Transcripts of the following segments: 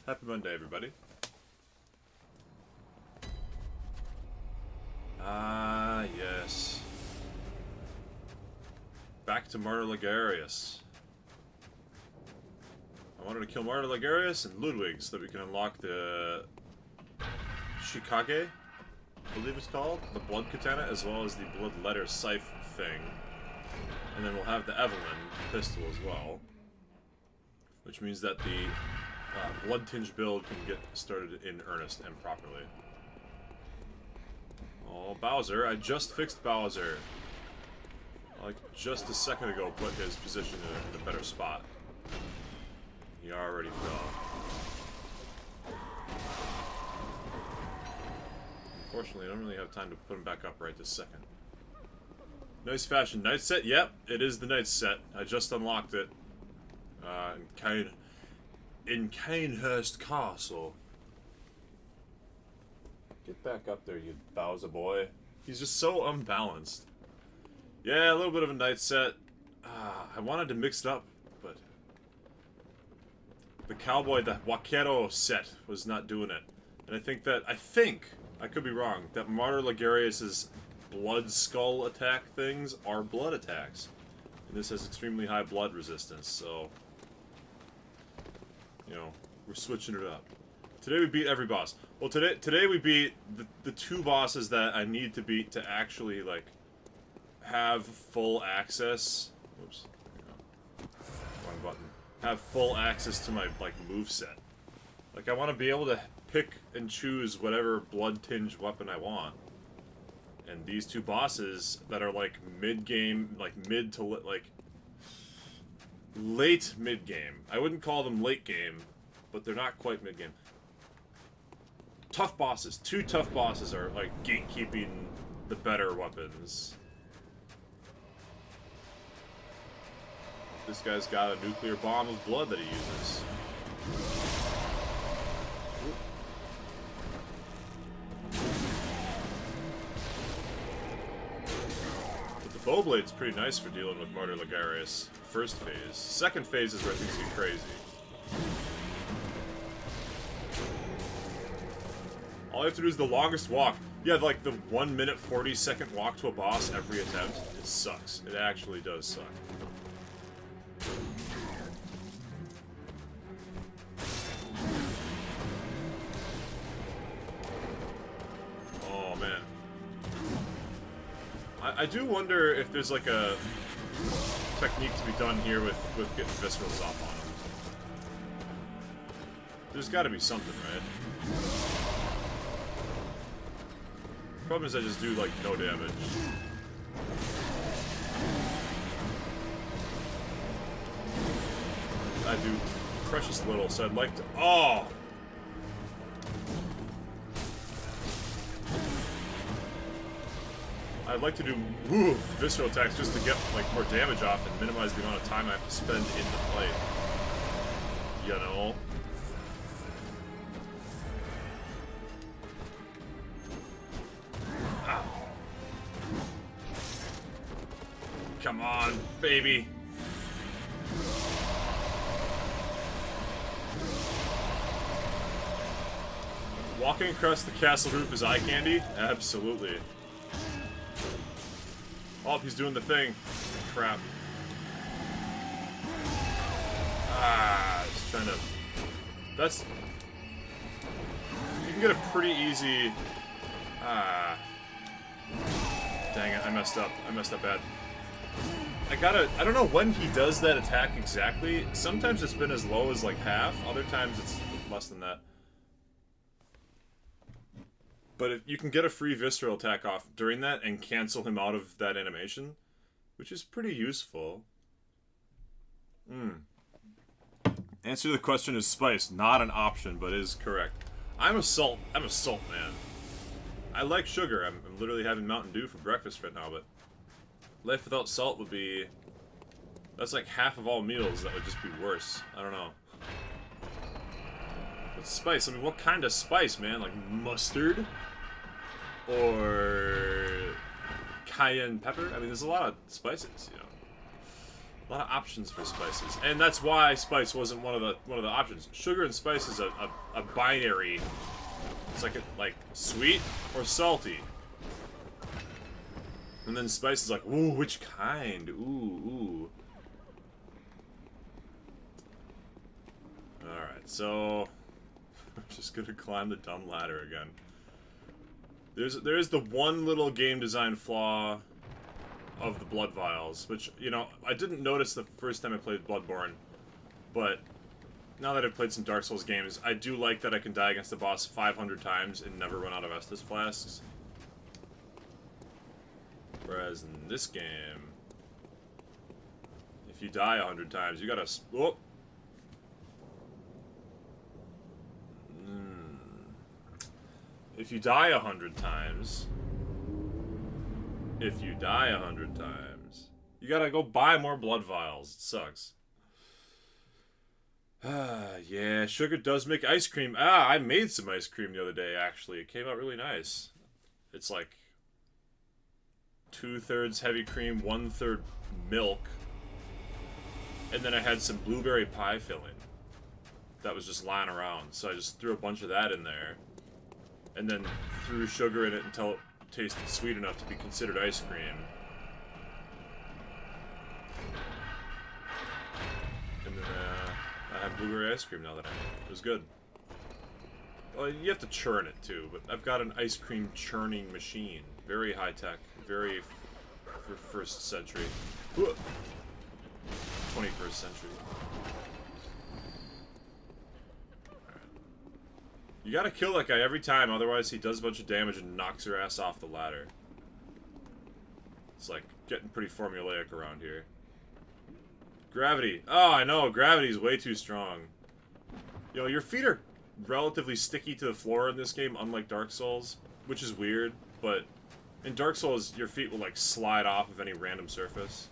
Happy Monday, everybody. Ah, yes. Back to Martyr Logarius. I wanted to kill Martyr Logarius and Ludwig so that we can unlock the Shikage, I believe it's called, the blood katana, as well as the blood letter scythe thing. And then we'll have the Evelyn pistol as well, which means that the blood tinge build can get started in earnest and properly. Oh, Bowser. I just fixed Bowser. Like, just a second ago, put his position in a better spot. He already fell. Unfortunately, I don't really have time to put him back up right this second. Nice fashion. Night set? Yep, it is the night set. I just unlocked it. In Canehurst Castle. Get back up there, you Bowser boy. He's just so unbalanced. Yeah, a little bit of a night set. I wanted to mix it up, but the cowboy, the Waquero set was not doing it. And I think, I could be wrong, that Martyr Logarius' blood skull attack things are blood attacks. And this has extremely high blood resistance, so, you know, we're switching it up. Today we beat every boss. Well, today we beat the two bosses that I need to beat to actually, like, have full access. Whoops. Wrong button. Have full access to my, like, moveset. Like, I want to be able to pick and choose whatever blood-tinged weapon I want. And these two bosses that are, like, mid-game, like, mid to, like, late mid-game. I wouldn't call them late game, but they're not quite mid-game. Tough bosses. Two tough bosses are, like, gatekeeping the better weapons. This guy's got a nuclear bomb of blood that he uses. But the bow blade's pretty nice for dealing with Martyr Logarius. First phase. Second phase is where things get crazy. All you have to do is the longest walk. Yeah, like the 1 minute 40-second walk to a boss every attempt. It sucks. It actually does suck. Oh man. I do wonder if there's like a technique to be done here with getting viscerals off on him. There's gotta be something, right? Problem is I just do, like, no damage. I do precious little, so I'd like to... Oh! I'd like to do visceral attacks just to get, like, more damage off and minimize the amount of time I have to spend in the fight. You know? Come on, baby. Walking across the castle roof is eye candy? Absolutely. Oh, he's doing the thing. Crap. Just trying to... That's... You can get a pretty easy... Dang it, I messed up. I messed up bad. I don't know when he does that attack exactly. Sometimes it's been as low as like half, other times it's less than that. But if you can get a free visceral attack off during that and cancel him out of that animation, which is pretty useful. Answer to the question is spice, not an option, but is correct. I'm a salt man. I like sugar. I'm literally having Mountain Dew for breakfast right now, but life without salt would be... That's like half of all meals. That would just be worse. I don't know. But spice, I mean, what kind of spice, man? Like mustard? Or cayenne pepper? I mean, there's a lot of spices, you know. A lot of options for spices, and that's why spice wasn't one of the options. Sugar and spice is a binary. It's like sweet or salty, and then spice is like, ooh, which kind? Ooh. All right, so I'm just gonna climb the dumb ladder again. There's the one little game design flaw of the blood vials, which, you know, I didn't notice the first time I played Bloodborne, but now that I've played some Dark Souls games, I do like that I can die against the boss 500 times and never run out of Estus flasks. Whereas in this game, if you die 100 times, you gotta... Oh! If you die 100 times... If you die 100 times, you gotta go buy more blood vials. It sucks. Yeah, sugar does make ice cream. I made some ice cream the other day, actually. It came out really nice. It's like 2/3 heavy cream, 1/3 milk. And then I had some blueberry pie filling that was just lying around. So I just threw a bunch of that in there. And then threw sugar in it until it tasted sweet enough to be considered ice cream. And then I have blueberry ice cream now that I made it. It was good. Well, you have to churn it too, but I've got an ice cream churning machine. Very high tech, very first century. 21st century. You gotta kill that guy every time, otherwise he does a bunch of damage and knocks your ass off the ladder. It's like getting pretty formulaic around here. Gravity. Oh, I know, gravity's way too strong. You know, your feet are relatively sticky to the floor in this game, unlike Dark Souls, which is weird, but in Dark Souls, your feet will like slide off of any random surface.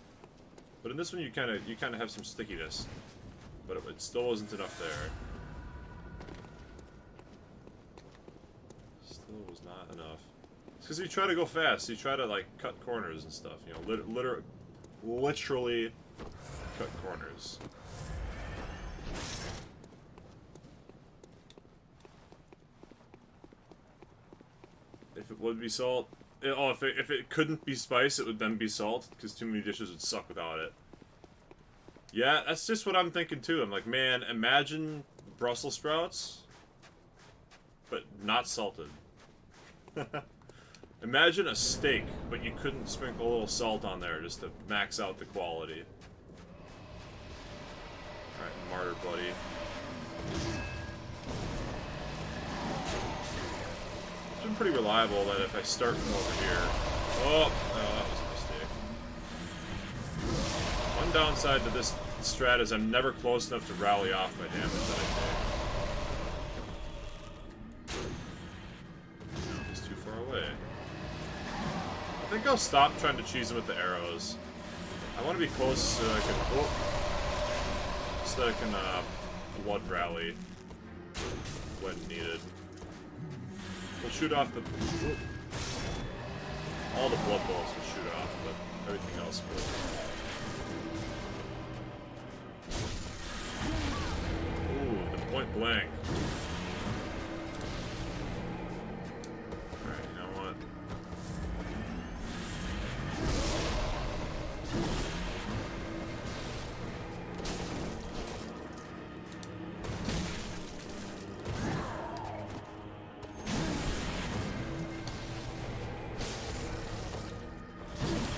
But in this one, you kind of have some stickiness, but it still wasn't enough there. Still was not enough. It's because you try to go fast. You try to like cut corners and stuff. You know, literally cut corners. If it would be salt. If it couldn't be spice, it would then be salt, because too many dishes would suck without it. Yeah, that's just what I'm thinking too. I'm like, man, imagine Brussels sprouts, but not salted. Imagine a steak, but you couldn't sprinkle a little salt on there just to max out the quality. Alright, Martyr buddy. It's been pretty reliable that if I start from over here... Oh, no, that was a mistake. One downside to this strat is I'm never close enough to rally off my damage that I take. He's too far away. I think I'll stop trying to cheese him with the arrows. I want to be close so I can... Oh, so that I can blood rally when needed. We'll shoot off the... All the blood bullets will shoot off, but everything else will. Ooh, the point blank. Alright, you know what?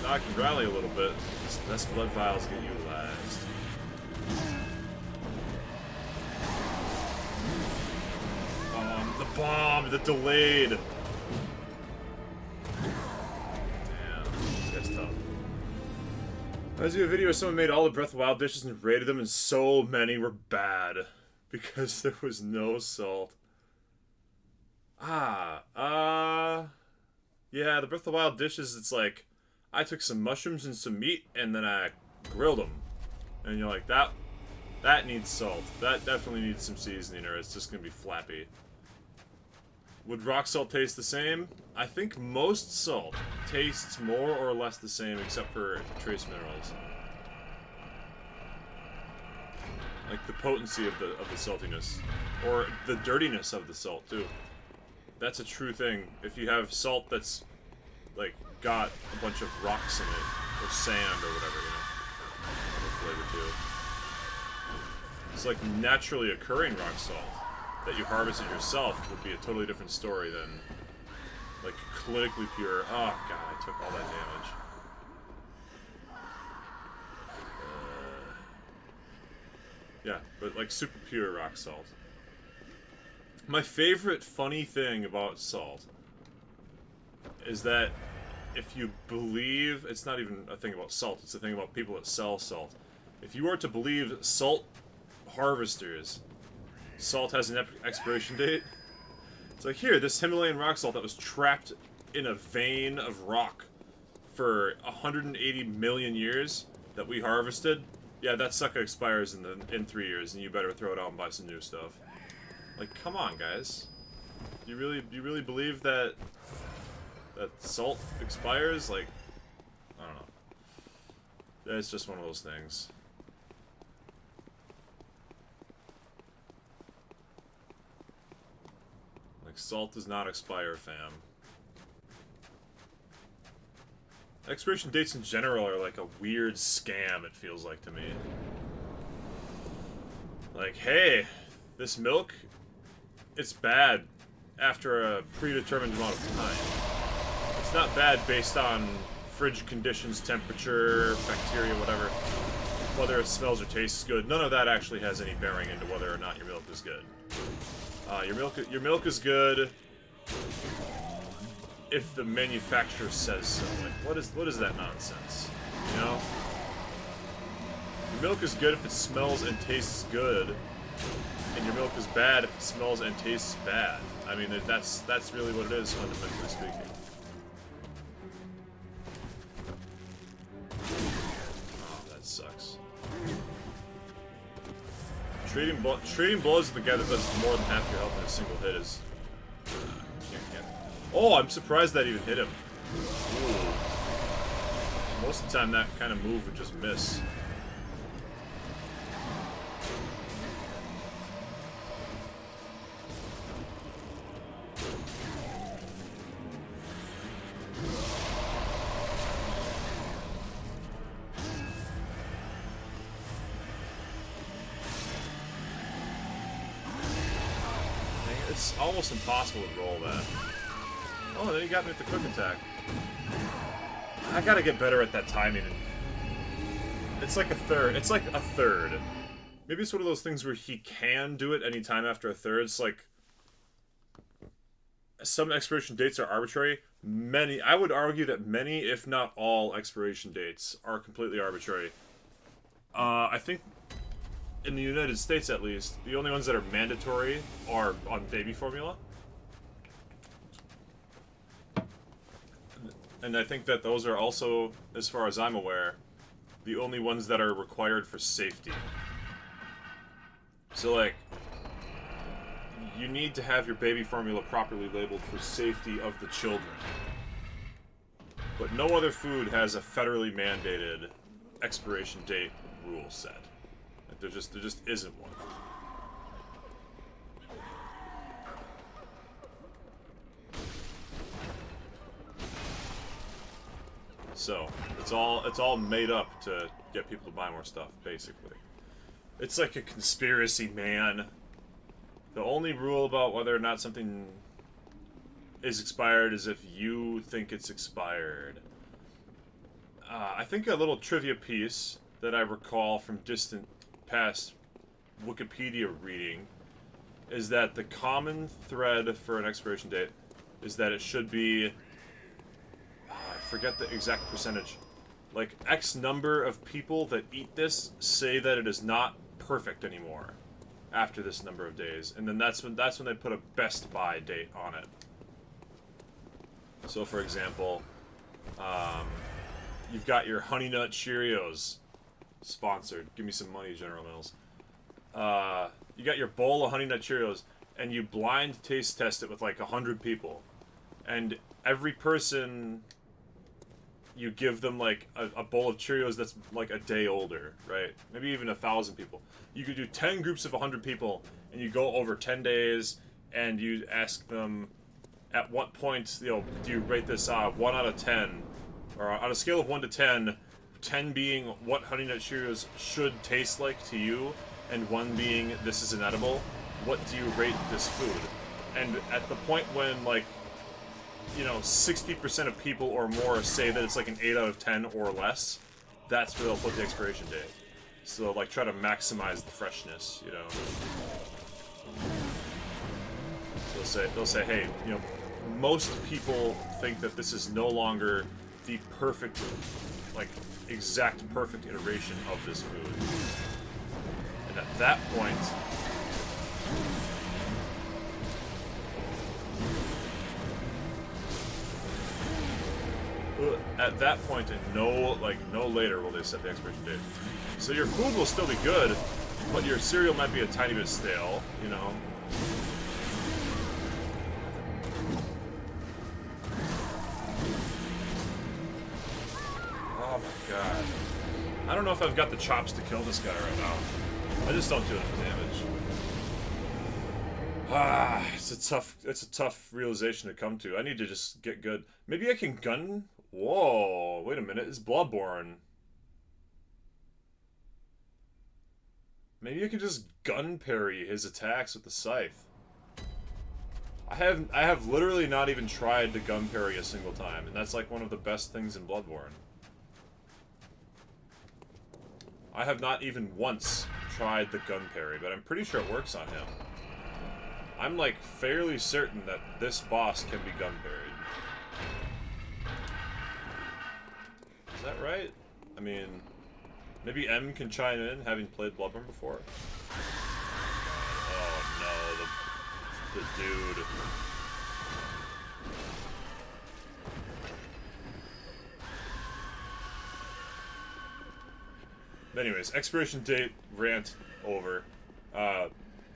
I can rally a little bit. This blood vials get utilized. The bomb, the delayed. Damn, this guy's tough. I was doing a video where someone made all the Breath of the Wild dishes and rated them, and so many were bad because there was no salt. Yeah, the Breath of the Wild dishes. It's like, I took some mushrooms and some meat, and then I grilled them. And you're like, that needs salt. That definitely needs some seasoning, or it's just going to be flappy. Would rock salt taste the same? I think most salt tastes more or less the same, except for trace minerals. Like the potency of the saltiness, or the dirtiness of the salt too. That's a true thing. If you have salt that's like got a bunch of rocks in it, or sand or whatever, you know, the flavor too. It's like naturally occurring rock salt that you harvested yourself would be a totally different story than like clinically pure. Oh god, I took all that damage. Yeah, but like super pure rock salt. My favorite funny thing about salt is that if you believe, it's not even a thing about salt, it's a thing about people that sell salt. If you are to believe salt harvesters, salt has an expiration date. It's like, here, this Himalayan rock salt that was trapped in a vein of rock for 180 million years that we harvested, yeah, that sucker expires in 3 years, and you better throw it out and buy some new stuff. Like, come on, guys. Do you really believe that salt expires? Like, I don't know. It's just one of those things. Like, salt does not expire, fam. Expiration dates in general are like a weird scam, it feels like to me. Like, hey, this milk, it's bad after a predetermined amount of time. It's not bad based on fridge conditions, temperature, bacteria, whatever. Whether it smells or tastes good, none of that actually has any bearing into whether or not your milk is good. Your milk is good if the manufacturer says so. Like, what is that nonsense? You know? Your milk is good if it smells and tastes good, and your milk is bad if it smells and tastes bad. I mean, that's really what it is, fundamentally speaking. Oh, that sucks. Trading blows with the guy that does more than half your health in a single hit is... can't. Oh, I'm surprised that even hit him. Ooh. Most of the time, that kind of move would just miss. It's almost impossible to roll that. Oh, then he got me with the quick attack. I gotta get better at that timing. It's like a third. It's like a third. Maybe it's one of those things where he can do it any time after a third. It's like some expiration dates are arbitrary. Many, I would argue that many, if not all, expiration dates are completely arbitrary. I think in the United States, at least, the only ones that are mandatory are on baby formula. And I think that those are also, as far as I'm aware, the only ones that are required for safety. So, like, you need to have your baby formula properly labeled for safety of the children. But no other food has a federally mandated expiration date rule set. Like, there just isn't one. So, it's all made up to get people to buy more stuff, basically. It's like a conspiracy, man. The only rule about whether or not something is expired is if you think it's expired. I think a little trivia piece that I recall from distant past Wikipedia reading is that the common thread for an expiration date is that it should be... I forget the exact percentage. Like, X number of people that eat this say that it is not perfect anymore after this number of days, and then that's when they put a best buy date on it. So, for example, you've got your Honey Nut Cheerios sponsored. Give me some money, General Mills. You got your bowl of Honey Nut Cheerios, and you blind taste test it with like 100 people, and every person you give them like a bowl of Cheerios that's like a day older, right? Maybe even 1,000 people. You could do 10 groups of 100 people, and you go over 10 days, and you ask them, at what point, you know, do you rate this 1 out of 10, or on a scale of 1 to 10, 10 being what Honey Nut Cheerios should taste like to you, and 1 being this is inedible. What do you rate this food? And at the point when, like, you know, 60% of people or more say that it's like an 8 out of 10 or less, that's where they'll put the expiration date. So, like, try to maximize the freshness, you know. So they'll say, hey, you know, most people think that this is no longer the perfect, like, exact perfect iteration of this food. And at that point, and no later will they set the expiration date. So your food will still be good, but your cereal might be a tiny bit stale, you know. Oh my god. I don't know if I've got the chops to kill this guy right now. I just don't do enough damage. It's a tough realization to come to. I need to just get good. Maybe I can gun. Whoa, wait a minute. It's Bloodborne. Maybe I can just gun parry his attacks with the scythe. I have literally not even tried to gun parry a single time, and that's like one of the best things in Bloodborne. I have not even once tried the gun parry, but I'm pretty sure it works on him. I'm like fairly certain that this boss can be gun parried. Is that right? I mean, maybe M can chime in, having played Bloodborne before. Oh no, the dude. Anyways, expiration date rant over.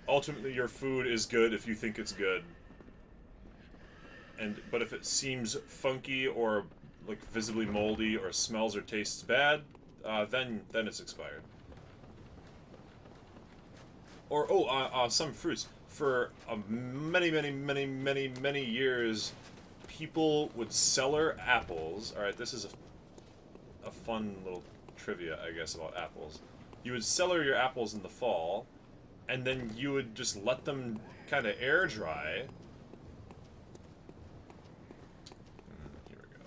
Ultimately, your food is good if you think it's good. But if it seems funky or like visibly moldy or smells or tastes bad, then it's expired. Or some fruits. For many years, people would cellar apples. All right, this is a fun little trivia, I guess, about apples. You would cellar your apples in the fall, and then you would just let them kind of air dry. Here we go.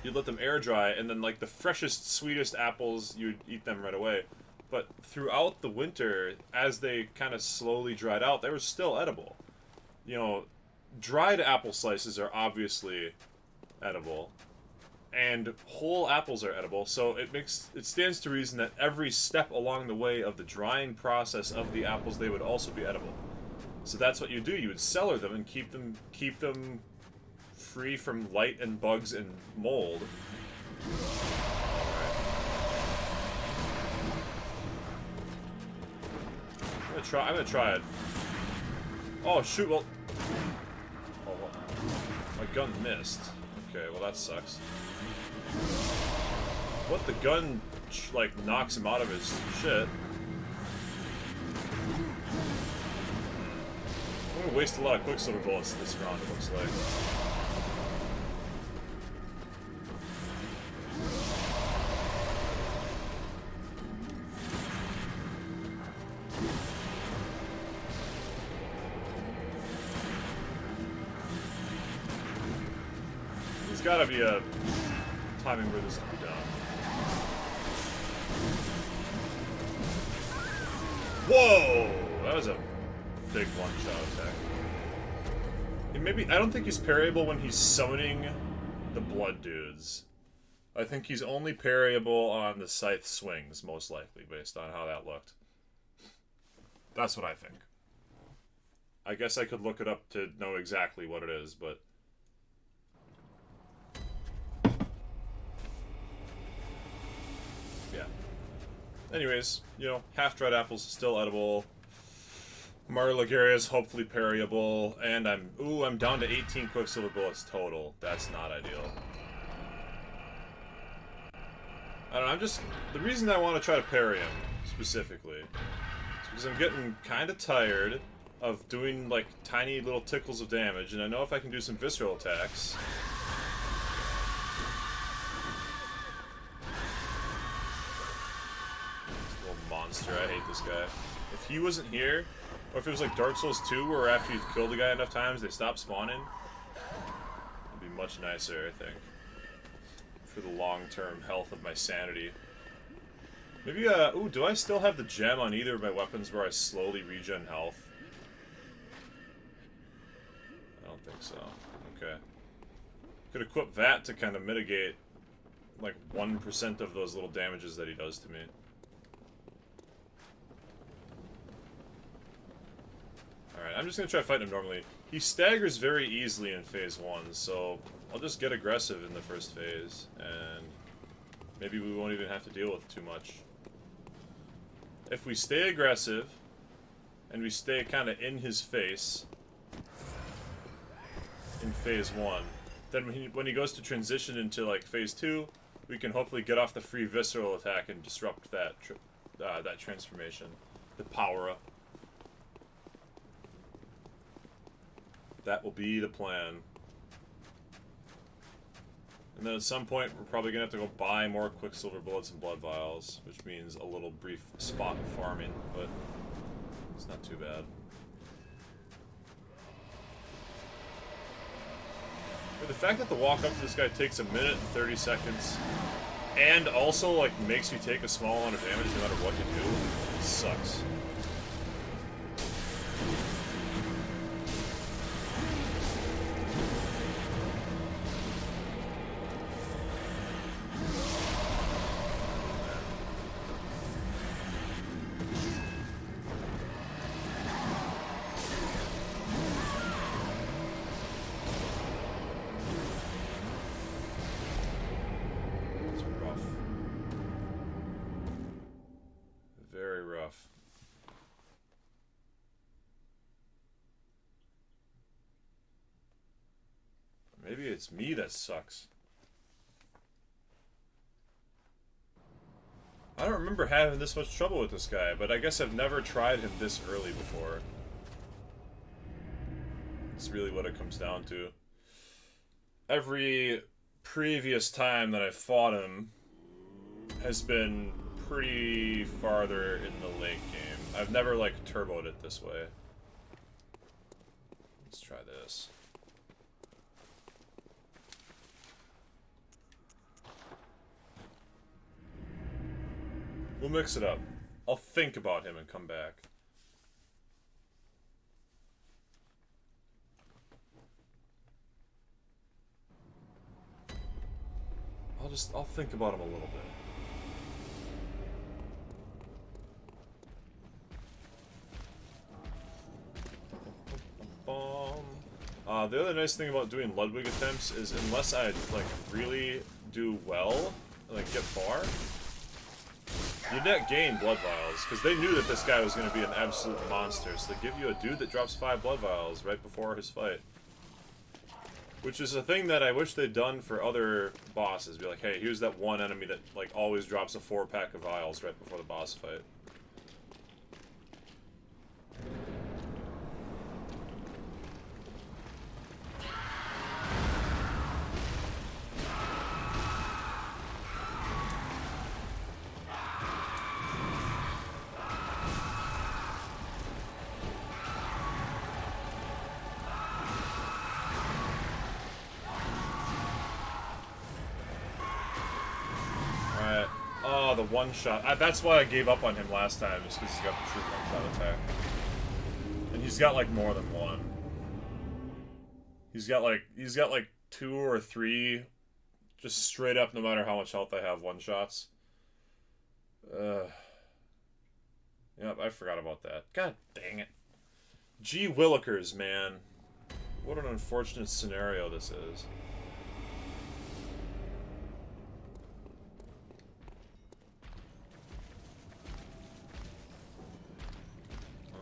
You'd let them air dry, and then, like, the freshest, sweetest apples, you'd eat them right away. But throughout the winter, as they kind of slowly dried out, they were still edible. You know, dried apple slices are obviously edible, and whole apples are edible, so it stands to reason that every step along the way of the drying process of the apples, they would also be edible. So that's what you do. You would cellar them and keep them free from light and bugs and mold. I'm gonna try it. Oh shoot! Well, my gun missed. Okay, well that sucks. What, the gun like knocks him out of his shit? I'm gonna waste a lot of Quicksilver bullets this round. It looks like. Gotta be a timing where this can be done. Whoa! That was a big one-shot attack. And maybe, I don't think he's parryable when he's summoning the blood dudes. I think he's only parryable on the scythe swings, most likely, based on how that looked. That's what I think. I guess I could look it up to know exactly what it is, but... Anyways, you know, half-dried apples still edible. Martyr Logarius, hopefully parryable, and I'm down to 18 Quicksilver bullets total. That's not ideal. I don't know, the reason I want to try to parry him, specifically, is because I'm getting kind of tired of doing, like, tiny little tickles of damage, and I know if I can do some visceral attacks... This little monster, I hate this guy. If he wasn't here, or if it was like Dark Souls 2, where after you've killed a guy enough times, they stop spawning, it'd be much nicer, I think. For the long-term health of my sanity. Maybe, ooh, do I still have the gem on either of my weapons where I slowly regen health? I don't think so. Okay. Could equip that to kind of mitigate, like, 1% of those little damages that he does to me. Alright, I'm just gonna try fighting him normally. He staggers very easily in phase 1, so I'll just get aggressive in the first phase, and maybe we won't even have to deal with too much. If we stay aggressive, and we stay kind of in his face in phase 1, then when he goes to transition into like phase 2, we can hopefully get off the free visceral attack and disrupt that that transformation, the power-up. That will be the plan. And then at some point, we're probably going to have to go buy more Quicksilver bullets and blood vials, which means a little brief spot of farming, but it's not too bad. But the fact that the walk up to this guy takes 1 minute and 30 seconds, and also, like, makes you take a small amount of damage no matter what you do, sucks. Maybe it's me that sucks. I don't remember having this much trouble with this guy, but I guess I've never tried him this early before. It's really what it comes down to. Every previous time that I've fought him has been pretty farther in the late game. I've never, like, turboed it this way. Let's try this. We'll mix it up. I'll think about him and come back. I'll think about him a little bit. The other nice thing about doing Ludwig attempts is unless I, like, really do well, like, get far, you net gain blood vials, because they knew that this guy was going to be an absolute monster, so they give you a dude that drops 5 blood vials right before his fight. Which is a thing that I wish they'd done for other bosses. Be like, hey, here's that one enemy that, like, always drops a 4-pack of vials right before the boss fight. The one-shot. That's why I gave up on him last time, just because he's got the true one-shot attack. And he's got, like, more than one. He's got like 2 or 3, just straight up, no matter how much health I have, one-shots. Yep, I forgot about that. God dang it. Gee Willikers, man. What an unfortunate scenario this is.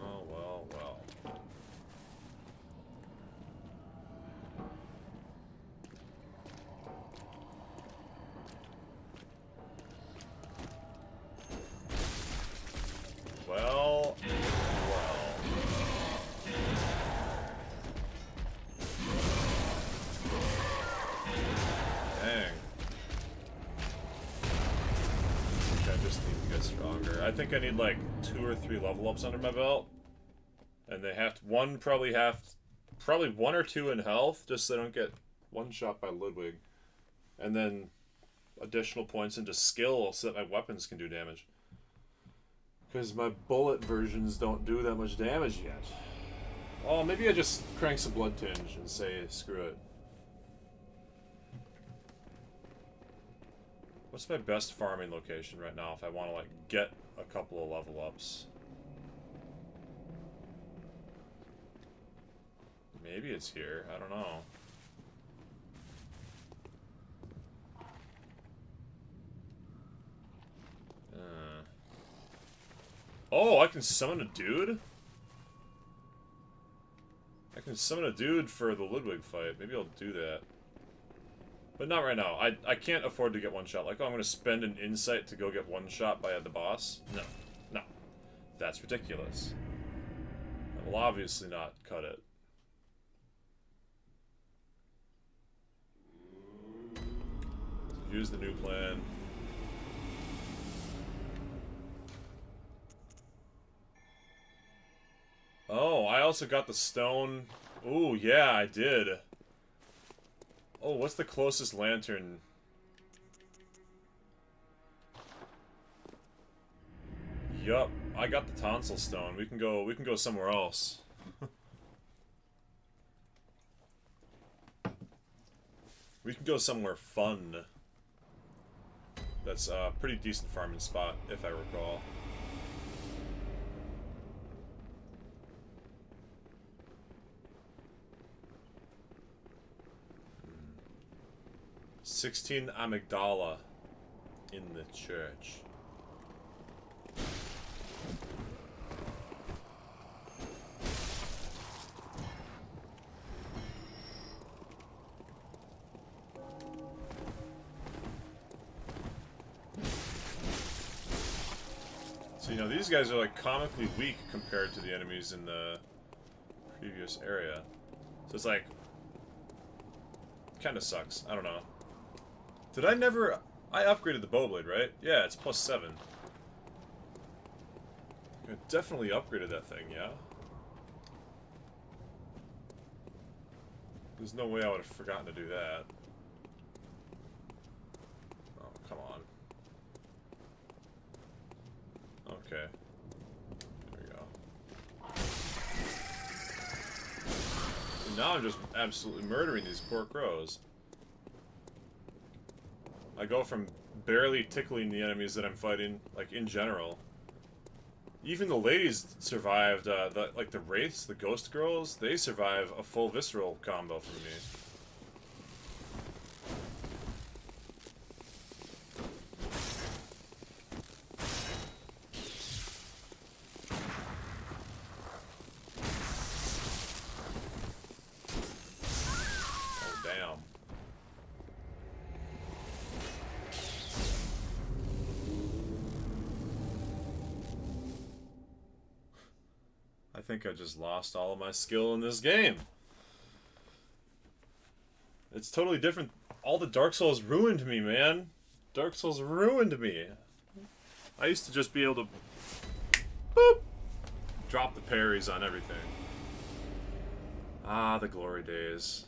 Oh, well, well. I just need to get stronger. I think I need like 2 or 3 level ups under my belt. And they have to, probably 1 or 2 in health, just so I don't get one shot by Ludwig. And then additional points into skill so that my weapons can do damage. Because my bullet versions don't do that much damage yet. Oh, maybe I just crank some blood tinge and say screw it. What's my best farming location right now if I want to like get a couple of level ups? Maybe it's here. I don't know. Oh, I can summon a dude? I can summon a dude for the Ludwig fight. Maybe I'll do that. But not right now. I can't afford to get one shot. Like, oh, I'm going to spend an insight to go get one shot by the boss? No. No. That's ridiculous. I will obviously not cut it. Use the new plan. Oh, I also got the stone. Ooh, yeah, I did. Oh, what's the closest lantern? Yup, I got the tonsil stone. We can go somewhere else. We can go somewhere fun. That's a pretty decent farming spot, if I recall. Hmm. 16 amygdala in the church. So, you know, these guys are like comically weak compared to the enemies in the previous area. So it's like, kind of sucks. I don't know. Did I never... I upgraded the bowblade, right? Yeah, it's +7. I definitely upgraded that thing, yeah? There's no way I would have forgotten to do that. Oh, come on. Okay. There we go. And now I'm just absolutely murdering these poor crows. I go from barely tickling the enemies that I'm fighting, like, in general. Even the ladies survived, like the wraiths, the ghost girls, they survive a full visceral combo from me. Oh, damn. I think I just lost all of my skill in this game. It's totally different. All the Dark Souls ruined me, man. Dark Souls ruined me. I used to just be able to boop, drop the parries on everything. Ah, the glory days.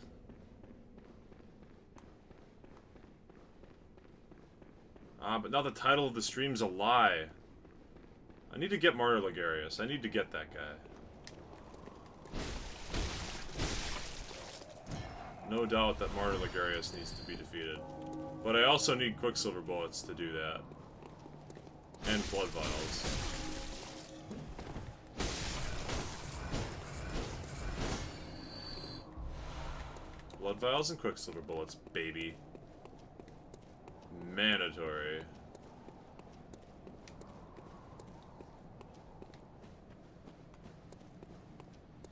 Ah, but now the title of the stream's a lie. I need to get Martyr Logarius. I need to get that guy. No doubt that Martyr Logarius needs to be defeated. But I also need Quicksilver bullets to do that. And blood vials. Blood vials and Quicksilver bullets, baby. Mandatory.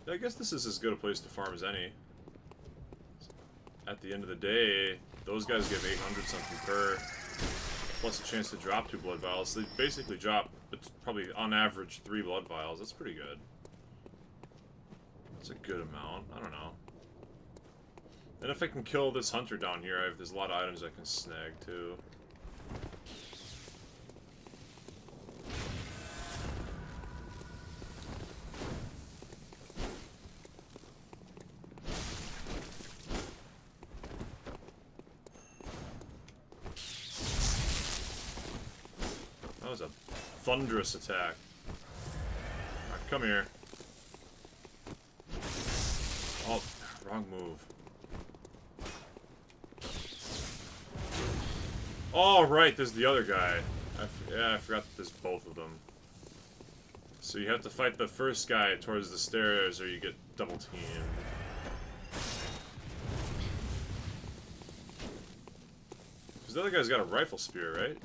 I guess this is as good a place to farm as any. At the end of the day, those guys give 800 something per, plus a chance to drop 2 blood vials. So they basically drop, it's probably on average 3 blood vials. That's pretty good. That's a good amount. I don't know. And if I can kill this hunter down here, there's a lot of items I can snag too. was a thunderous attack. Right, come here. Oh, wrong move. Oh, right, there's the other guy. I forgot that there's both of them. So you have to fight the first guy towards the stairs or you get double teamed. Because the other guy's got a rifle spear, right?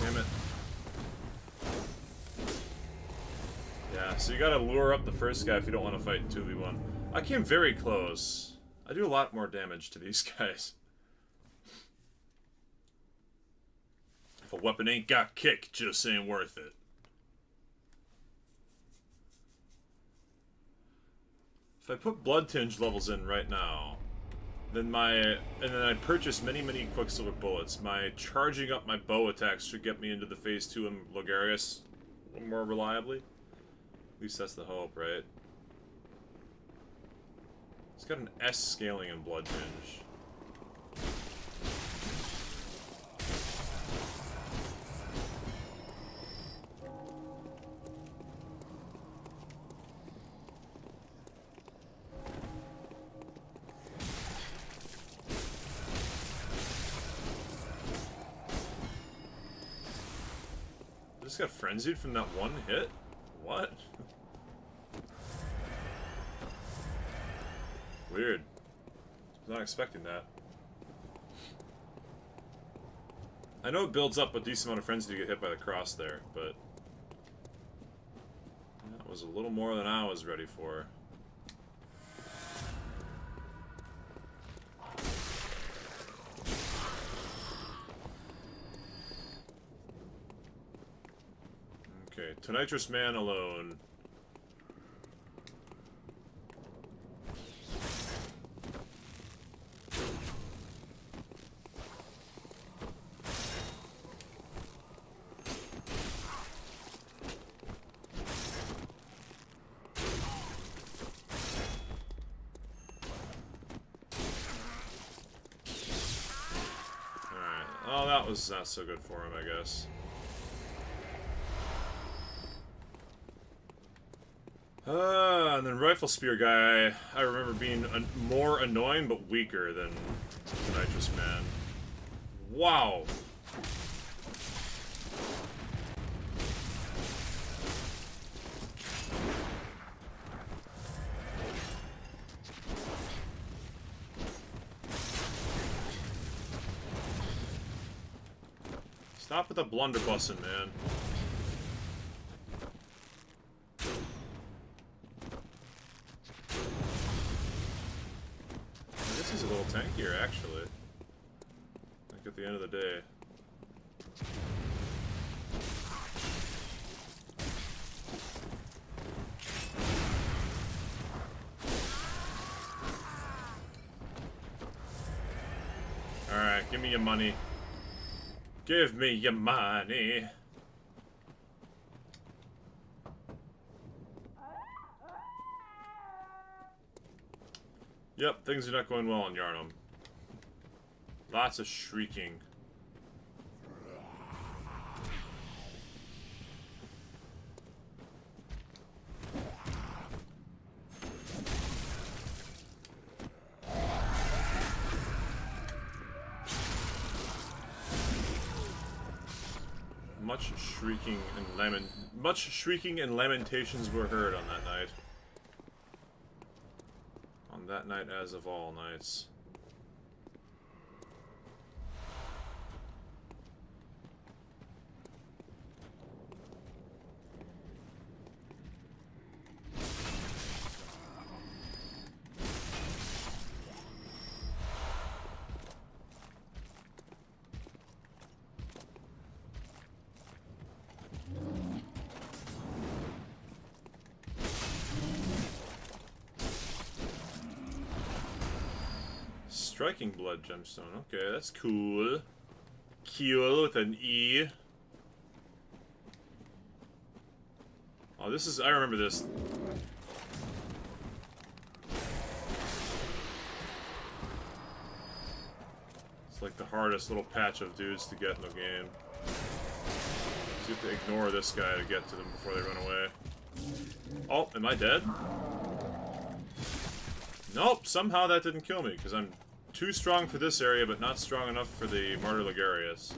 Damn it. Yeah, so you gotta lure up the first guy if you don't want to fight in 2v1. I came very close. I do a lot more damage to these guys. If a weapon ain't got kick, just ain't worth it. If I put blood tinge levels in right now, then I purchase many Quicksilver bullets, my charging up my bow attacks should get me into the phase 2 and Logarius more reliably. At least that's the hope, right? It's got an S scaling in blood tinge. I just got frenzied from that one hit? What? Weird. I was not expecting that. I know it builds up a decent amount of frenzy to get hit by the cross there, but that was a little more than I was ready for. Okay, Tonitrous Man alone. Oh, that was not so good for him, I guess. And then Rifle Spear guy, I remember being more annoying but weaker than the Nitrous Man. Wow! Stop with the blunderbussin', man. I guess he's a little tankier, actually. Like at the end of the day. Alright, give me your money. Give me your money. Yep, things are not going well in Yarnum. Lots of shrieking. Much shrieking and lamentations were heard on that night. On that night as of all nights. Striking Blood Gemstone. Okay, that's cool. Cool with an E. Oh, this is... I remember this. It's like the hardest little patch of dudes to get in the game. You have to ignore this guy to get to them before they run away. Oh, am I dead? Nope, somehow that didn't kill me, because I'm too strong for this area, but not strong enough for the Martyr Logarius.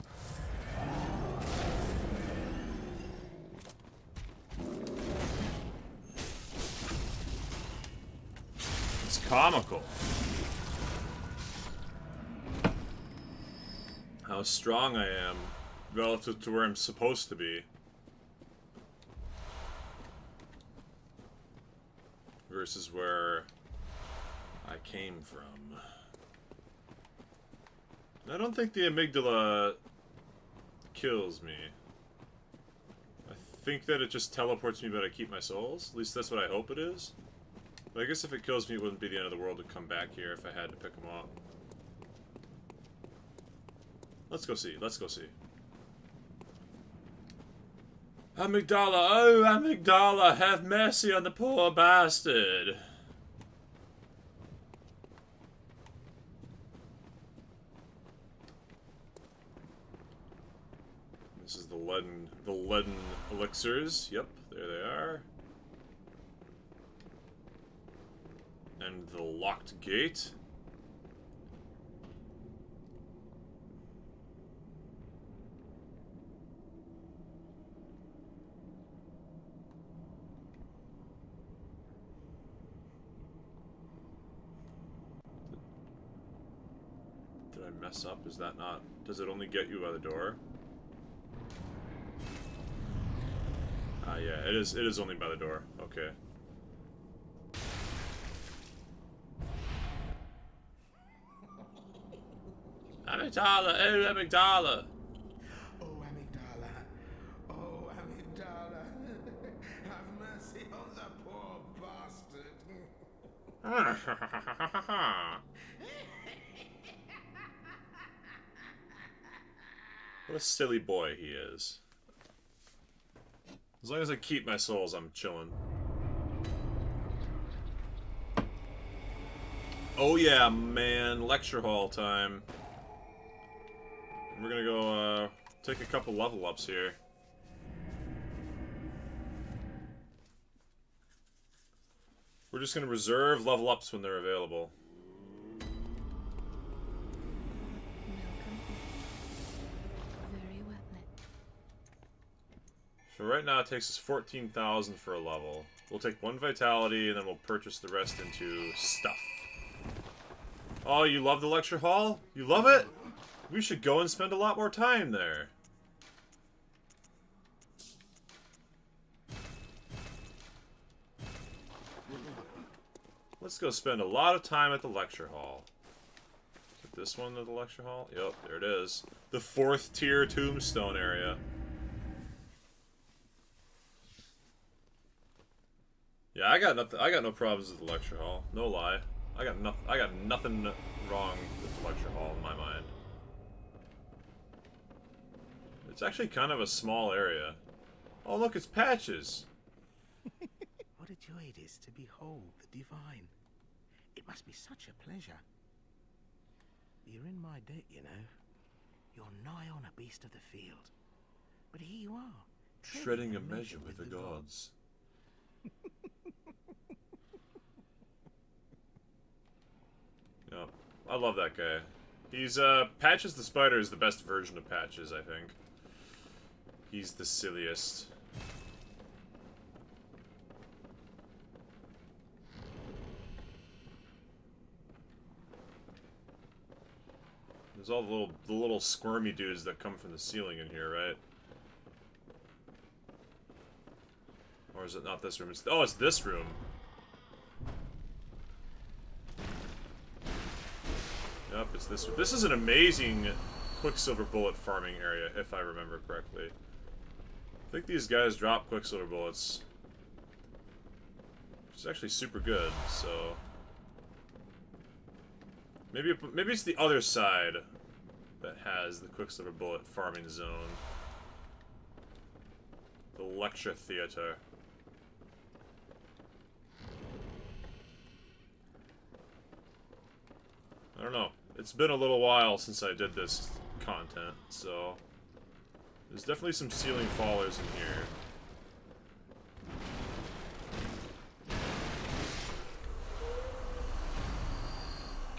It's comical. How strong I am relative to where I'm supposed to be. Versus where I came from. I don't think the amygdala kills me. I think that it just teleports me, but I keep my souls. At least that's what I hope it is. But I guess if it kills me, it wouldn't be the end of the world to come back here if I had to pick them up. Let's go see. Let's go see. Amygdala, oh Amygdala, have mercy on the poor bastard. This is the leaden elixirs. Yep, there they are. And the locked gate. Did I mess up? Is that not... Does it only get you by the door? Ah, yeah, it is only by the door. Okay. Amygdala! Oh, Amygdala! Oh, Amygdala! Oh, Amygdala! Have mercy on the poor bastard! What a silly boy he is. As long as I keep my souls, I'm chilling. Oh yeah, man. Lecture hall time. We're gonna go, take a couple level ups here. We're just gonna reserve level ups when they're available. So right now it takes us 14,000 for a level. We'll take 1 vitality and then we'll purchase the rest into stuff. Oh, you love the lecture hall? You love it? We should go and spend a lot more time there. Let's go spend a lot of time at the lecture hall. Is it this one at the lecture hall? Yep, there it is. The 4th tier tombstone area. Yeah, I got no problems with the lecture hall. No lie. I got nothing wrong with the lecture hall in my mind. It's actually kind of a small area. Oh look, it's Patches. What a joy it is to behold the divine. It must be such a pleasure. You're in my debt, you know. You're nigh on a beast of the field. But here you are. Treading a measure with the gods. Yep. I love that guy. He's, Patches the Spider is the best version of Patches, I think. He's the silliest. There's all the little squirmy dudes that come from the ceiling in here, right? Or is it not this room? Oh, it's this room. Yep, it's this room. This is an amazing Quicksilver bullet farming area, if I remember correctly. I think these guys drop Quicksilver bullets. Which is actually super good, so... Maybe it's the other side that has the Quicksilver bullet farming zone. The lecture theater. I don't know. It's been a little while since I did this content, so there's definitely some ceiling fallers in here.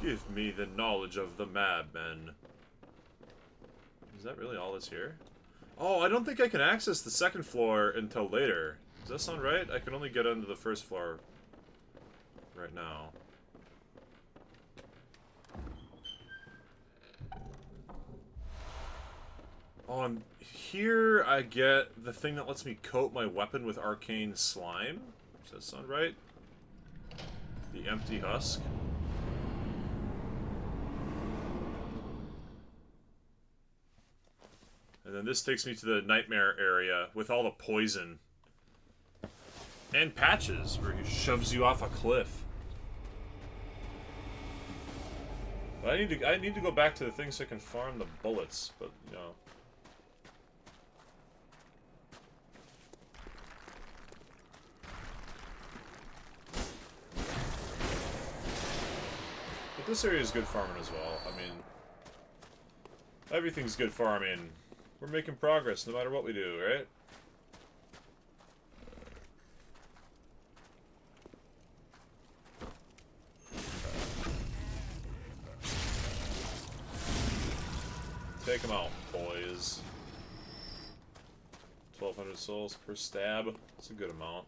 Give me the knowledge of the madmen. Is that really all that's here? Oh, I don't think I can access the second floor until later. Does that sound right? I can only get into the first floor right now. On here, I get the thing that lets me coat my weapon with arcane slime. Does that sound right? The empty husk. And then this takes me to the nightmare area with all the poison. And patches, where he shoves you off a cliff. But I need to go back to the thing so I can farm the bullets, but, you know. But this area is good farming as well. I mean, everything's good farming. We're making progress no matter what we do, right? Take them out, boys. 1,200 souls per stab. That's a good amount.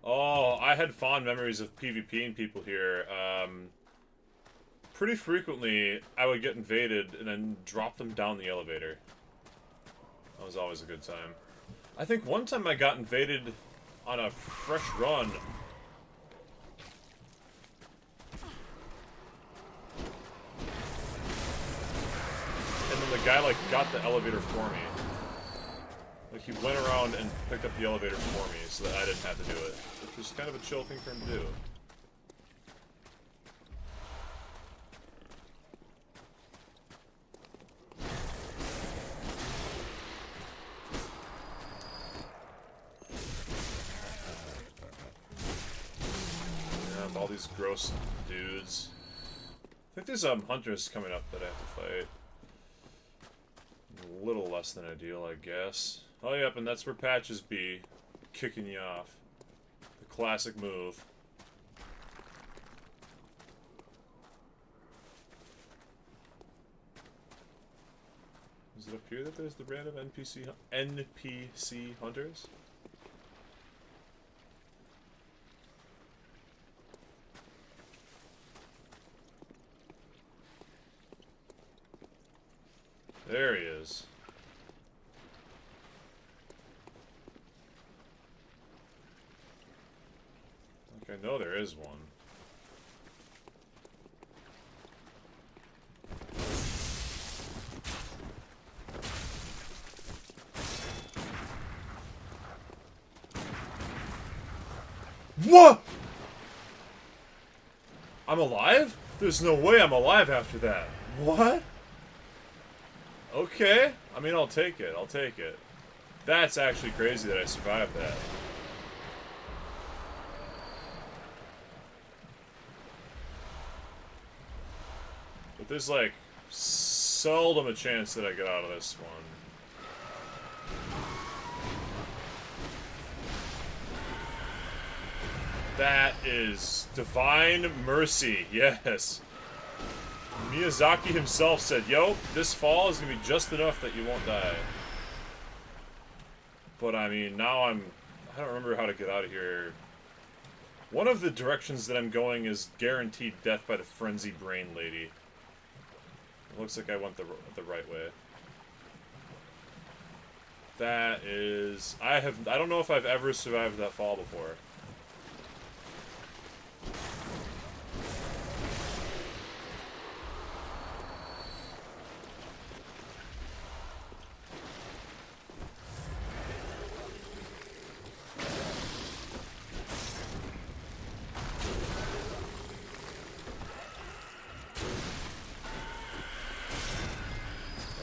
Oh, I had fond memories of PvPing people here. Pretty frequently, I would get invaded and then drop them down the elevator. That was always a good time. I think one time I got invaded on a fresh run. And then the guy, like, got the elevator for me. Like, he went around and picked up the elevator for me so that I didn't have to do it. Which was kind of a chill thing for him to do. All these gross dudes. I think there's hunters coming up that I have to fight. A little less than ideal, I guess. Oh, yep, and that's where patches be, kicking you off. The classic move. Does it appear that there's the random NPC hunters? There he is. Like, I know there is one. What? I'm alive? There's no way I'm alive after that. What? Okay. I mean, I'll take it. I'll take it. That's actually crazy that I survived that. But there's, like, seldom a chance that I get out of this one. That is divine mercy. Yes. Miyazaki himself said, yo, this fall is going to be just enough that you won't die. But, I mean, now I don't remember how to get out of here. One of the directions that I'm going is guaranteed death by the frenzy brain lady. It looks like I went the right way. That is... I don't know if I've ever survived that fall before.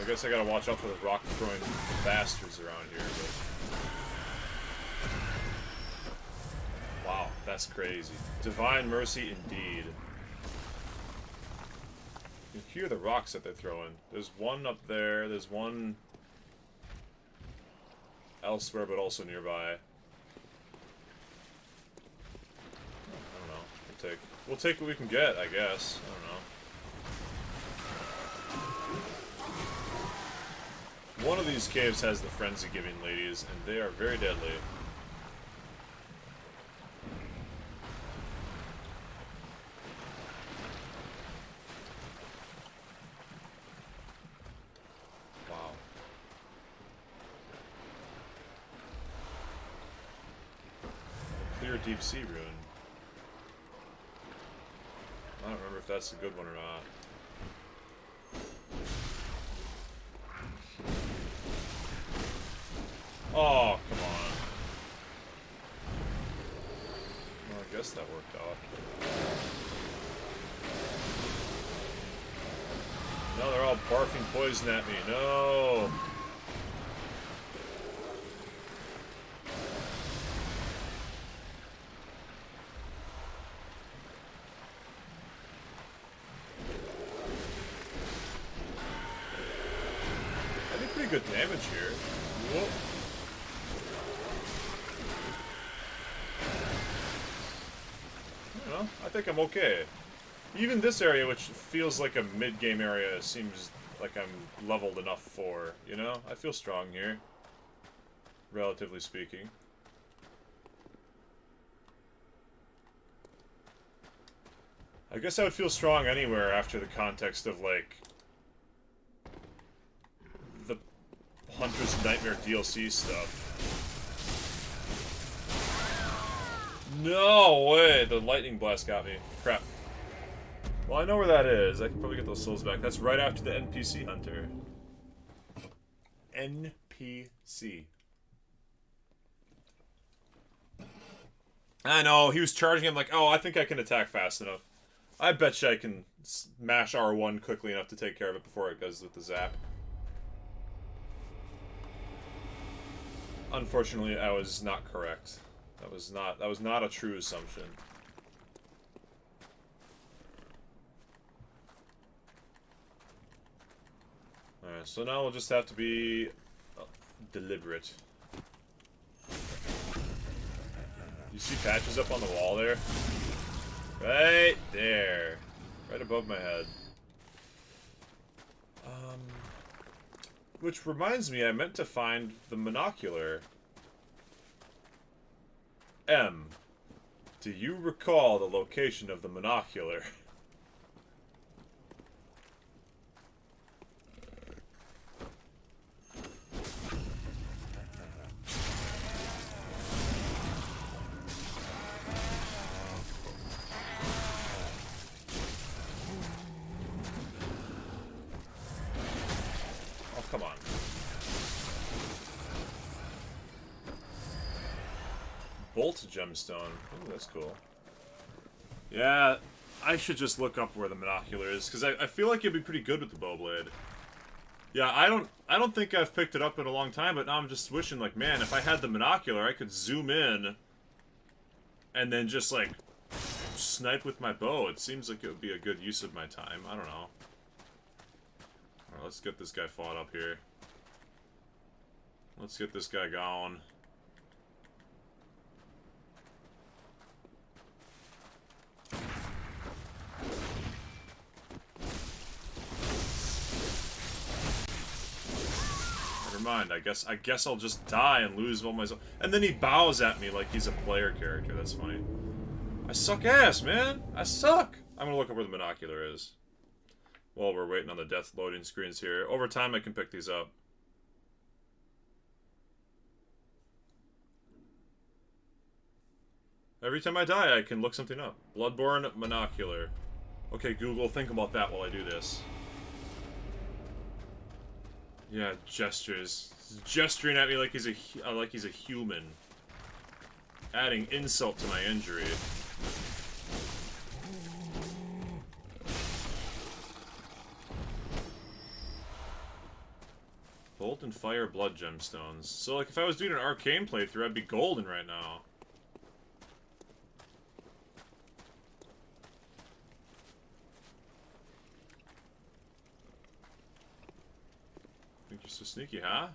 I guess I gotta watch out for the rock-throwing bastards around here, but... Wow, That's crazy. Divine mercy indeed. You can hear the rocks that they're throwing. There's one up there. There's one elsewhere, but also nearby. I don't know. We'll take what we can get, I guess. I don't know. One of these caves has the frenzy giving ladies, and they are very deadly. Wow. Clear deep sea rune. I don't remember if that's a good one or not. Oh, come on. Well, I guess that worked out. No, they're all barfing poison at me. No! I did pretty good damage here. Whoa. I think I'm okay. Even this area, which feels like a mid-game area, seems like I'm leveled enough for, you know? I feel strong here. Relatively speaking. I guess I would feel strong anywhere after the context of, like, the Hunter's Nightmare DLC stuff. No way! The lightning blast got me. Crap. Well, I know where that is. I can probably get those souls back. That's right after the NPC hunter. NPC. I know, he was charging him like, oh, I think I can attack fast enough. I bet you I can smash R1 quickly enough to take care of it before it goes with the zap. Unfortunately, I was not correct. That was not a true assumption. Alright, so now we'll just have to be deliberate. You see patches up on the wall there? Right there. Right above my head. Which reminds me, I meant to find the monocular. M. Do you recall the location of the monocular? Oh, come on. Bolt gemstone. Ooh, that's cool. Yeah, I should just look up where the monocular is, because I feel like it'd be pretty good with the bowblade. Yeah, I don't think I've picked it up in a long time, but now I'm just wishing, like, man, if I had the monocular, I could zoom in and then just, like, snipe with my bow. It seems like it would be a good use of my time. I don't know. Alright, let's get this guy fought up here. Let's get this guy going. Never mind. I guess I'll just die and lose all my soul. And then he bows at me like he's a player character. That's funny. I suck ass, man. I suck. I'm gonna look up where the monocular is. While we're waiting on the death loading screens here. Over time, I can pick these up. Every time I die, I can look something up. Bloodborne monocular. Okay, Google, think about that while I do this. Yeah, gestures. He's gesturing at me like he's a human. Adding insult to my injury. Bolt and fire blood gemstones. So, like, if I was doing an arcane playthrough, I'd be golden right now. Just so sneaky, huh?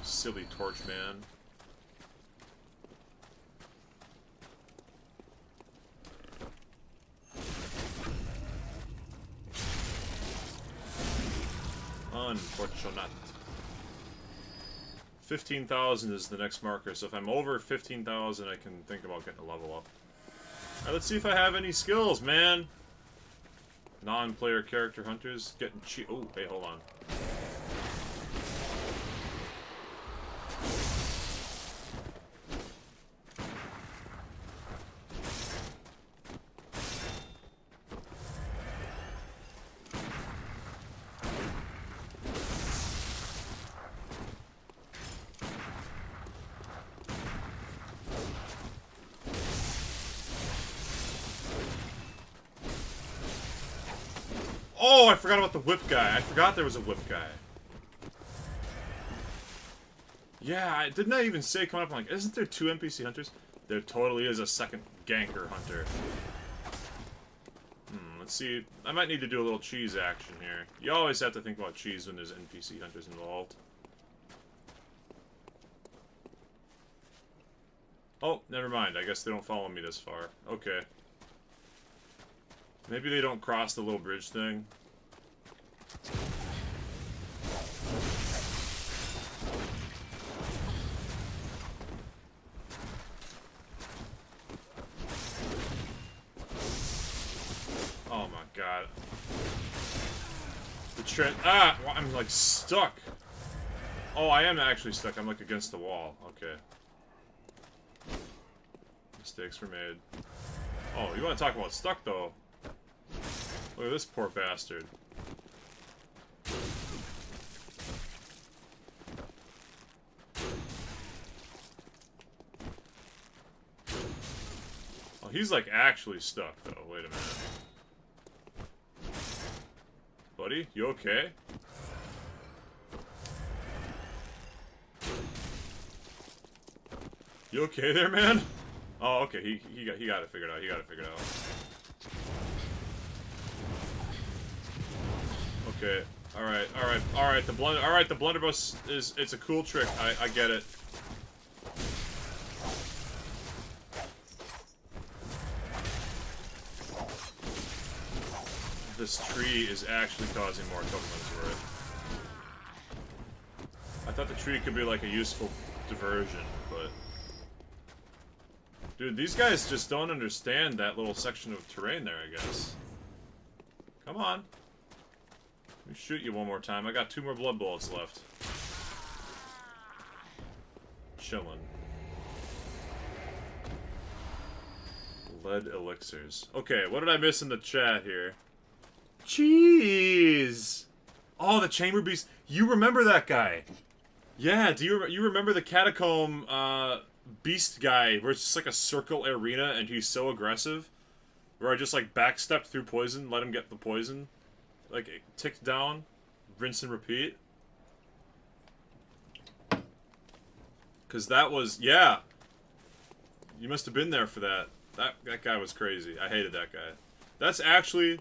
Silly torch man. Unfortunate. 15,000 is the next marker, so if I'm over 15,000, I can think about getting a level up. Alright, let's see if I have any skills, man. Non-player character hunters getting cheap. Oh, hey, hold on. Oh, I forgot about the whip guy. I forgot there was a whip guy. Yeah, didn't I even say coming up, I'm like, isn't there 2 NPC hunters? There totally is a second ganker hunter. Let's see. I might need to do a little cheese action here. You always have to think about cheese when there's NPC hunters involved. Oh, never mind. I guess they don't follow me this far. Okay. Maybe they don't cross the little bridge thing. Oh my god. I'm like stuck. Oh, I am actually stuck. I'm like against the wall. Okay. Mistakes were made. Oh, you want to talk about stuck though? Look at this poor bastard. Oh, he's like actually stuck though. Wait a minute. Buddy, you okay? You okay there, man? Oh, okay. He got it figured out. He got it figured out. Okay. All right. The blunderbuss it's a cool trick. I get it. This tree is actually causing more trouble than it's worth. I thought the tree could be like a useful diversion, but dude, these guys just don't understand that little section of terrain there, I guess. Come on. Let me shoot you one more time. I got 2 more blood bullets left. Chillin'. Lead elixirs. Okay, what did I miss in the chat here? Cheese! Oh, the chamber beast. You remember that guy? Yeah, do you remember the catacomb beast guy where it's just like a circle arena and he's so aggressive? Where I just like backstepped through poison, let him get the poison. Like, it ticked down, rinse and repeat. Because that was, yeah. You must have been there for that. That guy was crazy. I hated that guy. That's actually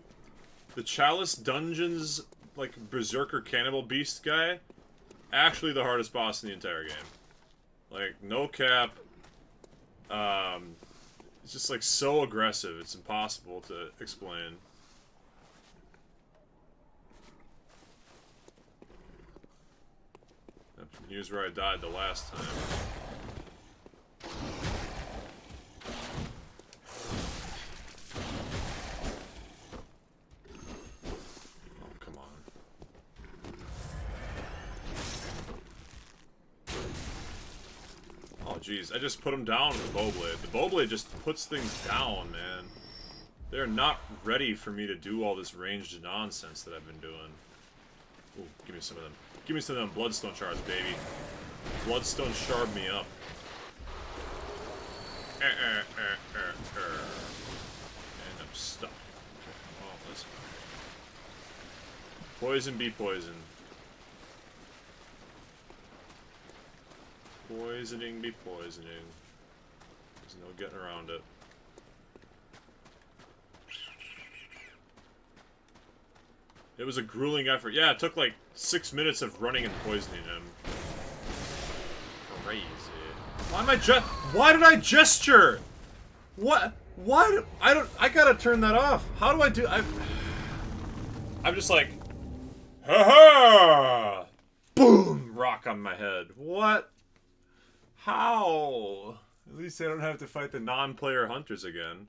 the Chalice Dungeons, like, Berserker Cannibal Beast guy. Actually the hardest boss in the entire game. Like, no cap. It's just, like, so aggressive. It's impossible to explain. Here's where I died the last time. Oh, come on. Oh, jeez. I just put him down with the bowblade. The bowblade just puts things down, man. They're not ready for me to do all this ranged nonsense that I've been doing. Ooh, give me some of them. Give me some of them bloodstone shards, baby. Bloodstone shard me up. And I'm stuck. Okay. Oh, that's fine. Poison be poison. Poisoning be poisoning. There's no getting around it. It was a grueling effort. Yeah, it took like 6 minutes of running and poisoning him. Crazy. Why did I gesture? What? Why? I gotta turn that off. How do I do? I'm just like, ha ha! Boom! Rock on my head. What? How? At least I don't have to fight the non-player hunters again.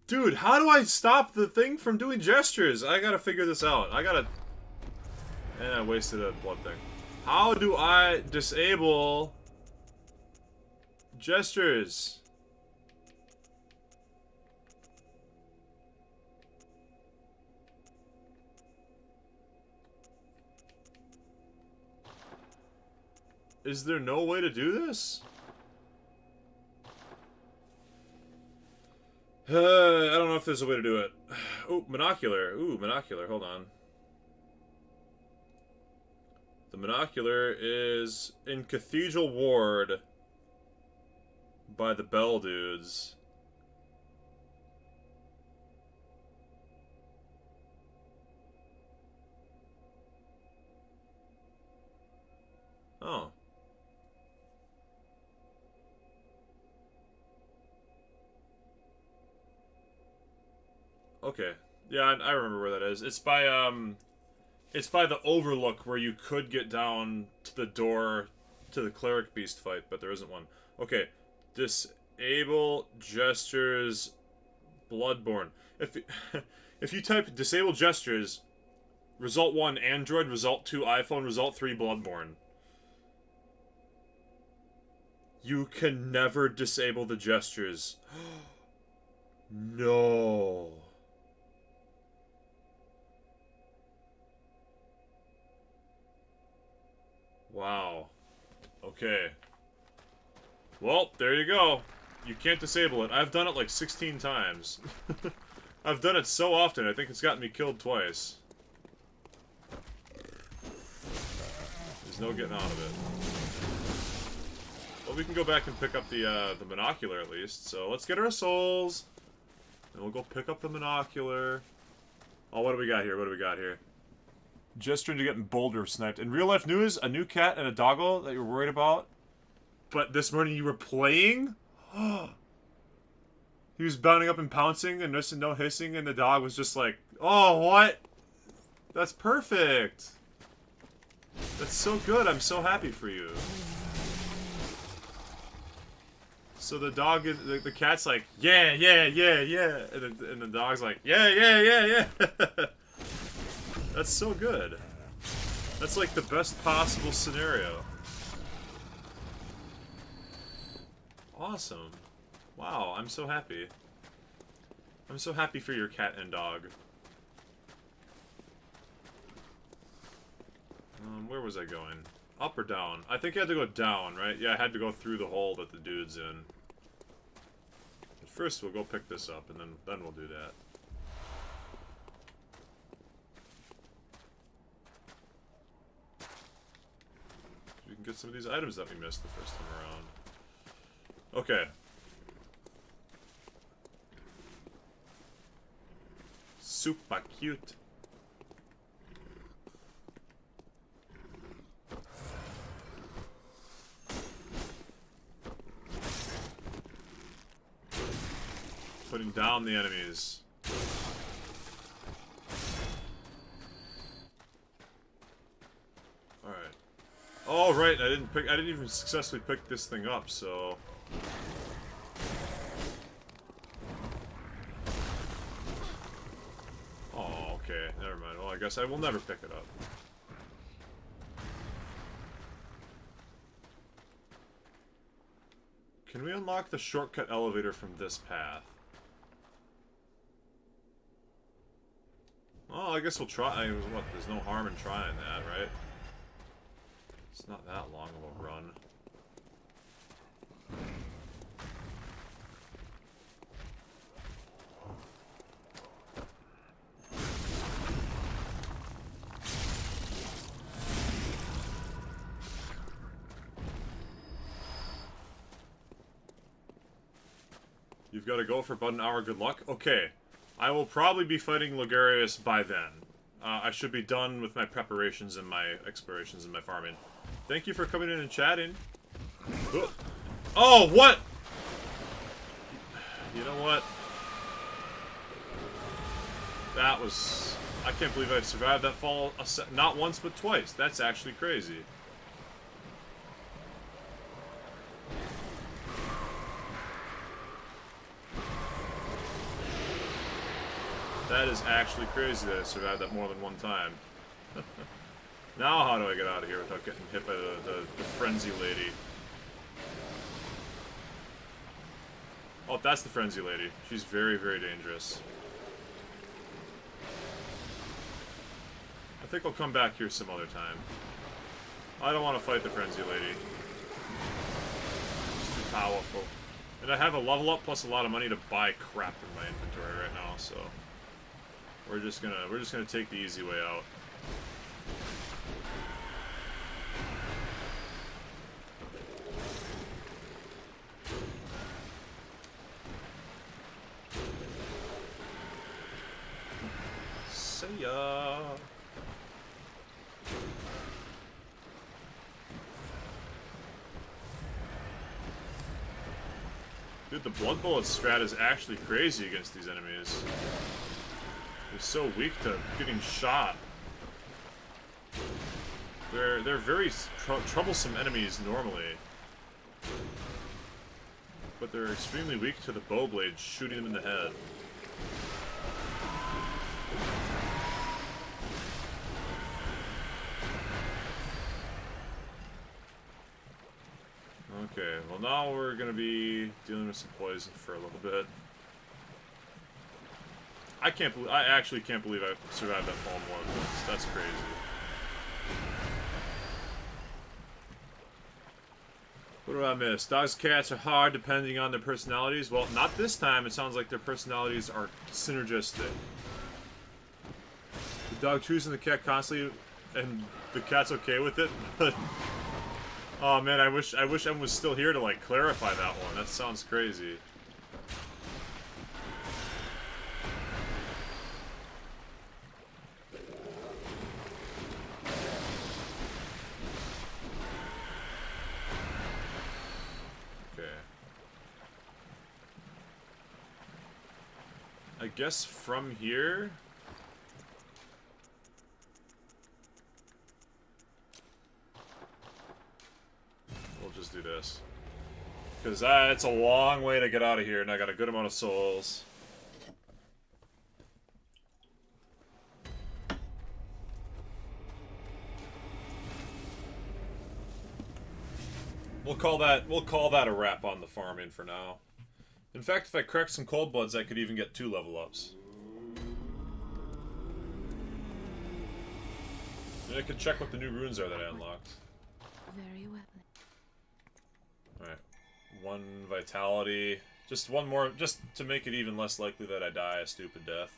Dude, how do I stop the thing from doing gestures? I gotta figure this out. And I wasted a blood thing. How do I disable gestures? Is there no way to do this? I don't know if there's a way to do it. Oh, monocular. Ooh, monocular. Hold on. The monocular is in Cathedral Ward by the Bell dudes. Oh. Okay. Yeah, I remember where that is. It's by the Overlook where you could get down to the door to the Cleric Beast fight, but there isn't one. Okay. Disable gestures Bloodborne. If you type disable gestures, result 1 Android, result 2 iPhone, result 3 Bloodborne. You can never disable the gestures. No. Wow. Okay. Well, there you go. You can't disable it. I've done it like 16 times. I've done it so often, I think it's gotten me killed twice. There's no getting out of it. Well, we can go back and pick up the monocular at least. So let's get our souls. And we'll go pick up the monocular. Oh, what do we got here? What do we got here? Gesturing to getting boulder sniped. In real life news, a new cat and a doggo that you're worried about. But this morning you were playing? He was bounding up and pouncing and there's no hissing and the dog was just like, oh, what? That's perfect. That's so good. I'm so happy for you. So the dog is, the cat's like, yeah, yeah, yeah, yeah. And the dog's like, yeah, yeah, yeah, yeah. That's so good. That's like the best possible scenario. Awesome. Wow, I'm so happy. I'm so happy for your cat and dog. Where was I going? Up or down? I think I had to go down, right? Yeah, I had to go through the hole that the dude's in. But first, we'll go pick this up, and then we'll do that. We can get some of these items that we missed the first time around. Okay. Super cute. Putting down the enemies. Alright. Oh, right, I didn't even successfully pick this thing up, so... Oh, okay, never mind. Well, I guess I will never pick it up. Can we unlock the shortcut elevator from this path? Oh, I guess we'll try. I mean, what? There's no harm in trying that, right? It's not that long of a run. You've got to go for about an hour. Good luck. Okay. I will probably be fighting Logarius by then. I should be done with my preparations and my explorations and my farming. Thank you for coming in and chatting. Oh, what? You know what? That was... I can't believe I survived that fall not once but twice. That's actually crazy. That is actually crazy that I survived that more than one time. Now how do I get out of here without getting hit by the frenzy lady? Oh, that's the frenzy lady. She's very, very dangerous. I think I'll come back here some other time. I don't want to fight the frenzy lady. She's too powerful. And I have a level up plus a lot of money to buy crap in my inventory right now, so we're just gonna take the easy way out. See ya. Dude, the blood bullet strat is actually crazy against these enemies. They're so weak to getting shot. They're very troublesome enemies normally, but they're extremely weak to the bow blade shooting them in the head. Okay, well now we're gonna be dealing with some poison for a little bit. I actually can't believe I survived that fall more than once. That's crazy. What do I miss? Dogs, cats are hard depending on their personalities. Well, not this time. It sounds like their personalities are synergistic. The dog choosing the cat constantly, and the cat's okay with it. But oh man, I wish I was still here to like clarify that one. That sounds crazy. I guess from here... we'll just do this. Because it's a long way to get out of here, and I got a good amount of souls. We'll call that a wrap on the farming for now. In fact, if I correct some cold bloods, I could even get 2 level ups. And I could check what the new runes are that I unlocked. Very well. Alright. 1 vitality. Just 1 more, just to make it even less likely that I die a stupid death.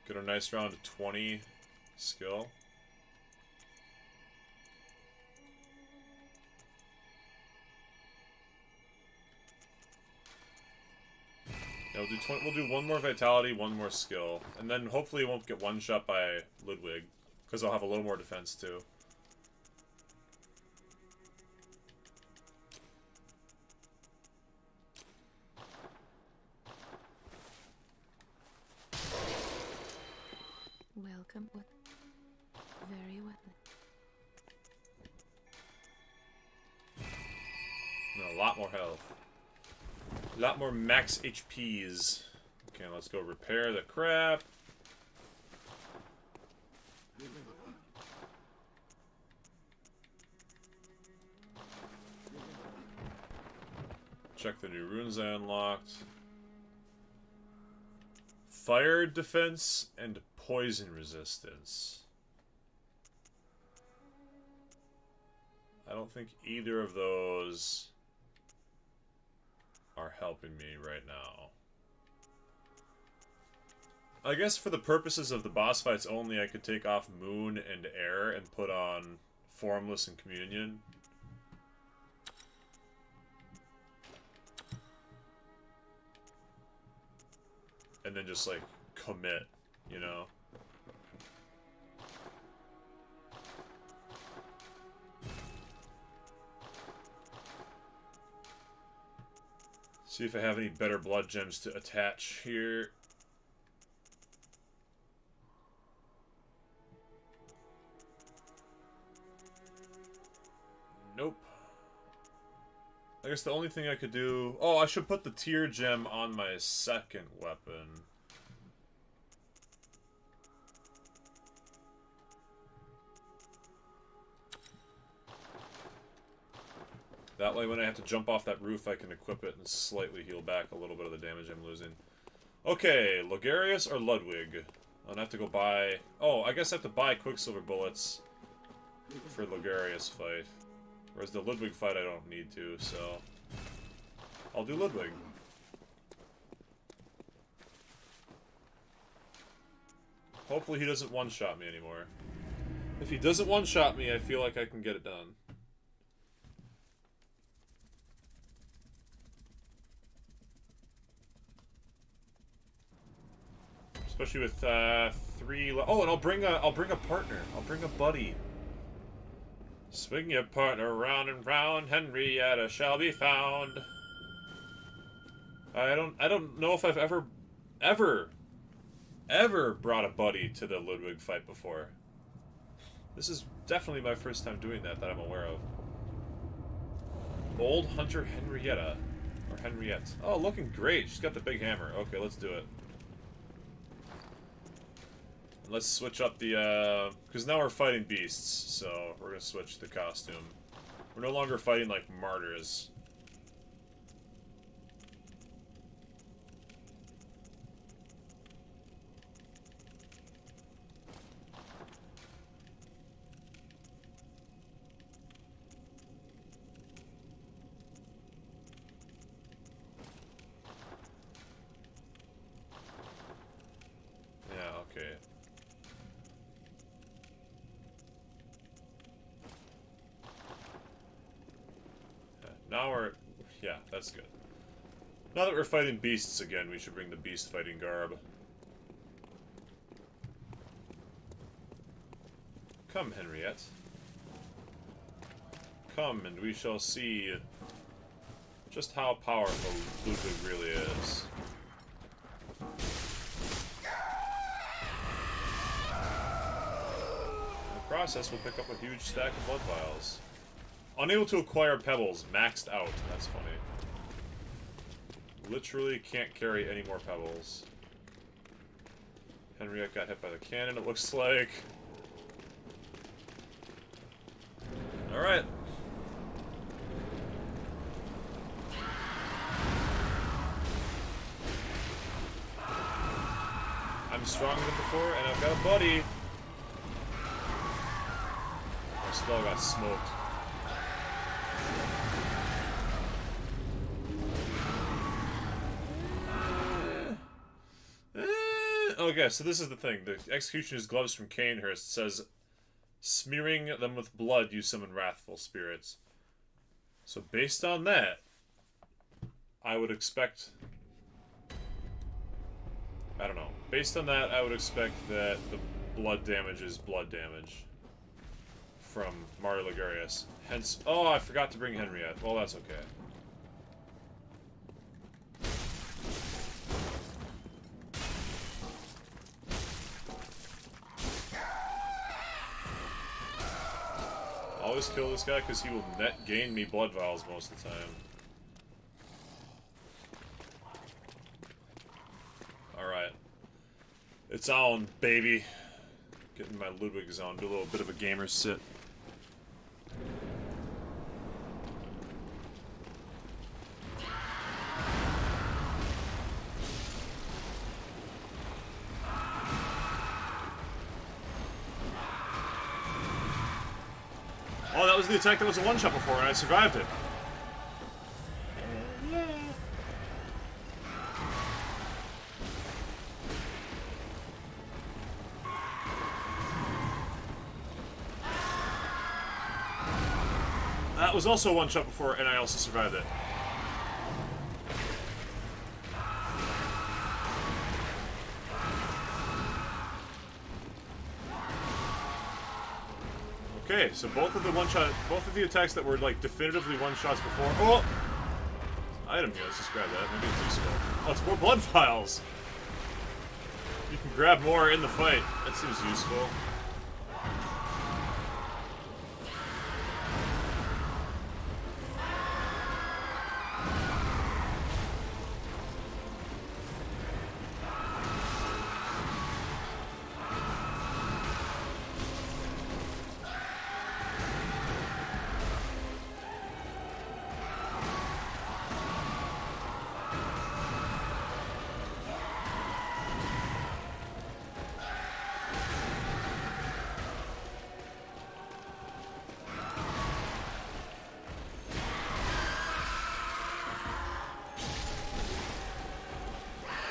Get a nice round of 20 skill. Yeah, we'll do 1 more vitality, 1 more skill, and then hopefully it won't get one-shot by Ludwig, because I'll have a little more defense too. Welcome. What? Very well. No, a lot more health. A lot more max HPs. Okay, let's go repair the crap. Check the new runes I unlocked. Fire defense and poison resistance. I don't think either of those are helping me right now. I guess for the purposes of the boss fights only, I could take off Moon and Air and put on Formless and Communion. and then just, like, commit, you know? See if I have any better blood gems to attach here. Nope. I guess the only thing I could do... Oh, I should put the tier gem on my second weapon. That way when I have to jump off that roof, I can equip it and slightly heal back a little bit of the damage I'm losing. Okay, Logarius or Ludwig? I'm gonna have to go buy... Oh, I guess I have to buy Quicksilver bullets for Logarius fight. Whereas the Ludwig fight I don't need to, so... I'll do Ludwig. Hopefully he doesn't one-shot me anymore. If he doesn't one-shot me, I feel like I can get it done. Especially with 3. Oh, and I'll bring a partner. I'll bring a buddy. Swing your partner round and round, Henrietta shall be found. I don't know if I've ever brought a buddy to the Ludwig fight before. This is definitely my first time doing that I'm aware of. Old Hunter Henrietta. Or Henriette. Oh, looking great. She's got the big hammer. Okay, let's do it. Let's switch up the, because now we're fighting beasts, so we're gonna switch the costume. We're no longer fighting like martyrs. Yeah, okay. Now we're... Yeah, that's good. Now that we're fighting beasts again, we should bring the beast fighting garb. Come, Henriette. Come, and we shall see just how powerful Ludwig really is. In the process, we'll pick up a huge stack of blood vials. Unable to acquire pebbles. Maxed out. That's funny. Literally can't carry any more pebbles. Henriette got hit by the cannon, it looks like. Alright. I'm stronger than before, and I've got a buddy. I still got smoked. Okay, so this is the thing. The Executioner's Gloves from Canehurst says, smearing them with blood, you summon wrathful spirits. So based on that, I would expect... I don't know. Based on that, I would expect that the blood damage is blood damage from Martyr Logarius. Hence... Oh, I forgot to bring Henriette. Well, that's okay. Always kill this guy because he will net gain me blood vials most of the time. Alright. It's on, baby. Getting my Ludwig zone. Do a little bit of a gamer sit. Oh, that was the attack that was a one-shot before, and I survived it. Yeah. That was also a one-shot before, and I also survived it. Okay, so both of the attacks that were like definitively one-shots before. Oh! Item here, let's just grab that. Maybe it's useful. Oh, it's more blood vials! You can grab more in the fight. That seems useful.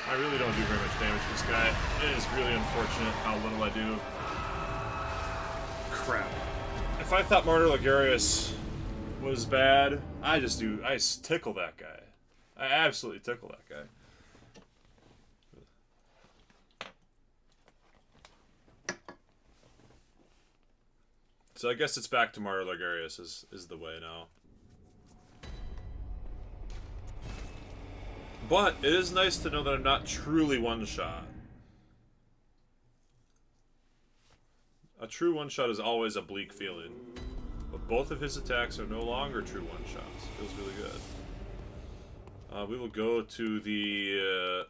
I really don't do very much damage to this guy. It is really unfortunate how little I do. Crap. If I thought Martyr Logarius was bad, I tickle that guy. I absolutely tickle that guy. So I guess it's back to Martyr Logarius is the way now. But it is nice to know that I'm not truly one-shot. A true one-shot is always a bleak feeling. But both of his attacks are no longer true one-shots. Feels really good. We will go to the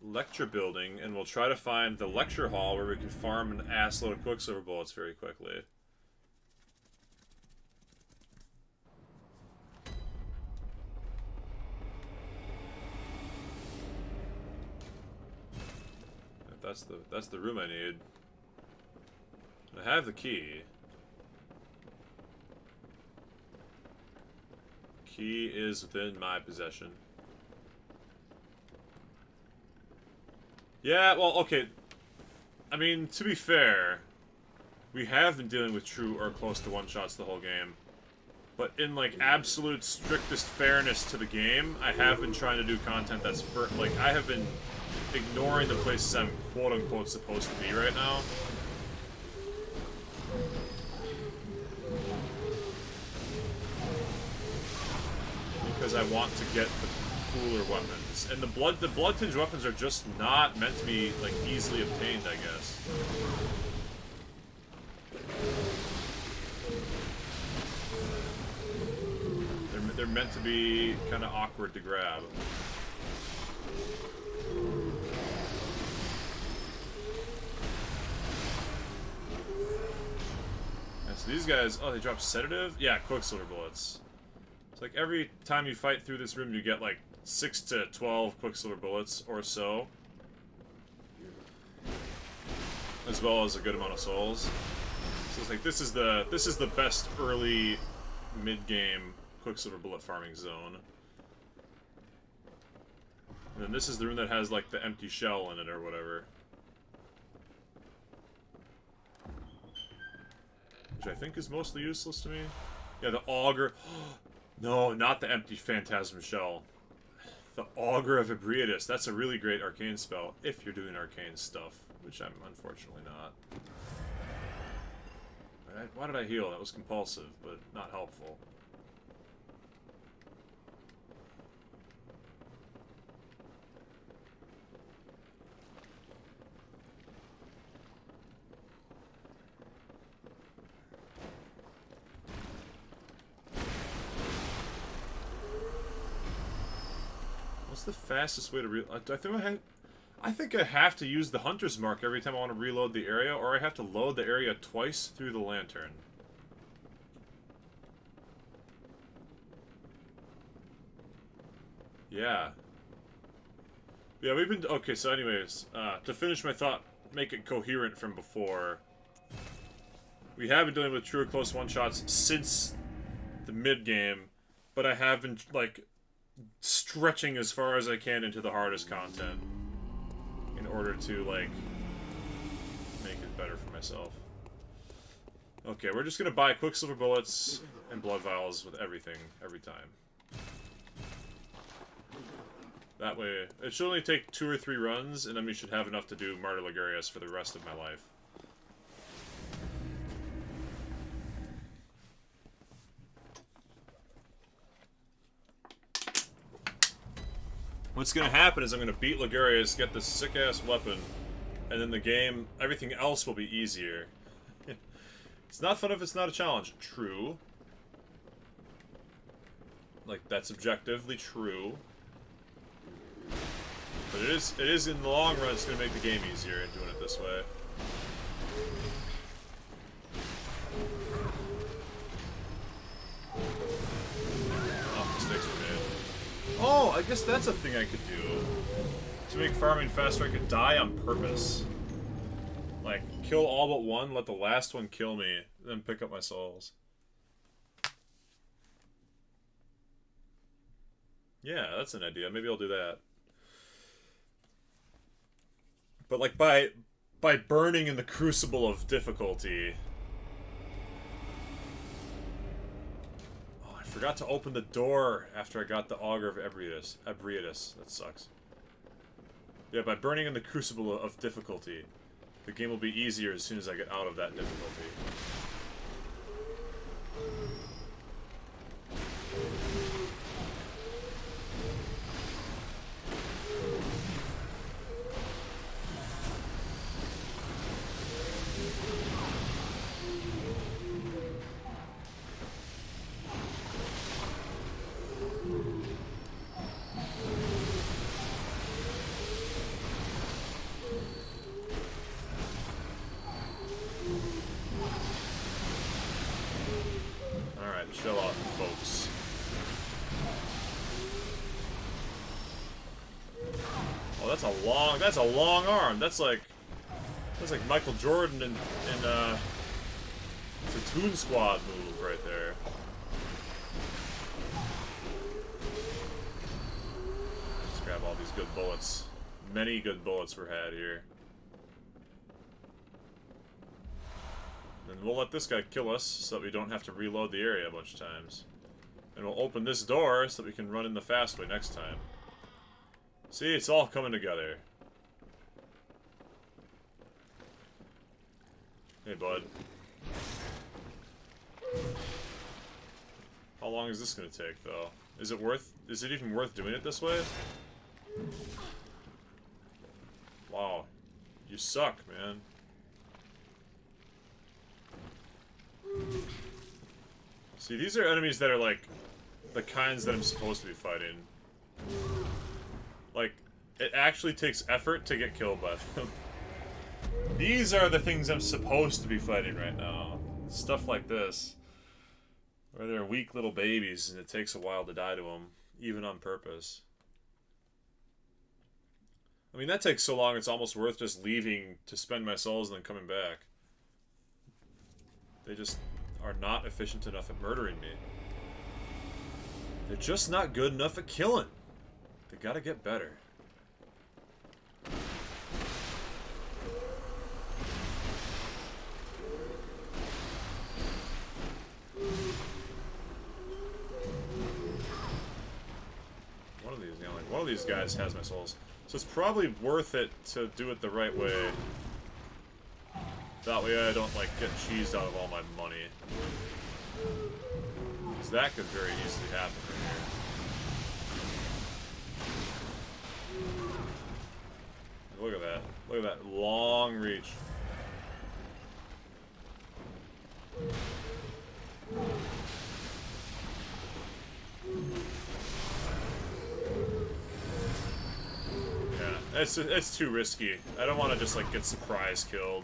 lecture building, and we'll try to find the lecture hall where we can farm an assload of Quicksilver bullets very quickly. That's the room I need. I have the key. Key is within my possession. Yeah, well, okay. I mean, to be fair, we have been dealing with true or close to one-shots the whole game. But in, like, absolute strictest fairness to the game, I have been trying to do content that's like, I have been ignoring the places I'm quote-unquote supposed to be right now. Because I want to get the cooler weapons. And the blood-tinged weapons are just not meant to be, like, easily obtained, I guess. They're meant to be kind of awkward to grab. And so these guys, oh, they drop sedative? Yeah, Quicksilver bullets. It's like every time you fight through this room, you get like 6 to 12 Quicksilver bullets or so. As well as a good amount of souls. So it's like this is the best early mid-game Quicksilver bullet farming zone. And then this is the room that has like the empty shell in it or whatever. Which I think is mostly useless to me. Yeah, the augur. No, not the empty phantasm shell. The augur of Ebriatus. That's a really great arcane spell if you're doing arcane stuff, which I'm unfortunately not. Why did I heal? That was compulsive, but not helpful. What's the fastest way to I think I have to use the Hunter's Mark every time I want to reload the area, or I have to load the area twice through the lantern. Yeah. Yeah, we've been... Okay, so anyways, to finish my thought, make it coherent from before, we have been dealing with true or close one-shots since the mid-game, but I have been, like, stretching as far as I can into the hardest content in order to, like, make it better for myself. Okay, we're just gonna buy Quicksilver bullets and blood vials with everything, every time. That way, it should only take 2 or 3 runs, and then we should have enough to do Martyr Logarius for the rest of my life. What's gonna happen is I'm gonna beat Logarius, get this sick-ass weapon, and then the game, everything else will be easier. It's not fun if it's not a challenge. True. Like, that's objectively true. But it is in the long run, it's gonna make the game easier in doing it this way. Oh, mistakes were made. Oh, I guess that's a thing I could do. To make farming faster, I could die on purpose. Like, kill all but one, let the last one kill me, then pick up my souls. Yeah, that's an idea. Maybe I'll do that. But like by burning in the crucible of difficulty. Oh, I forgot to open the door after I got the Augur of Ebrietus. That sucks. Yeah, by burning in the crucible of difficulty, the game will be easier as soon as I get out of that difficulty. Chill out, folks. Oh, that's a long arm. That's like Michael Jordan in Platoon Squad move right there. Let's grab all these good bullets. Many good bullets were had here. And we'll let this guy kill us so that we don't have to reload the area a bunch of times. And we'll open this door so that we can run in the fast way next time. See, it's all coming together. Hey, bud. How long is this gonna take, though? Is it even worth doing it this way? Wow. You suck, man. See, these are enemies that are like the kinds that I'm supposed to be fighting. Like, it actually takes effort to get killed by them. These are the things I'm supposed to be fighting right now. Stuff like this. Where they're weak little babies and it takes a while to die to them, even on purpose. I mean, that takes so long it's almost worth just leaving to spend my souls and then coming back. They just are not efficient enough at murdering me. They're just not good enough at killing. They gotta get better. One of these guys has my souls. So it's probably worth it to do it the right way. That way I don't, like, get cheesed out of all my money. Because that could very easily happen right here. Look at that. Look at that long reach. Yeah, it's too risky. I don't want to just, like, get surprise killed.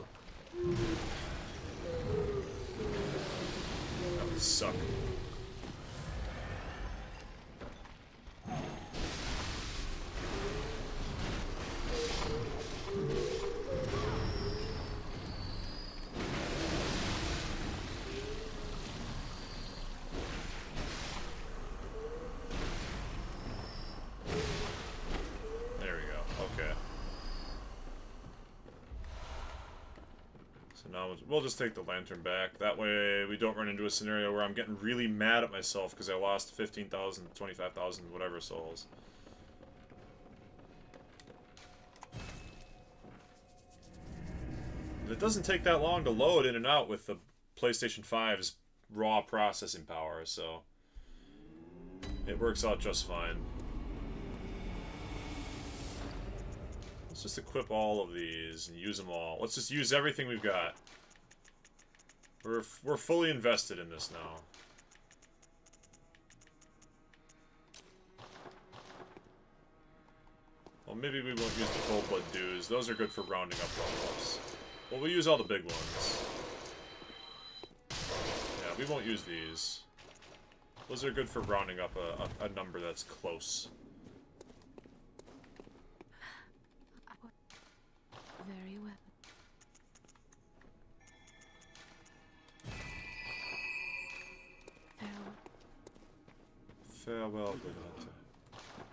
That would suck. There we go. Okay. So now we'll just take the lantern back. That way we don't run into a scenario where I'm getting really mad at myself because I lost 15,000, 25,000, whatever souls. It doesn't take that long to load in and out with the PlayStation 5's raw processing power, so it works out just fine. Let's just equip all of these and use them all. Let's just use everything we've got. We're fully invested in this now. Well, maybe we won't use the full blood dues. Those are good for rounding up level-ups. Well, we'll use all the big ones. Yeah, we won't use these. Those are good for rounding up a number that's close. Very well. Farewell. Farewell, good hunter.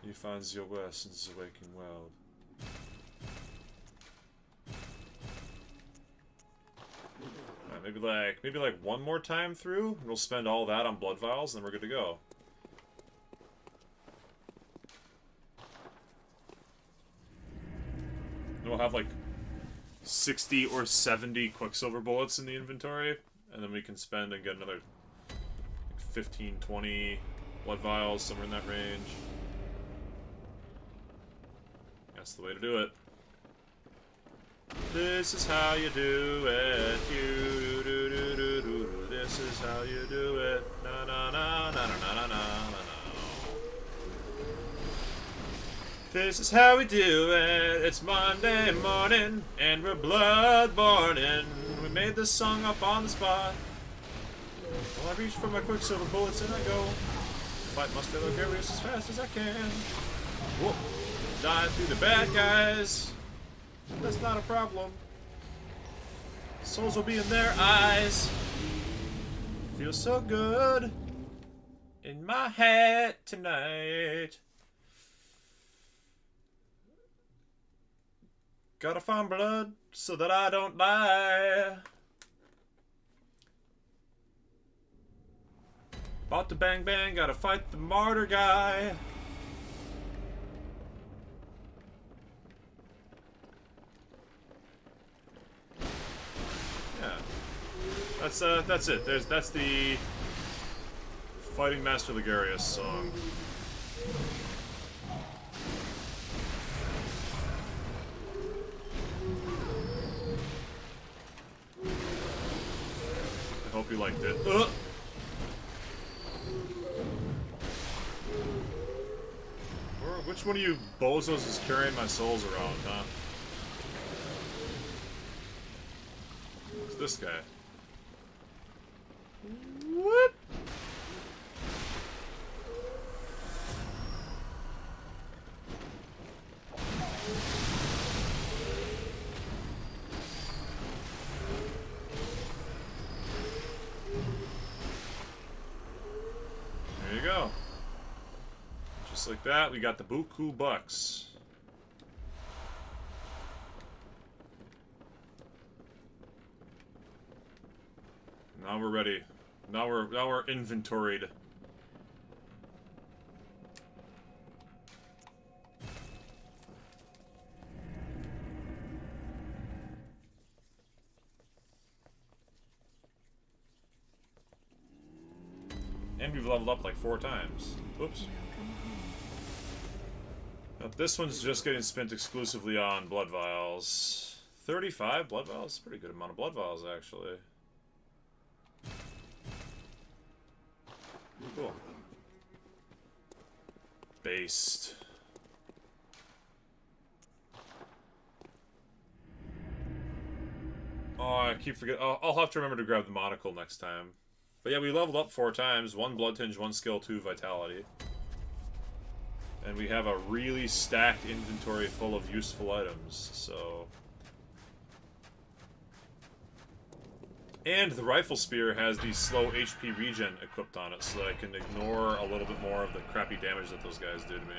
He finds your worst in this awakening world. Alright, maybe like one more time through, and we'll spend all that on blood vials, and then we're good to go. And we'll have like 60 or 70 Quicksilver bullets in the inventory, and then we can spend and get another like 15, 20 blood vials, somewhere in that range. That's the way to do it. This is how you do it. You do do do do do. This is how you do it. Na na na na na na na na na. This is how we do it. It's Monday morning, and we're Bloodborne, and we made this song up on the spot. Well, I reach for my Quicksilver bullets and I go fight Martyr Logarius as fast as I can. Whoop! Die through the bad guys. That's not a problem. Souls will be in their eyes. Feels so good in my head tonight. Gotta find blood so that I don't die. About to bang bang, gotta fight the martyr guy. Yeah. That's it. That's the Fighting Master Logarius song. I hope you liked it. Which one of you bozos is carrying my souls around, huh? It's this guy. Whoop! There you go. Just like that, we got the buku bucks. Now we're ready. Now we're inventoried. And we've leveled up like 4 times. Oops. Now, this one's just getting spent exclusively on blood vials. 35 blood vials? Pretty good amount of blood vials, actually. Cool. Based. Oh, I keep forgetting. I'll have to remember to grab the monocle next time. But yeah, we leveled up 4 times. 1 blood tinge, 1 skill, 2 vitality. And we have a really stacked inventory full of useful items, so... And the rifle spear has the slow HP regen equipped on it, so that I can ignore a little bit more of the crappy damage that those guys do to me.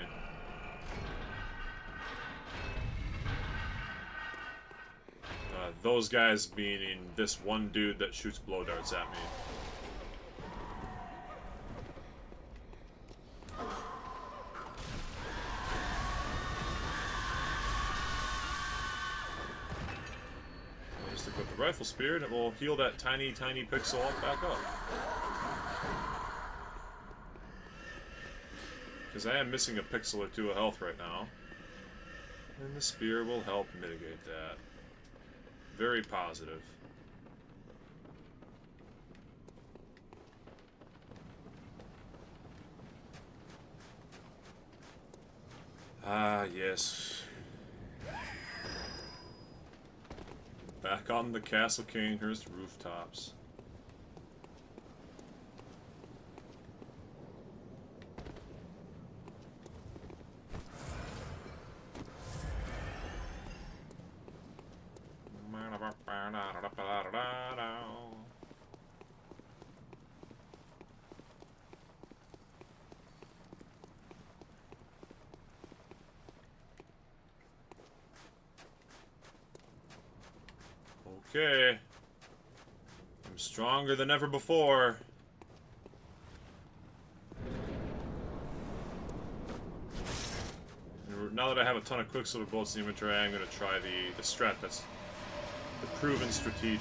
Those guys meaning this one dude that shoots blow darts at me. Just equip the rifle spear and it will heal that tiny pixel back up. Because I am missing a pixel or 2 of health right now. And the spear will help mitigate that. Very positive. Ah, yes. Back on the Castle Canehurst rooftops. Okay. I'm stronger than ever before. And now that I have a ton of Quicksilver bullets in the inventory, I'm going to try the strat that's the proven strategy.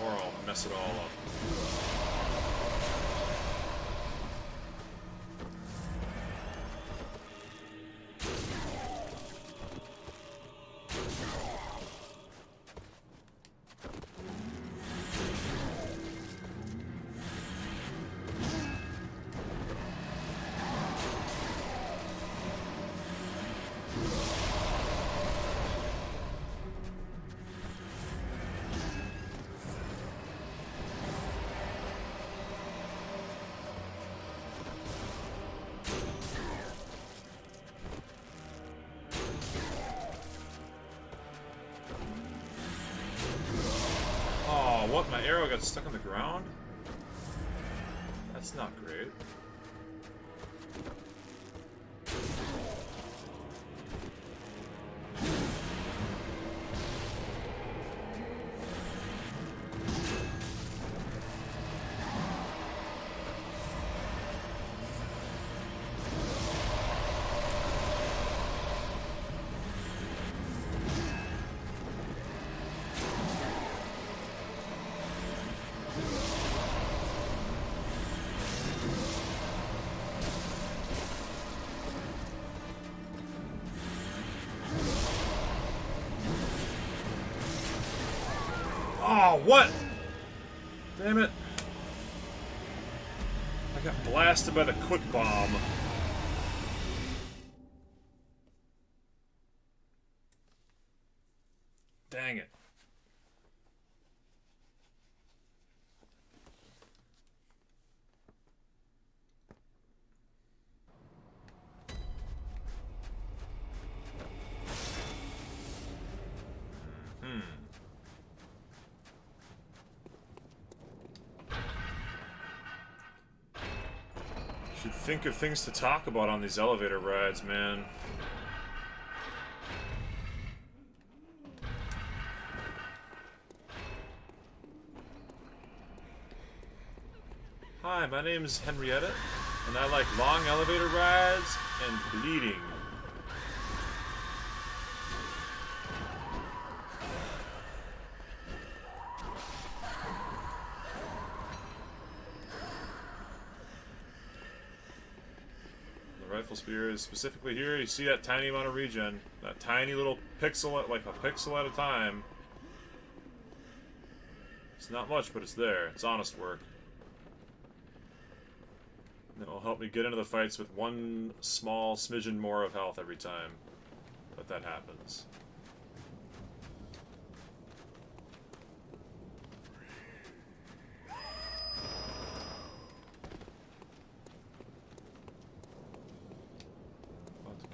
Or I'll mess it all up. What? My arrow got stuck on the ground? That's not great. Oh, what? Damn it. I got blasted by the quick bomb. Dang it. Should think of things to talk about on these elevator rides, man. Hi, my name is Henrietta, and I like long elevator rides and bleeding. Rifle spear is specifically here. You see that tiny amount of regen, that tiny little pixel, like a pixel at a time. It's not much, but it's there. It's honest work. And it'll help me get into the fights with one small smidgen more of health every time that happens.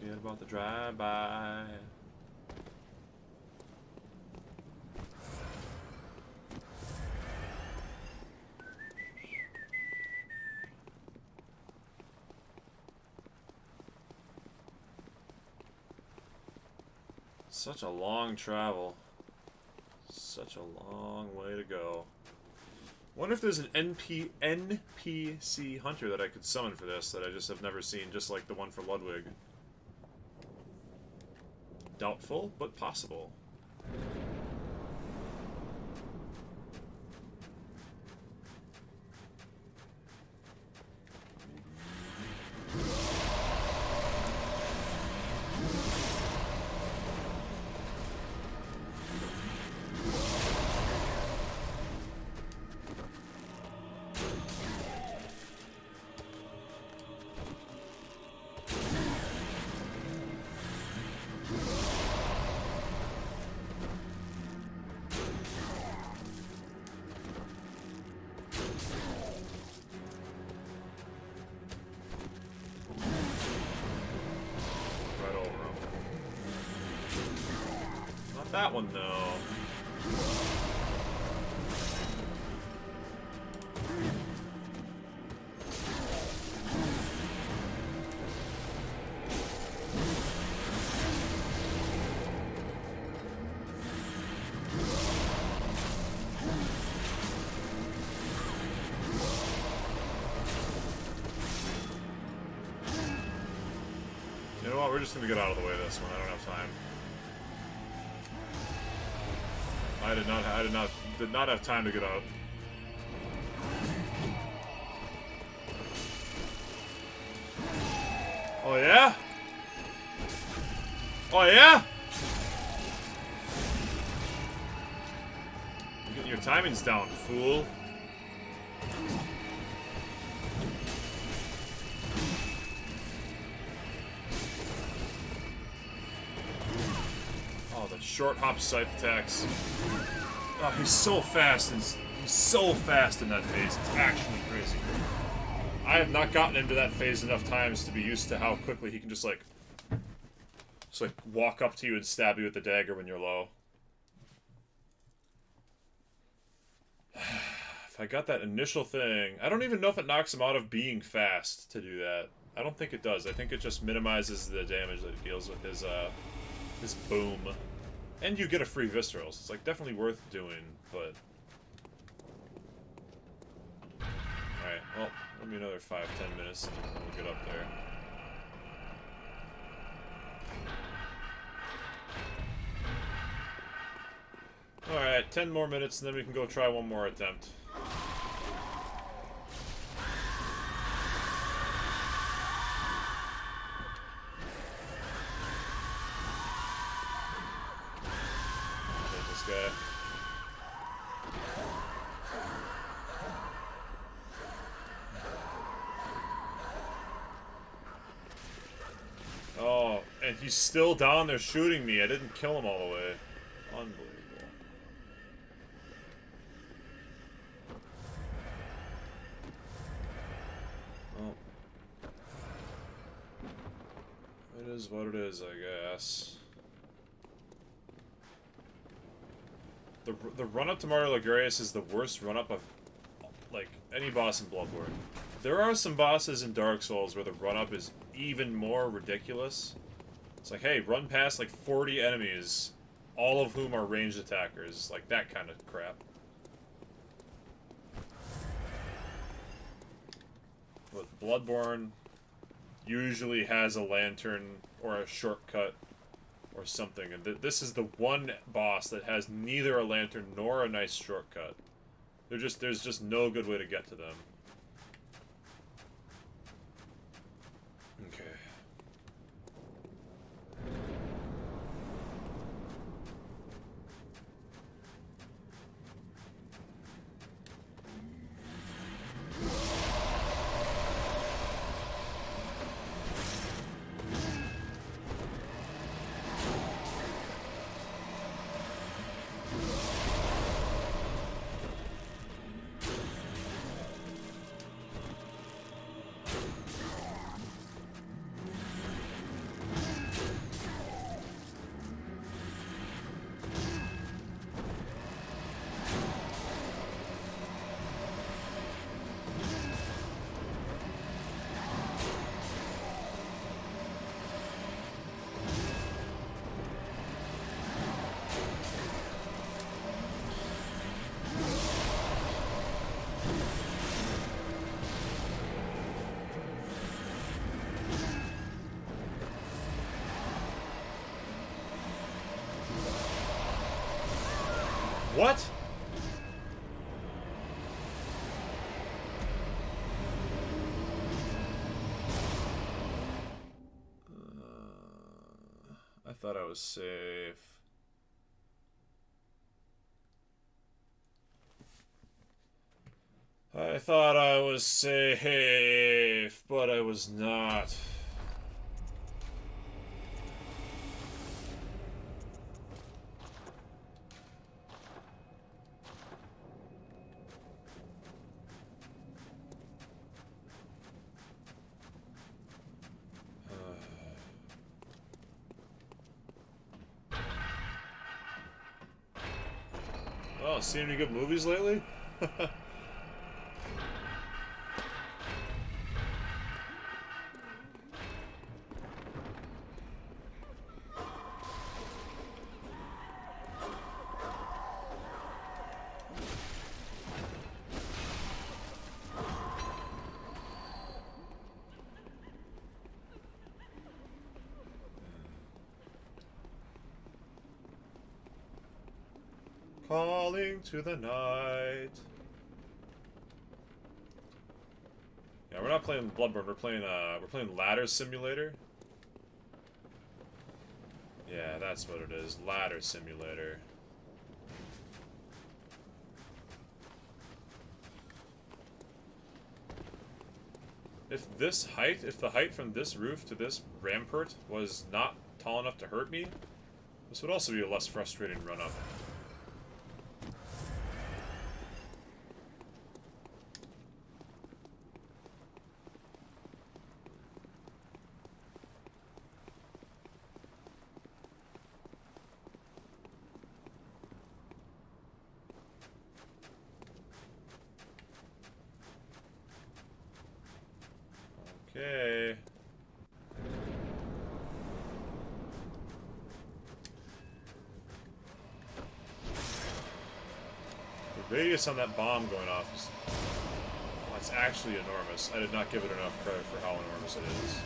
Forget about the drive-by. Such a long travel. Such a long way to go. Wonder if there's an NPC hunter that I could summon for this that I just have never seen, just like the one for Ludwig. Doubtful, but possible. That one, no. You know what? We're just gonna get out of the way of this one. I don't have time. I did not have time to get out. Oh yeah? Oh yeah? You're getting your timings down, fool. Oh, the short hop scythe attacks. Oh, he's so fast, and he's so fast in that phase. It's actually crazy. I have not gotten into that phase enough times to be used to how quickly he can just like walk up to you and stab you with the dagger when you're low. If I got that initial thing, I don't even know if it knocks him out of being fast to do that. I don't think it does. I think it just minimizes the damage that he deals with his boom. And you get a free viscerals. It's like definitely worth doing, but alright, well, maybe another 5-10 minutes and we'll get up there. Alright, 10 more minutes and then we can go try one more attempt. Guy. Oh, and he's still down there shooting me. I didn't kill him all the way. Unbelievable. Well, it is what it is, I guess. The run-up to Martyr Logarius is the worst run-up of, like, any boss in Bloodborne. There are some bosses in Dark Souls where the run-up is even more ridiculous. It's like, hey, run past, like, 40 enemies, all of whom are ranged attackers. Like, that kind of crap. But Bloodborne usually has a lantern or a shortcut or something, and this is the one boss that has neither a lantern nor a nice shortcut. There's just no good way to get to them. Okay. What? I thought I was safe. I thought I was safe, but I was not. Oh, seen any good movies lately? Calling to the night. Yeah, we're not playing Bloodborne. We're playing Ladder Simulator. Yeah, that's what it is. Ladder Simulator. If the height from this roof to this rampart was not tall enough to hurt me, this would also be a less frustrating run up. Okay. The radius on that bomb going off is... Oh, it's actually enormous. I did not give it enough credit for how enormous it is.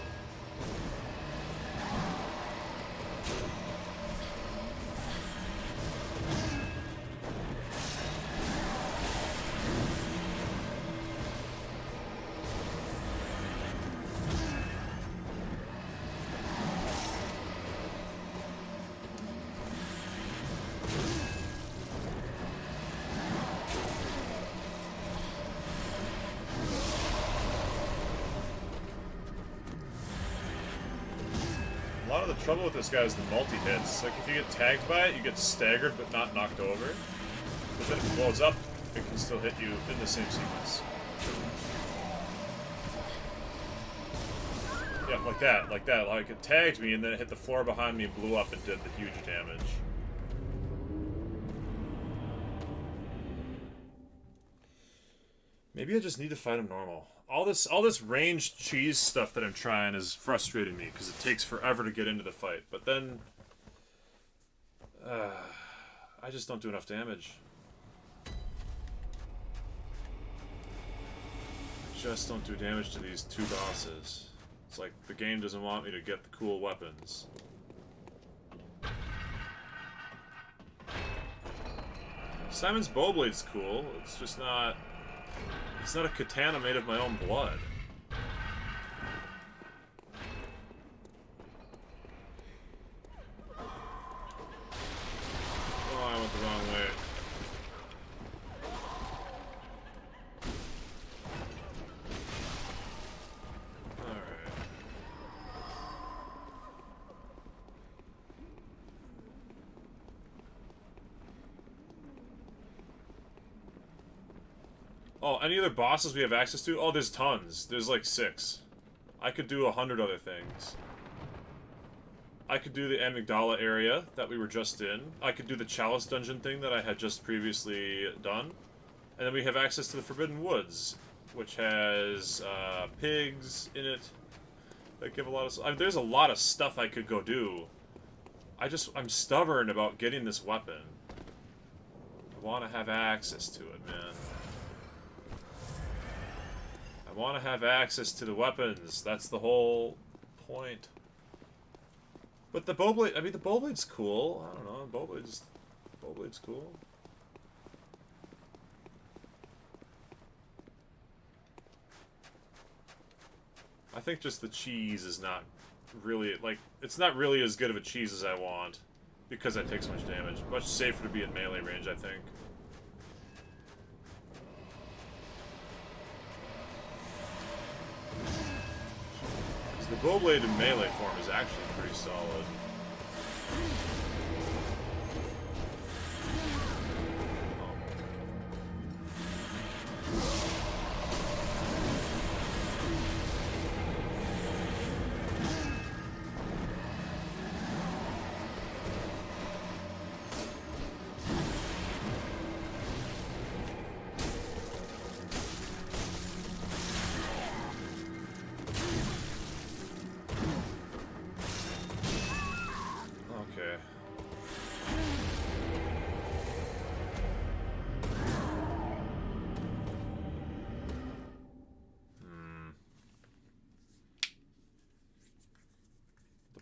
A lot of the trouble with this guy is the multi-hits. Like, if you get tagged by it, you get staggered but not knocked over. But then if it blows up, it can still hit you in the same sequence. Yeah, like that. Like, it tagged me and then it hit the floor behind me and blew up and did the huge damage. Maybe I just need to fight him normal. All this ranged cheese stuff that I'm trying is frustrating me because it takes forever to get into the fight. But then, I just don't do enough damage. I just don't do damage to these two bosses. It's like the game doesn't want me to get the cool weapons. Simon's Bowblade's cool. It's just not... It's not a katana made of my own blood. Oh, I went the wrong way. Alright. Oh, any other bosses we have access to? Oh, there's tons. There's like 6. I could do 100 other things. I could do the amygdala area that we were just in. I could do the chalice dungeon thing that I had just previously done. And then we have access to the Forbidden Woods, which has pigs in it that give a lot of... I mean, there's a lot of stuff I could go do. I'm stubborn about getting this weapon. I want to have access to it, man. I want to have access to the weapons. That's the whole point. But the Bowblade, I mean, the Bowblade's cool. I don't know, Bowblade's cool. I think just the cheese is not really, like, it's not really as good of a cheese as I want because I take so much damage. Much safer to be in melee range, I think. The Bowblade in melee form is actually pretty solid.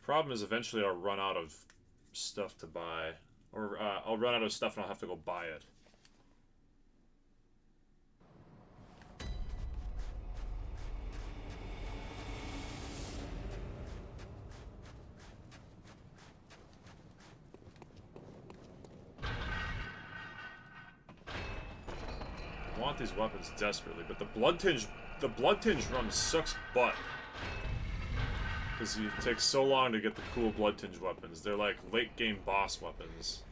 problem is eventually I'll run out of stuff to buy. Or I'll run out of stuff and I'll have to go buy it. I want these weapons desperately, but the blood tinge run sucks butt. Because it takes so long to get the cool blood tinge weapons. They're like late game boss weapons.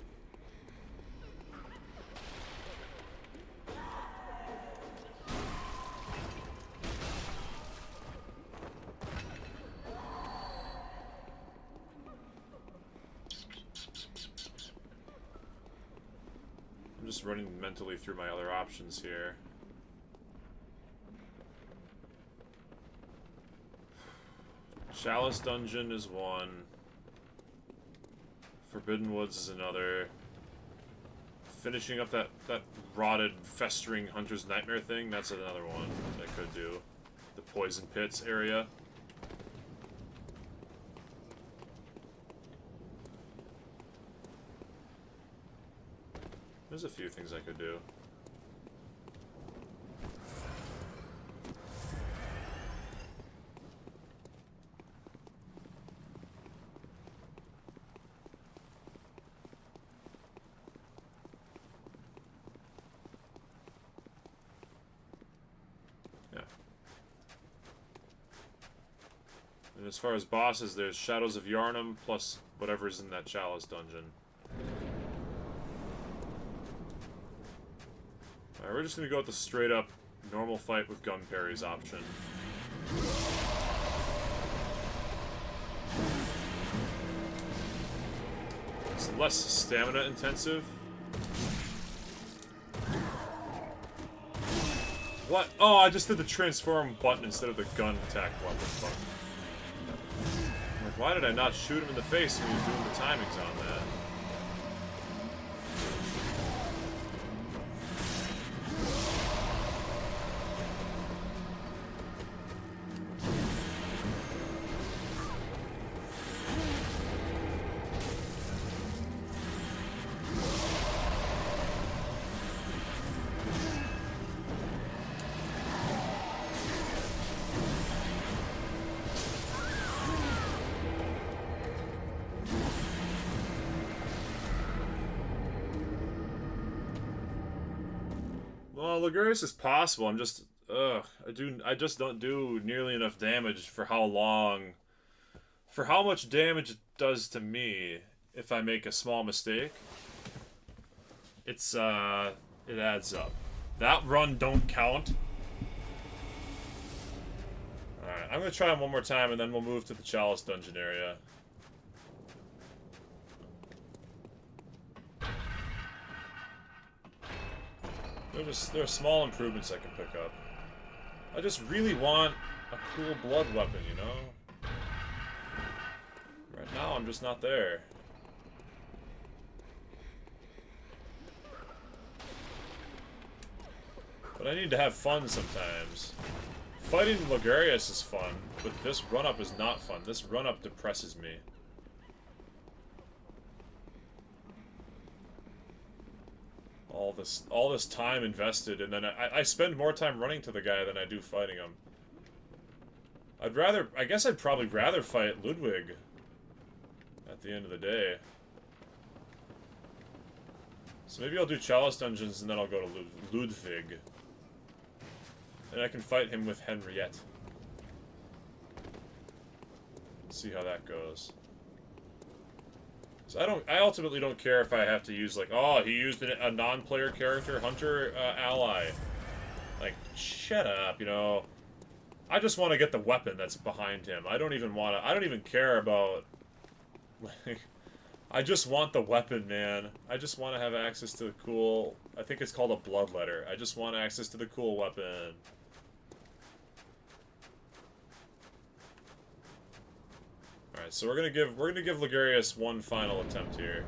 I'm just running mentally through my other options here. Chalice Dungeon is one. Forbidden Woods is another. Finishing up that rotted, festering Hunter's Nightmare thing, that's another one I could do. The Poison Pits area. There's a few things I could do. And as far as bosses, there's Shadows of Yharnam plus whatever's in that Chalice dungeon. Alright, we're just gonna go with the straight up normal fight with gun parries option. It's less stamina intensive. What? Oh, I just did the transform button instead of the gun attack weapon button. Like, why did I not shoot him in the face when he was doing the timings on that? Well, Logarius is possible. I'm just, I just don't do nearly enough damage for how much damage it does to me if I make a small mistake. It's, it adds up. That run don't count. Alright, I'm gonna try him one more time and then we'll move to the Chalice dungeon area. There are small improvements I can pick up. I just really want a cool blood weapon, you know? Right now, I'm just not there. But I need to have fun sometimes. Fighting Logarius is fun, but this run-up is not fun. This run-up depresses me. All this time invested, and then I spend more time running to the guy than I do fighting him. I guess I'd probably rather fight Ludwig at the end of the day. So maybe I'll do Chalice dungeons and then I'll go to Ludwig. And I can fight him with Henriette. See how that goes. So I ultimately don't care if I have to use, like, oh, he used a non-player character, Hunter, ally. Like, shut up, you know. I just want to get the weapon that's behind him. I don't even care about, like, I just want the weapon, man. I just want to have access to the cool, I think it's called a bloodletter. I just want access to the cool weapon. Alright, so we're gonna give Logarius one final attempt here.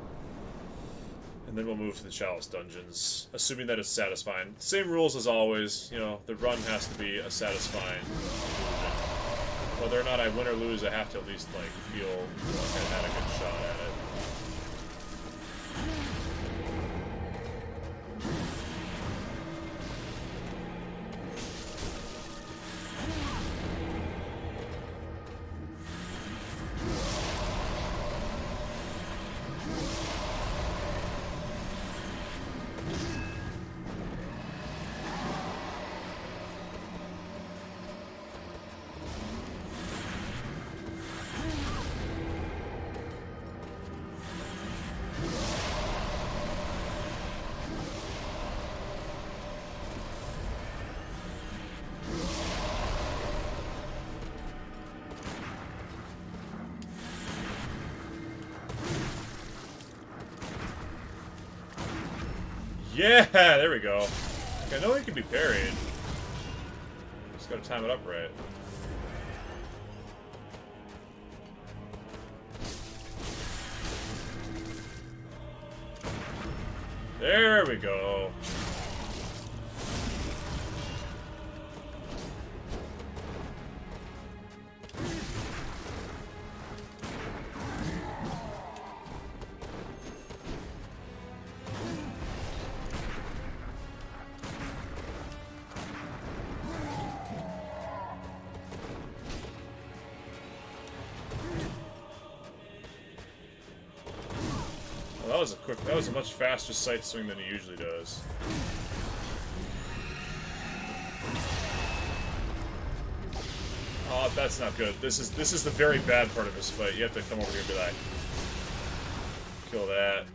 And then we'll move to the Chalice dungeons, assuming that it's satisfying. Same rules as always, you know, the run has to be a satisfying conclusion. Whether or not I win or lose, I have to at least, like, feel like I had a good shot at it. Yeah, there we go. I know he can be parried. Just gotta time it up right. There we go. Well, that was a much faster sight swing than he usually does. Oh, that's not good. This is the very bad part of this fight. You have to come over here and be like, kill that.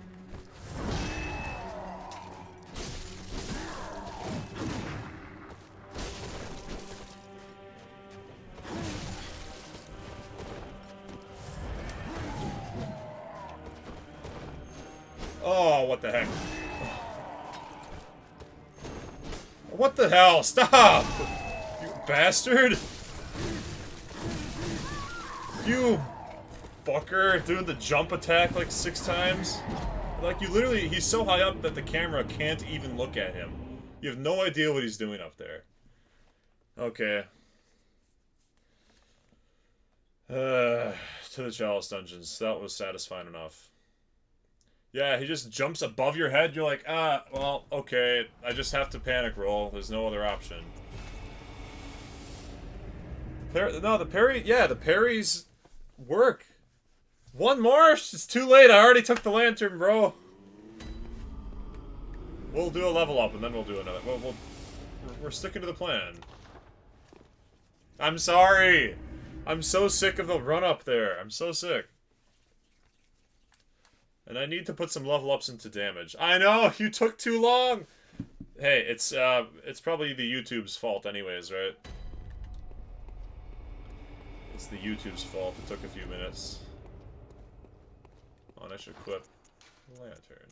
Oh, what the heck? What the hell? Stop! You bastard! You fucker, doing the jump attack like 6 times. Like, you literally, he's so high up that the camera can't even look at him. You have no idea what he's doing up there. Okay. To the Chalice Dungeons. That was satisfying enough. Yeah, he just jumps above your head. You're like, ah, well, okay. I just have to panic roll. There's no other option. No, the parry, yeah, the parries work. One more? It's too late. I already took the lantern, bro. We'll do a level up and then we'll do another. We're sticking to the plan. I'm sorry. I'm so sick of the run up there. I'm so sick. And I need to put some level ups into damage. I know, you took too long. Hey, it's probably the YouTube's fault anyways, right? It's the YouTube's fault. It took a few minutes. Oh, and I should equip lantern.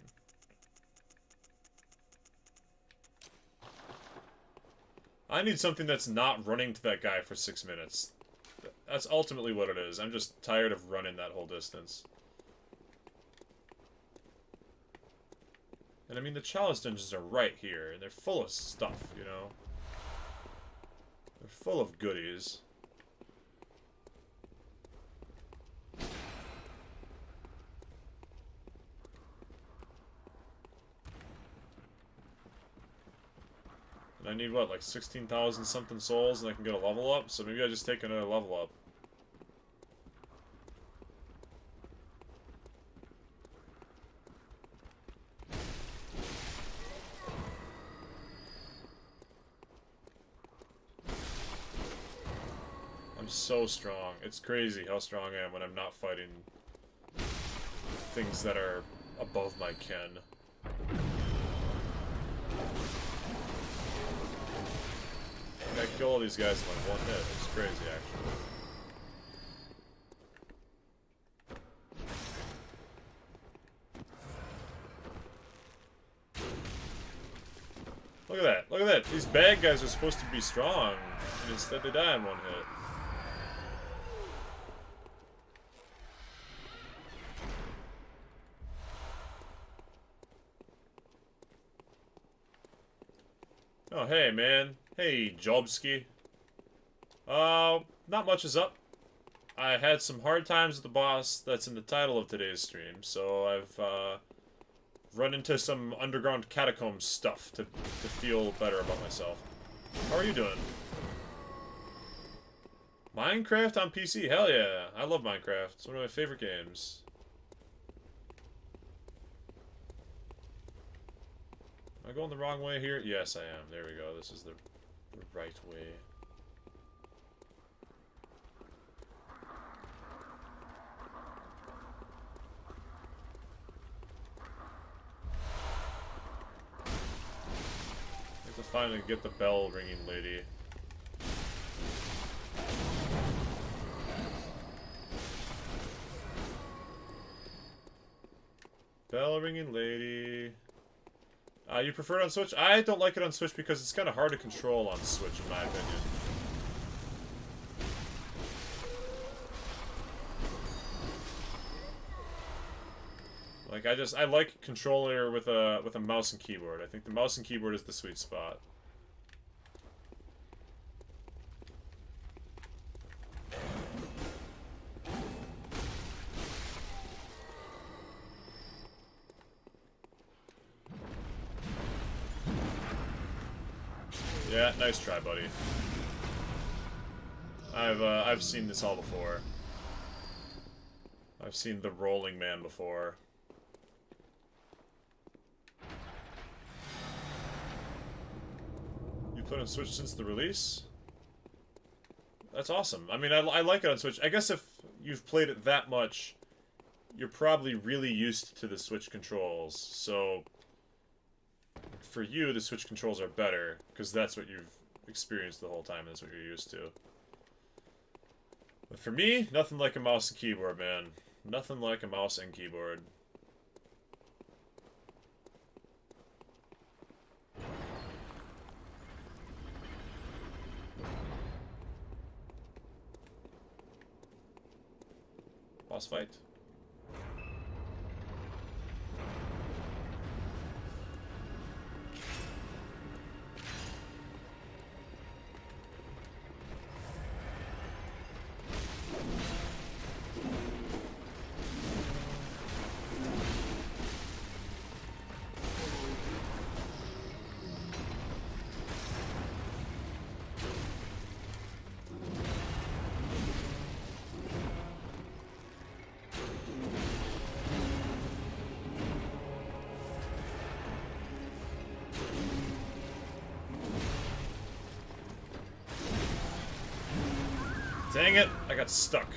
I need something that's not running to that guy for 6 minutes. That's ultimately what it is. I'm just tired of running that whole distance. And I mean, the Chalice Dungeons are right here, and they're full of stuff, you know? They're full of goodies. And I need, what, like 16,000 something souls, and I can get a level up? So maybe I just take another level up. So strong. It's crazy how strong I am when I'm not fighting things that are above my ken. I kill all these guys in like one hit. It's crazy, actually. Look at that. Look at that. These bad guys are supposed to be strong, and instead they die in one hit. Oh, hey, man. Hey, Jobski. Not much is up. I had some hard times with the boss that's in the title of today's stream, so I've run into some underground catacombs stuff to feel better about myself. How are you doing? Minecraft on PC? Hell yeah. I love Minecraft. It's one of my favorite games. Am I going the wrong way here? Yes, I am. There we go. This is the right way. I have to finally get the bell ringing lady. Bell ringing lady. You prefer it on Switch? I don't like it on Switch because it's kind of hard to control on Switch, in my opinion. Like, I like controller with a mouse and keyboard. I think the mouse and keyboard is the sweet spot. Yeah, nice try, buddy. I've seen this all before. I've seen the Rolling Man before. You played on Switch since the release? That's awesome. I mean, I like it on Switch. I guess if you've played it that much, you're probably really used to the Switch controls. So, for you, the Switch controls are better, because that's what you've experienced the whole time, and that's what you're used to. But for me, nothing like a mouse and keyboard, man. Nothing like a mouse and keyboard. Boss fight. Dang it! I got stuck.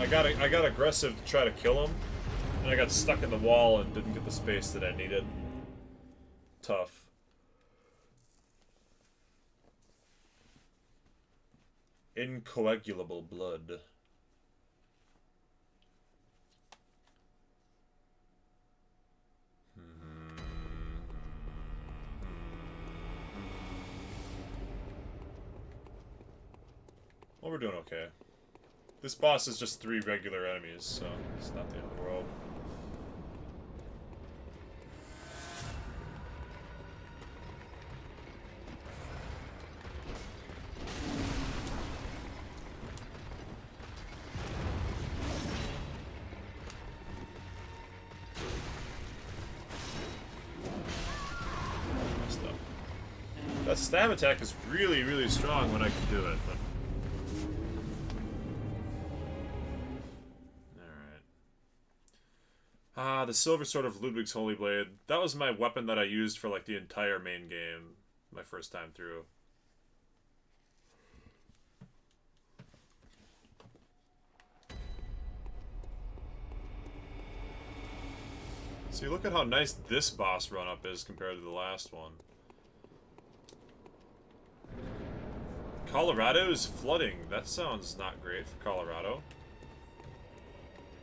I got aggressive to try to kill him, and I got stuck in the wall and didn't get the space that I needed. Tough. Incoagulable blood. Well, we're doing okay. This boss is just 3 regular enemies, so it's not the end of the world. Messed up. That stab attack is really, really strong when I can do it, but... the Silver Sword of Ludwig's Holy Blade. That was my weapon that I used for, like, the entire main game, my first time through. See, look at how nice this boss run-up is compared to the last one. Colorado is flooding. That sounds not great for Colorado.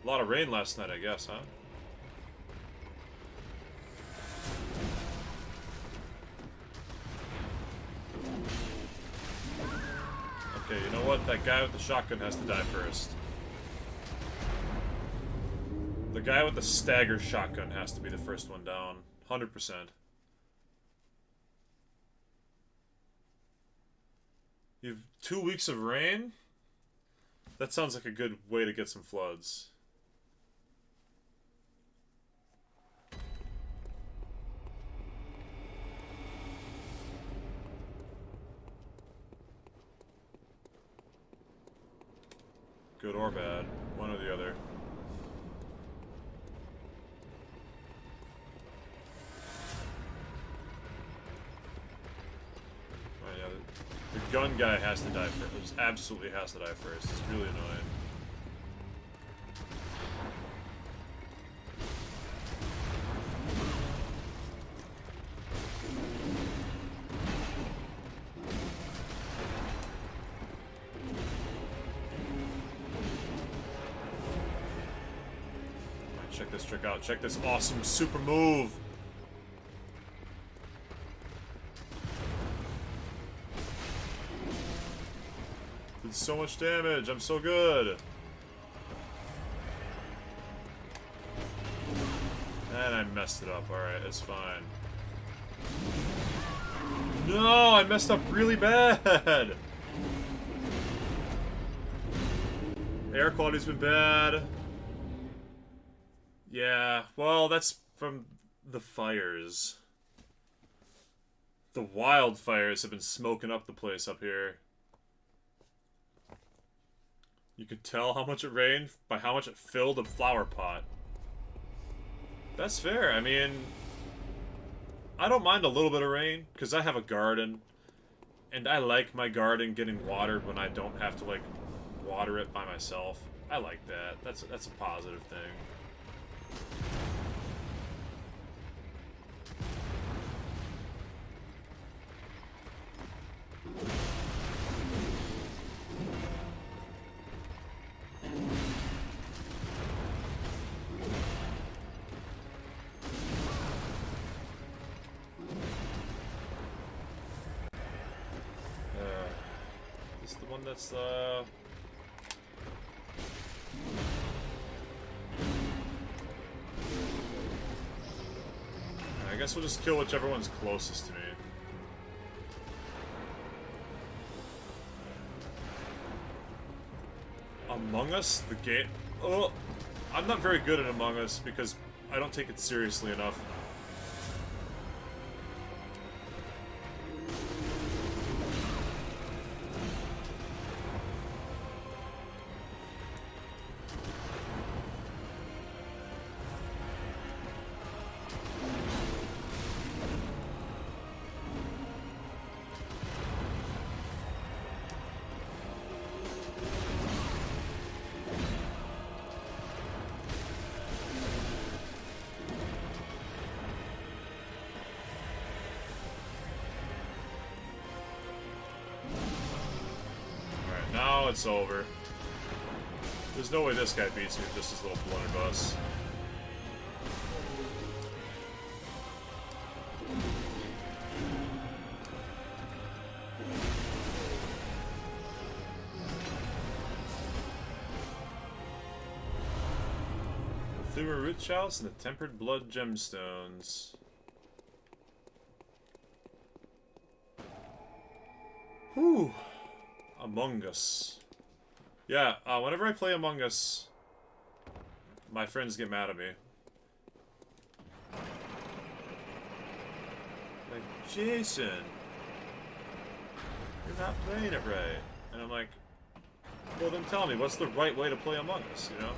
A lot of rain last night, I guess, huh? Okay, you know what? That guy with the shotgun has to die first. The guy with the stagger shotgun has to be the first one down. 100%. You have 2 weeks of rain? That sounds like a good way to get some floods. Good or bad. One or the other. Oh yeah, the gun guy has to die first. Absolutely has to die first. It's really annoying. Check this trick out. Check this awesome super move. Did so much damage. I'm so good. And I messed it up. Alright, it's fine. No, I messed up really bad. Air quality's been bad. Yeah, well, that's from the fires. The wildfires have been smoking up the place up here. You could tell how much it rained by how much it filled a flower pot. That's fair. I mean, I don't mind a little bit of rain, because I have a garden. And I like my garden getting watered when I don't have to, like, water it by myself. I like that. That's a positive thing. This is the one that's I guess we'll just kill whichever one's closest to me. Among Us? The game? Oh, I'm not very good at Among Us because I don't take it seriously enough. It's over. There's no way this guy beats me with just his little blunderbuss. The Thuma Root Chalice and the Tempered Blood Gemstones. Whew. Among Us. Yeah, whenever I play Among Us, my friends get mad at me. Like, Jason, you're not playing it right. And I'm like, well then tell me, what's the right way to play Among Us, you know?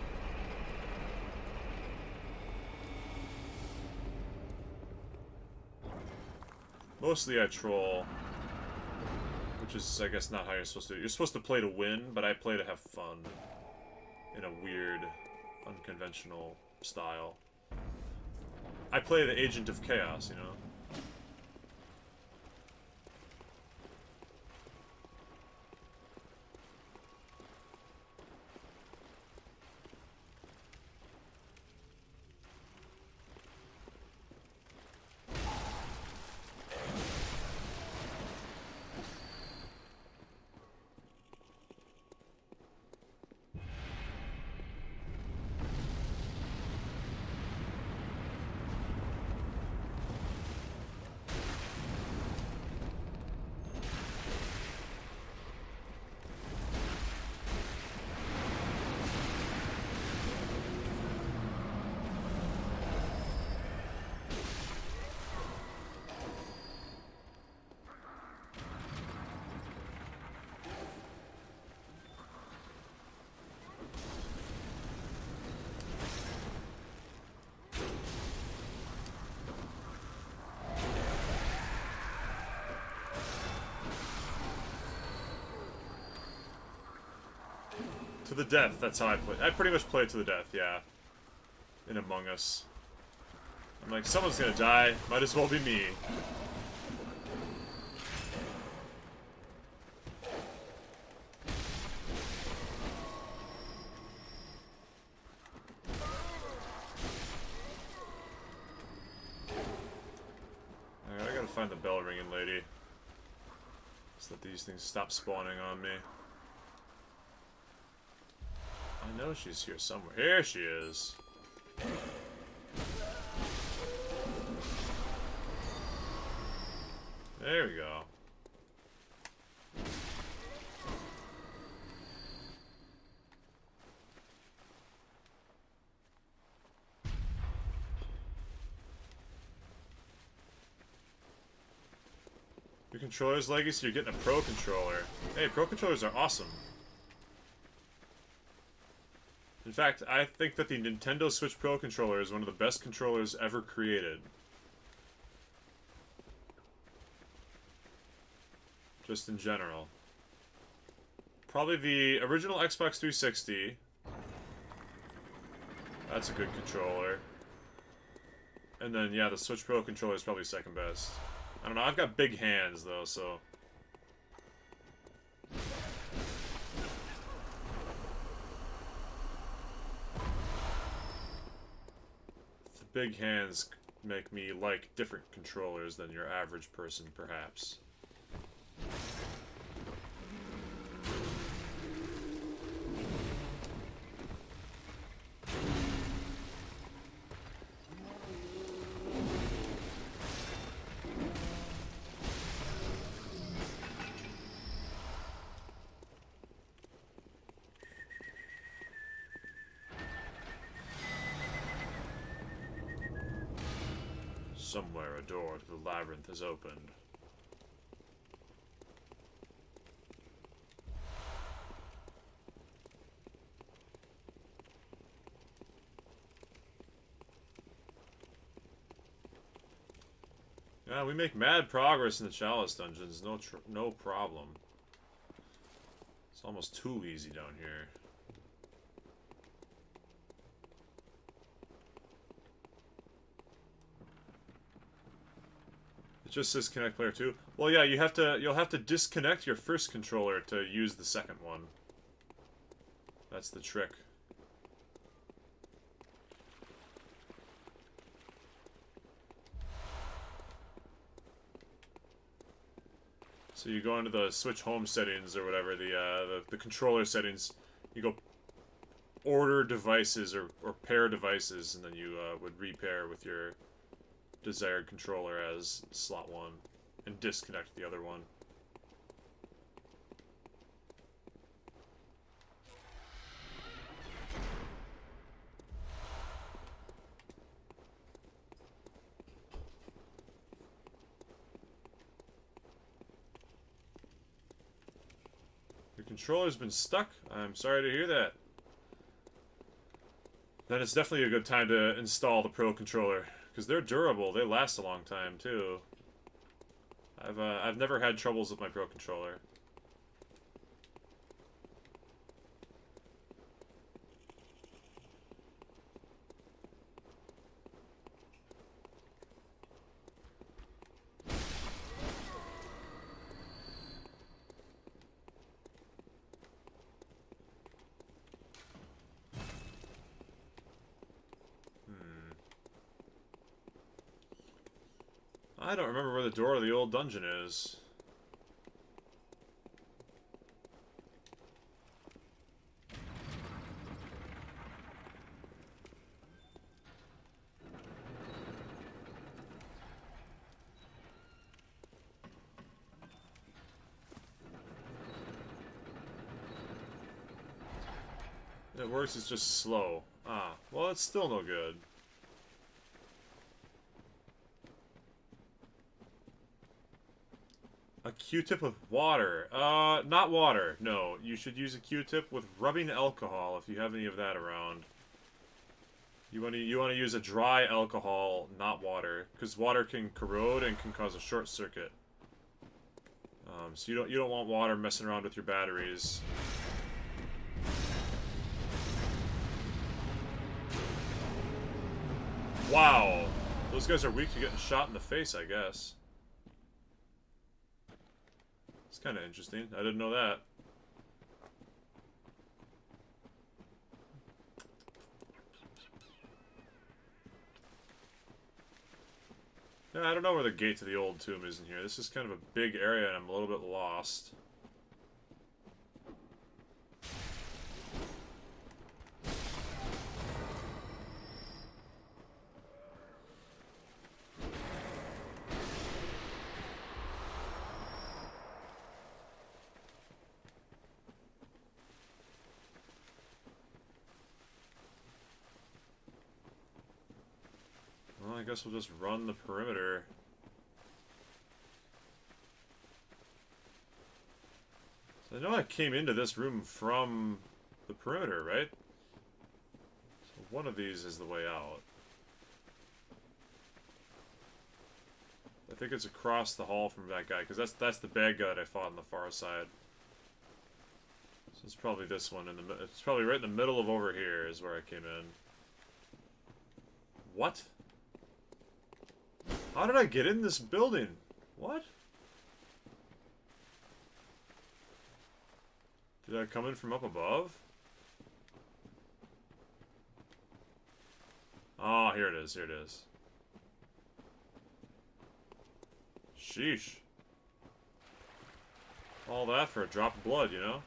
Mostly I troll. Which is, I guess, not how you're supposed to do it. You're supposed to play to win, but I play to have fun. In a weird, unconventional style. I play the Agent of Chaos, you know? To the death, that's how I play. I pretty much play to the death, yeah. In Among Us. I'm like, someone's gonna die, might as well be me. Alright, I gotta find the bell ringing lady. So that these things stop spawning on me. I know she's here somewhere. Here she is. There we go. Your controller's legacy, you're getting a pro controller. Hey, pro controllers are awesome. In fact, I think that the Nintendo Switch Pro controller is one of the best controllers ever created. Just in general. Probably the original Xbox 360. That's a good controller. And then, yeah, the Switch Pro controller is probably second best. I don't know, I've got big hands, though, so... The big hands make me like different controllers than your average person, perhaps. Somewhere a door to the labyrinth has opened. Yeah, we make mad progress in the Chalice dungeons. No problem. It's almost too easy down here. It just says connect player 2. Well, yeah, you'll have to disconnect your first controller to use the second one. That's the trick. So you go into the Switch home settings or whatever, the controller settings. You go order devices or pair devices, and then you would repair with your desired controller as slot 1 and disconnect the other one. Your controller's been stuck? I'm sorry to hear that. Then it's definitely a good time to install the Pro controller. Because they're durable, they last a long time too. I've never had troubles with my Pro controller. I don't remember where the door of the old dungeon is. It works, it's just slow. Ah, well, it's still no good. A Q-tip with water. Not water. No, you should use a Q-tip with rubbing alcohol if you have any of that around. You want to use a dry alcohol, not water, because water can corrode and can cause a short circuit. So you don't want water messing around with your batteries. Wow. Those guys are weak to getting shot in the face, I guess. It's kind of interesting. I didn't know that. Yeah, I don't know where the gate to the old tomb is in here. This is kind of a big area and I'm a little bit lost. Well, I guess we'll just run the perimeter. So I know I came into this room from the perimeter, right? So one of these is the way out. I think it's across the hall from that guy, because that's the bad guy that I fought on the far side. So it's probably this one in the it's probably right in the middle of over here is where I came in. What? How did I get in this building? What? Did I come in from up above? Oh, here it is, here it is. Sheesh. All that for a drop of blood, you know?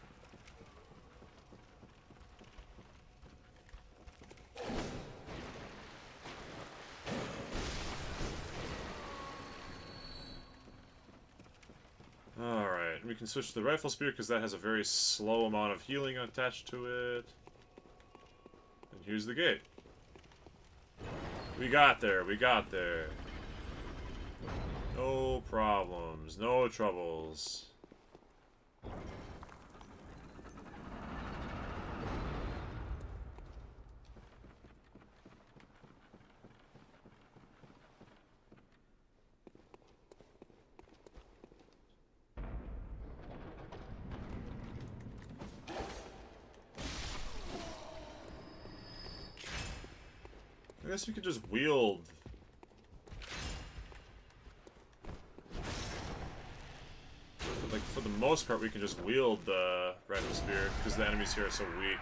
Alright, we can switch to the rifle spear because that has a very slow amount of healing attached to it. And here's the gate. We got there, we got there. No problems, no troubles. I guess we could just wield. Like, for the most part, we can just wield the rifle spear because the enemies here are so weak.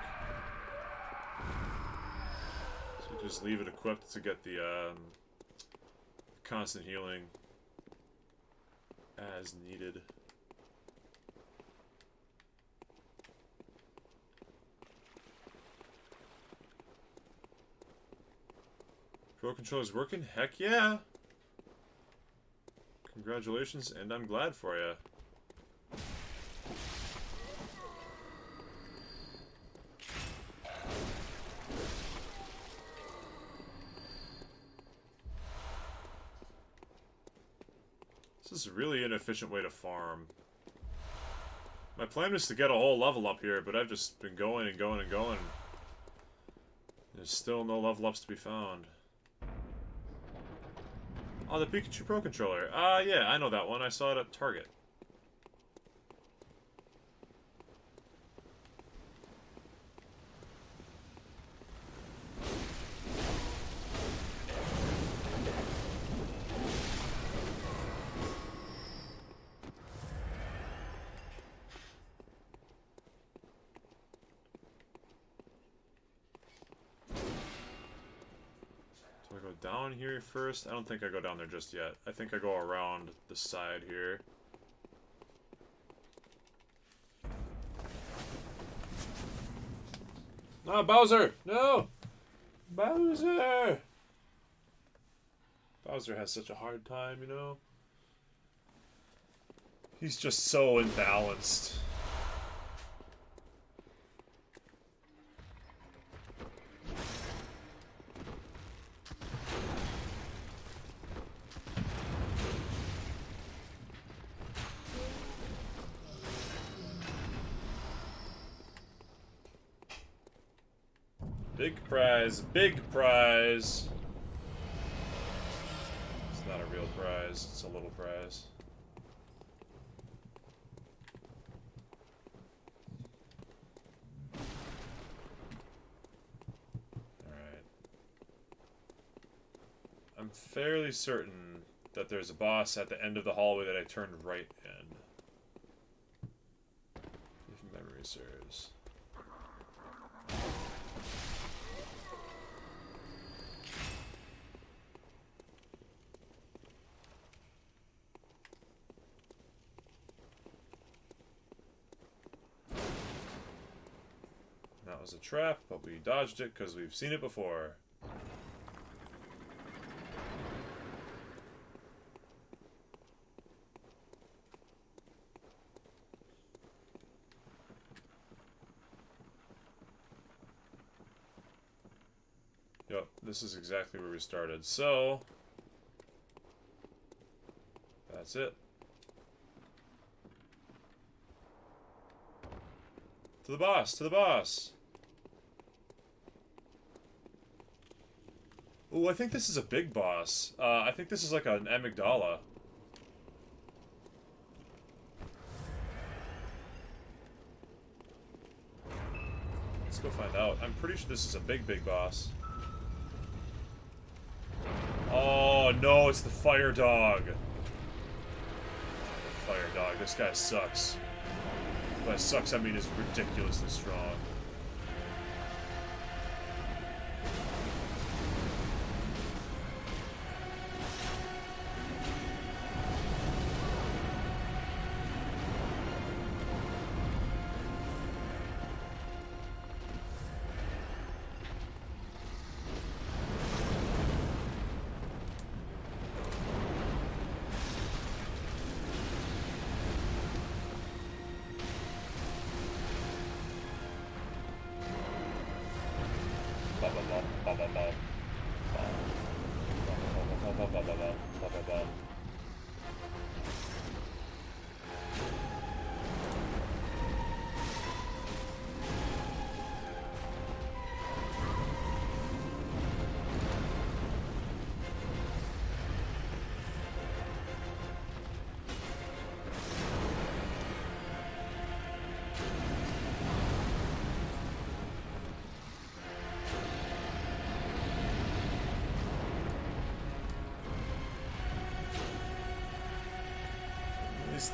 So we just leave it equipped to get the constant healing as needed. Pro controller's working? Heck yeah! Congratulations, and I'm glad for you. This is a really inefficient way to farm. My plan was to get a whole level up here, but I've just been going and going and going. There's still no level ups to be found. Oh, the Pikachu Pro Controller. Yeah, I know that one. I saw it at Target. Do I go down here first? I don't think I go down there just yet. I think I go around the side here. No, Bowser! No! Bowser! Bowser has such a hard time, you know? He's just so imbalanced. Big prize, big prize. It's not a real prize, it's a little prize. Alright. fairly certain that there's a boss at the end of the hallway that I turned right in. If memory serves. That was a trap, but we dodged it because we've seen it before. Yep, this is exactly where we started. So, that's it. To the boss, to the boss. Ooh, I think this is a big boss. I think this is like an amygdala. Let's go find out. I'm pretty sure this is a big boss. Oh, no, it's the fire dog. Fire dog, this guy sucks. By sucks, I mean is ridiculously strong.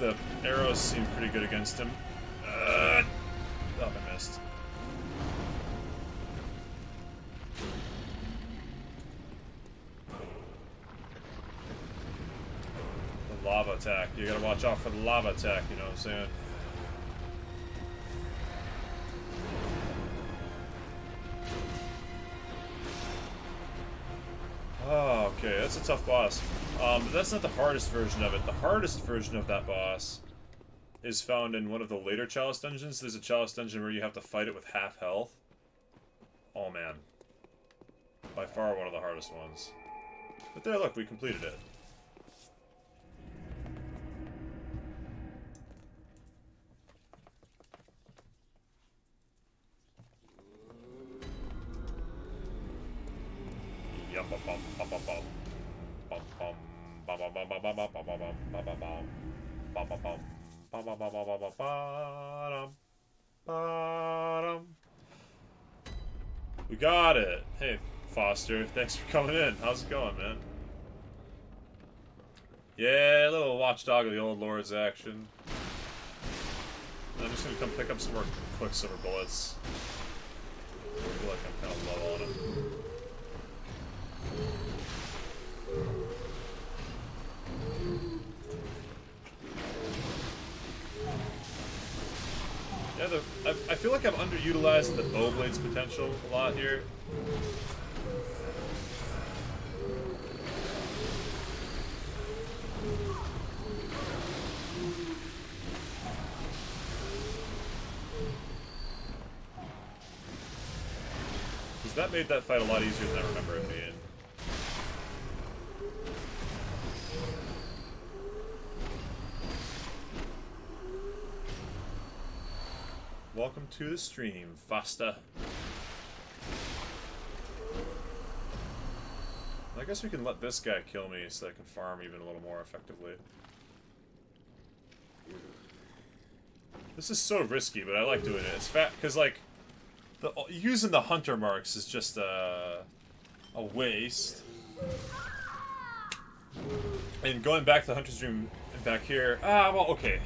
The arrows seem pretty good against him. Oh, I missed. The lava attack. You gotta watch out for the lava attack, you know what I'm saying? Oh, okay, that's a tough boss. But that's not the hardest version of it. The hardest version of that boss is found in one of the later Chalice dungeons. There's a Chalice dungeon where you have to fight it with half health. Oh man. By far one of the hardest ones. But there, look, we completed it. We got it. Hey, Foster, thanks for coming in. How's it going, man? Yeah, a little watchdog of the old lord's action. I'm just gonna come pick up some more Quicksilver bullets. I feel like I'm kind of low on them. Yeah, I feel like I'm underutilizing the Bowblade's potential a lot here. Because that made that fight a lot easier than I remember it being. Welcome to the stream, Foster. I guess we can let this guy kill me so I can farm even a little more effectively. This is so risky, but I like doing it. It's fat because like using the hunter marks is just a waste. And going back to the Hunter's Dream and back here, well, okay.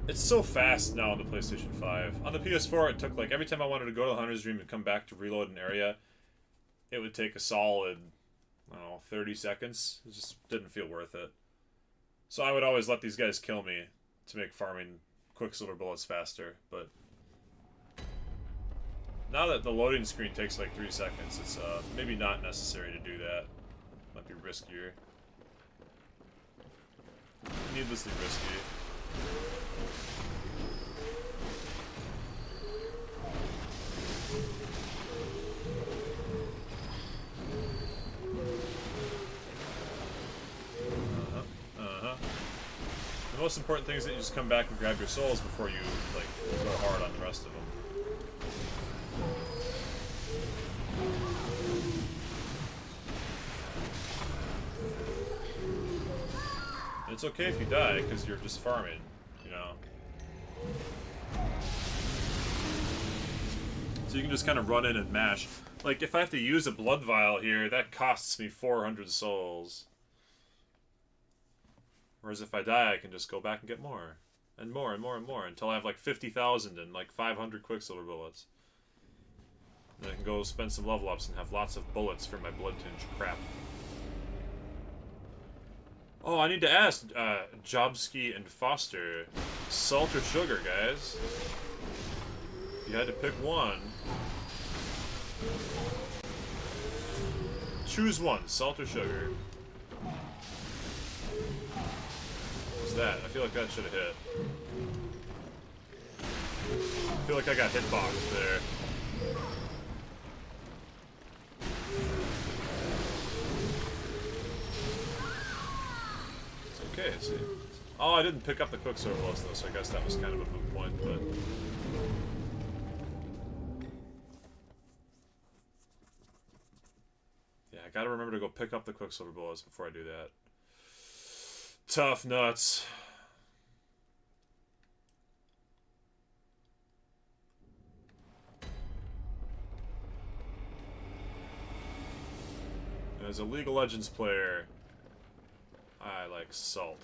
It's so fast now on the PlayStation 5. On the PS4, it took, like, every time I wanted to go to the Hunter's Dream and come back to reload an area, it would take a solid, I don't know, 30 seconds. It just didn't feel worth it. So I would always let these guys kill me to make farming Quicksilver bullets faster, but now that the loading screen takes like 3 seconds, it's maybe not necessary to do that. Might be riskier. Needlessly risky. The most important thing is that you just come back and grab your souls before you, like, go hard on the rest of them. And it's okay if you die, because you're just farming, you know? So you can just kind of run in and mash. Like, if I have to use a blood vial here, that costs me 400 souls. Whereas if I die, I can just go back and get more. And more and more and more until I have like 50,000 and like 500 Quicksilver bullets. Then I can go spend some level ups and have lots of bullets for my blood tinge crap. Oh, I need to ask Jobski and Foster. Salt or sugar, guys? If you had to pick one. Choose one, salt or sugar. What's that? I feel like that should have hit. I feel like I got hitboxed there. It's okay, see. Oh, I didn't pick up the Quicksilver bullets though, so I guess that was kind of a moot point, but... yeah, I gotta remember to go pick up the Quicksilver bullets before I do that. Tough nuts. As a League of Legends player, I like salt.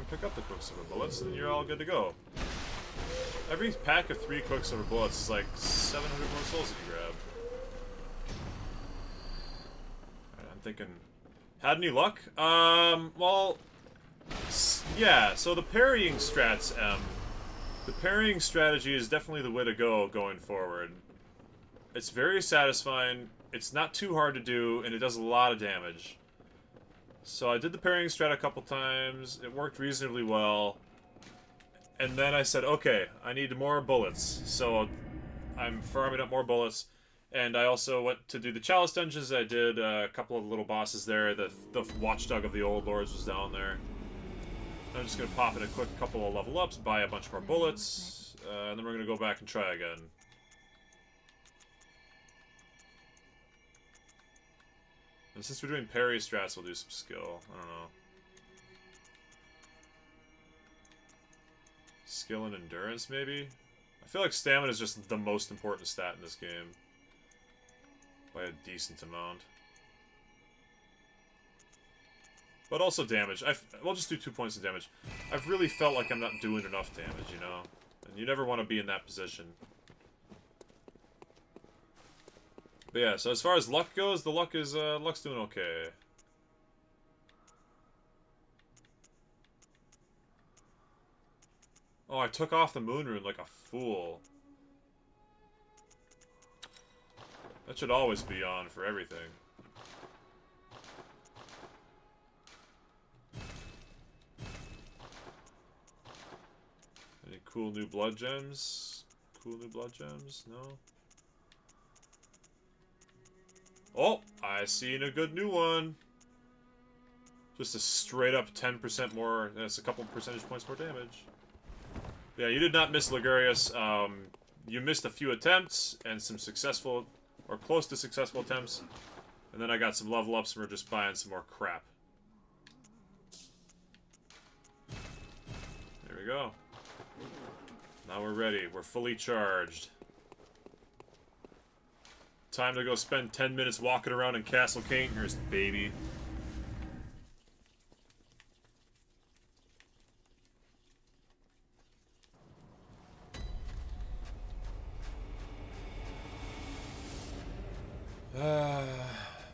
Pick up the Quicksilver bullets, and you're all good to go. Every pack of 3 Quicksilver bullets is like 700 more souls that you grab. Alright, I'm thinking... had any luck? Well... yeah, so the parrying strats, the parrying strategy is definitely the way to go going forward. It's very satisfying, it's not too hard to do, and it does a lot of damage. So I did the parrying strat a couple times, it worked reasonably well, and then I said, okay, I need more bullets, so I'm farming up more bullets, and I also went to do the Chalice Dungeons. I did a couple of little bosses there, the Watchdog of the Old Lords was down there. I'm just going to pop in a quick couple of level ups, buy a bunch more bullets, and then we're going to go back and try again. And since we're doing parry strats, we'll do some skill. I don't know. Skill and endurance, maybe? I feel like stamina is just the most important stat in this game. By a decent amount. But also damage. We'll just do 2 points of damage. I've really felt like I'm not doing enough damage, you know? And you never want to be in that position. But yeah, so as far as luck goes, the luck's doing okay. Oh, I took off the moon rune like a fool. That should always be on for everything. Any cool new blood gems? Cool new blood gems? No? Oh, I seen a good new one. Just a straight up 10% more, that's a couple percentage points more damage. Yeah, you did not miss Logarius. You missed a few attempts and some successful, or close to successful attempts. And then I got some level ups and we're just buying some more crap. There we go. Now we're ready. We're fully charged. Time to go spend 10 minutes walking around in Castle Cainhurst, baby.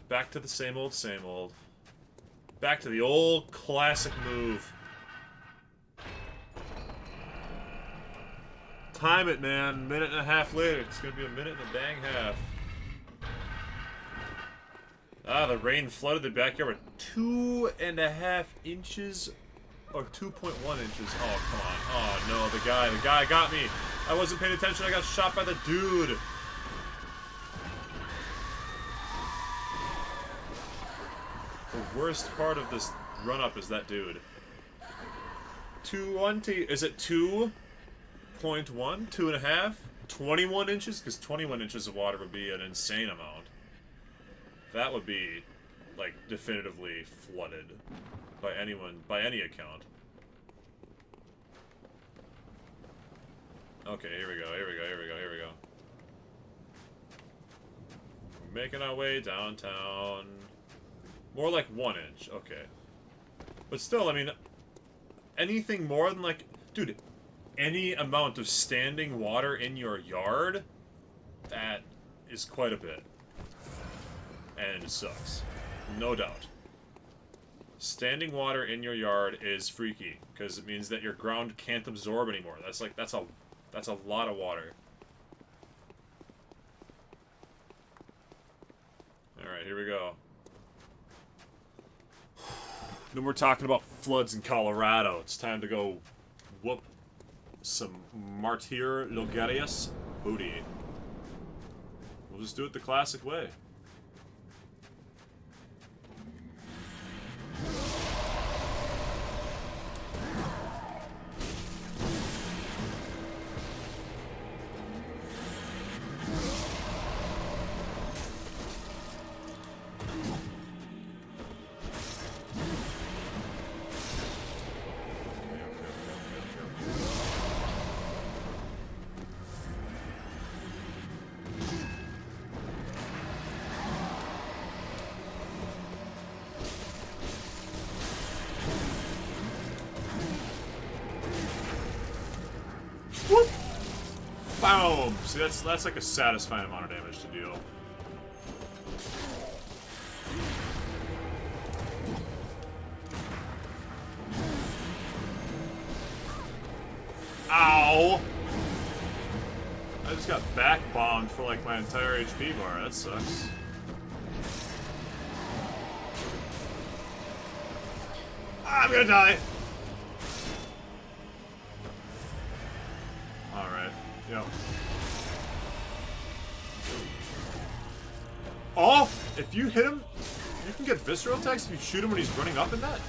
Back to the same old, same old. Back to the old classic move. Time it, man. Minute and a half later. It's gonna be a minute and a dang half. Ah, the rain flooded the backyard with 2.5 inches or 2.1 inches. Oh, come on. Oh, no, the guy got me. I wasn't paying attention. I got shot by the dude. The worst part of this run-up is that dude. 20, is it 2.1? 2.5? 21 inches? Because 21 inches of water would be an insane amount. That would be, like, definitively flooded by anyone, by any account. Okay, here we go, here we go, here we go, here we go. We're making our way downtown. More like 1 inch, okay. But still, I mean, anything more than, like, dude, any amount of standing water in your yard, that is quite a bit. And it sucks. No doubt. Standing water in your yard is freaky, because it means that your ground can't absorb anymore. That's like, that's a lot of water. Alright, here we go. Then we're talking about floods in Colorado. It's time to go whoop some Martyr Logarius booty. We'll just do it the classic way. Boom! See, that's like a satisfying amount of damage to deal. Ow! I just got back bombed for like my entire HP bar. That sucks. I'm gonna die! Alright. Yep. Oh! If you hit him, you can get visceral attacks if you shoot him when he's running up in that?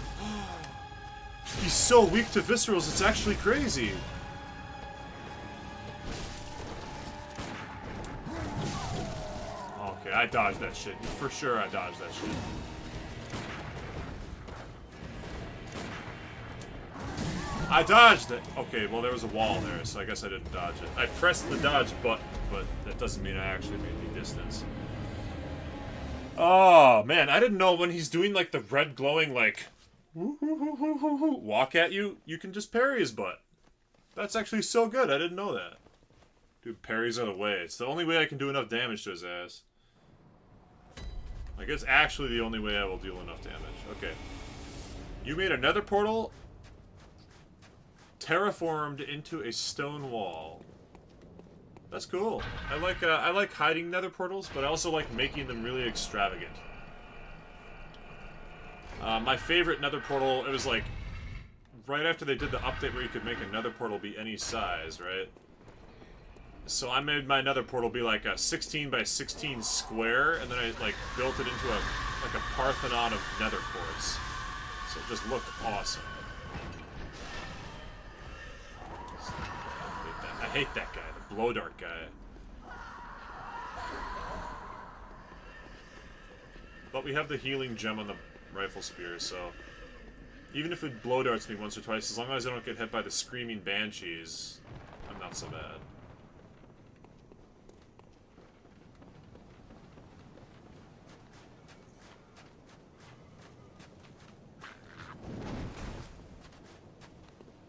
He's so weak to viscerals, it's actually crazy. Okay, I dodged that shit. For sure I dodged that shit. I dodged it! Okay, well there was a wall there, so I guess I didn't dodge it. I pressed the dodge button, but that doesn't mean I actually made the distance. Oh, man, I didn't know when he's doing, like, the red glowing, like, walk at you, you can just parry his butt. That's actually so good, I didn't know that. Dude, parries are the way. It's the only way I can do enough damage to his ass. Like, it's actually the only way I will deal enough damage. Okay. You made another portal terraformed into a stone wall. That's cool. I like hiding nether portals, but I also like making them really extravagant. My favorite nether portal, it was like right after they did the update where you could make a nether portal be any size, right? So I made my nether portal be like a 16 by 16 square, and then I like built it into a Parthenon of nether quartz. So it just looked awesome. hate that guy, the blow dart guy. But we have the healing gem on the rifle spear, so even if it blow darts me once or twice, as long as I don't get hit by the screaming banshees, I'm not so bad.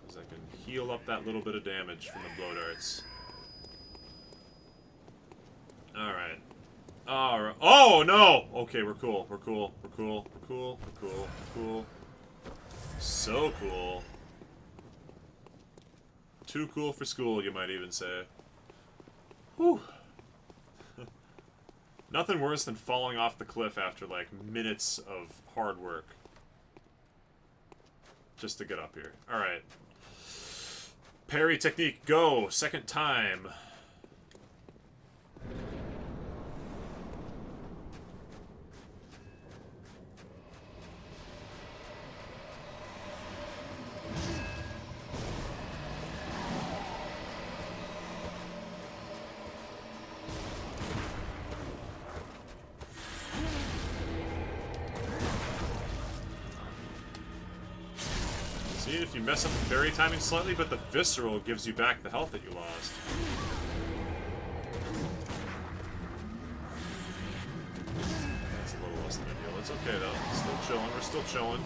Because I can heal up that little bit of damage from the blow darts. Alright. Alright. Oh, no! Okay, we're cool. We're cool. We're cool. We're cool. We're cool. We're cool. So cool. Too cool for school, you might even say. Whew. Nothing worse than falling off the cliff after, like, minutes of hard work. Just to get up here. Alright. Parry technique, go! Second time. If you mess up the parry timing slightly, but the visceral gives you back the health that you lost. That's a little less than ideal. It's okay though. Still chilling. We're still chilling.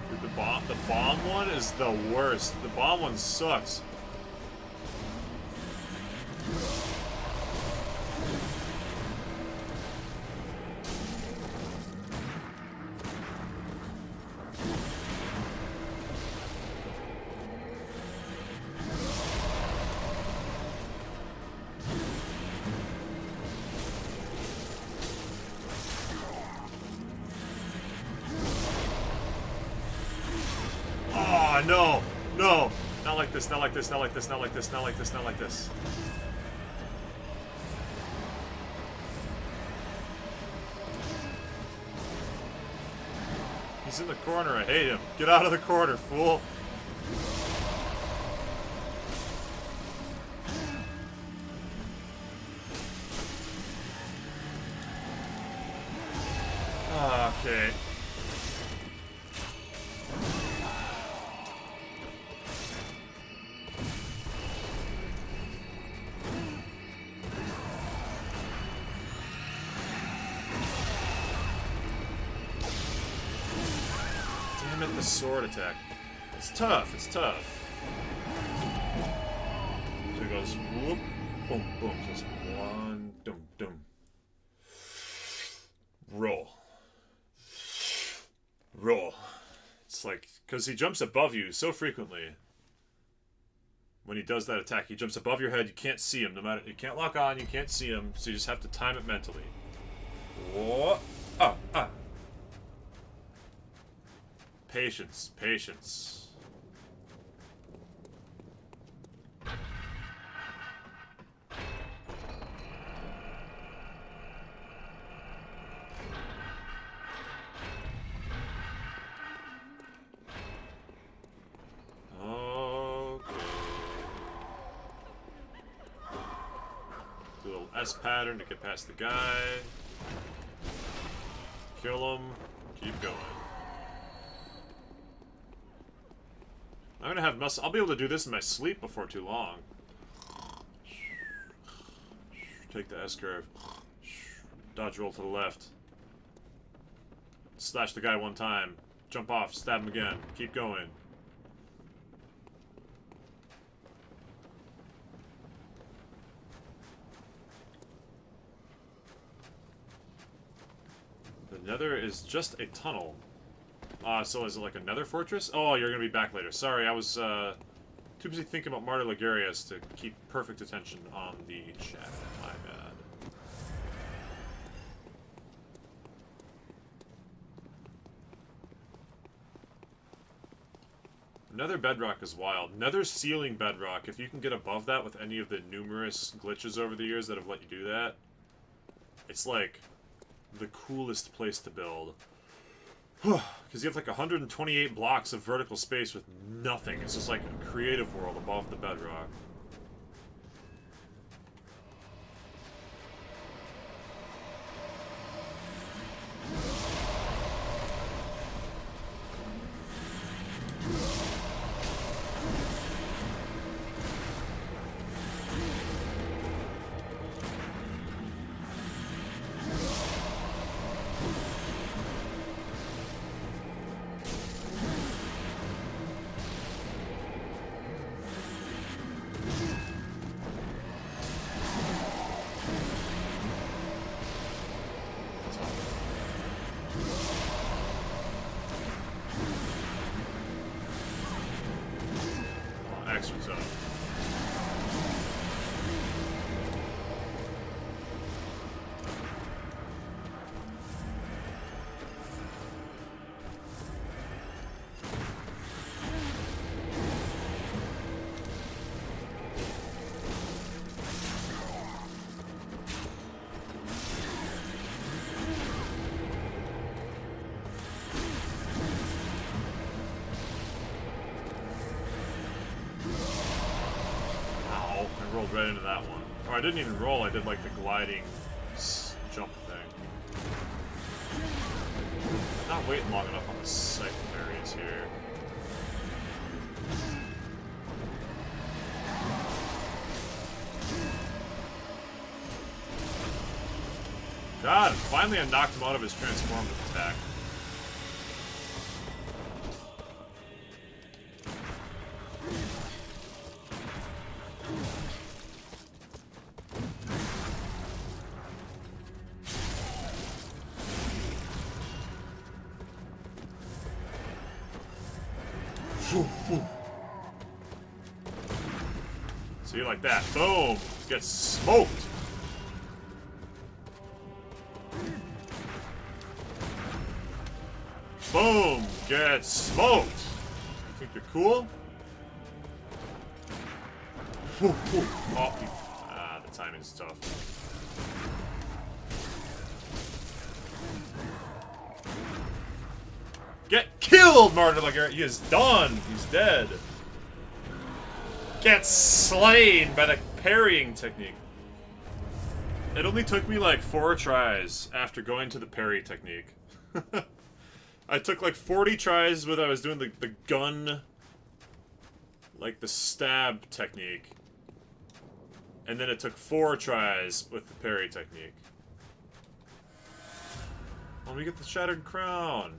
Dude, the bomb one is the worst. The bomb one sucks. No, no, not like this, not like this, not like this, not like this, not like this, not like this. He's in the corner, I hate him. Get out of the corner, fool. Okay. Sword attack. It's tough, it's tough. So it goes whoop, boom, boom. Just one, dum, dum. Roll. Roll. It's like, because he jumps above you so frequently. When he does that attack, he jumps above your head, you can't see him, no matter, you can't lock on, you can't see him, so you just have to time it mentally. Whoa. Ah, ah. Patience, patience. Okay. Do a little S pattern to get past the guy. Kill him. Keep going. I'm gonna have muscle. I'll be able to do this in my sleep before too long. Take the S curve. Dodge roll to the left. Slash the guy one time. Jump off. Stab him again. Keep going. The Nether is just a tunnel. So is it like a nether fortress? Oh, you're gonna be back later. Sorry, I was too busy thinking about Martyr Logarius to keep perfect attention on the chat. My bad. Nether bedrock is wild. Nether ceiling bedrock, if you can get above that with any of the numerous glitches over the years that have let you do that, it's like the coolest place to build. Because you have like 128 blocks of vertical space with nothing. It's just like a creative world above the bedrock. Extra tough. Rolled right into that one. Or I didn't even roll, I did like the gliding jump thing. I'm not waiting long enough on the secondaries here. God, finally I knocked him out of his transformative attack. See, like that. Boom! Gets smoked! Boom! Gets smoked! You think you're cool? Oh, the timing's tough. Get killed, Martyr Logarius! He is done! He's dead. Gets slain by the parrying technique. It only took me like 4 tries after going to the parry technique. I took like 40 tries when I was doing the gun, like the stab technique. And then it took 4 tries with the parry technique. Oh, we get the Shattered Crown.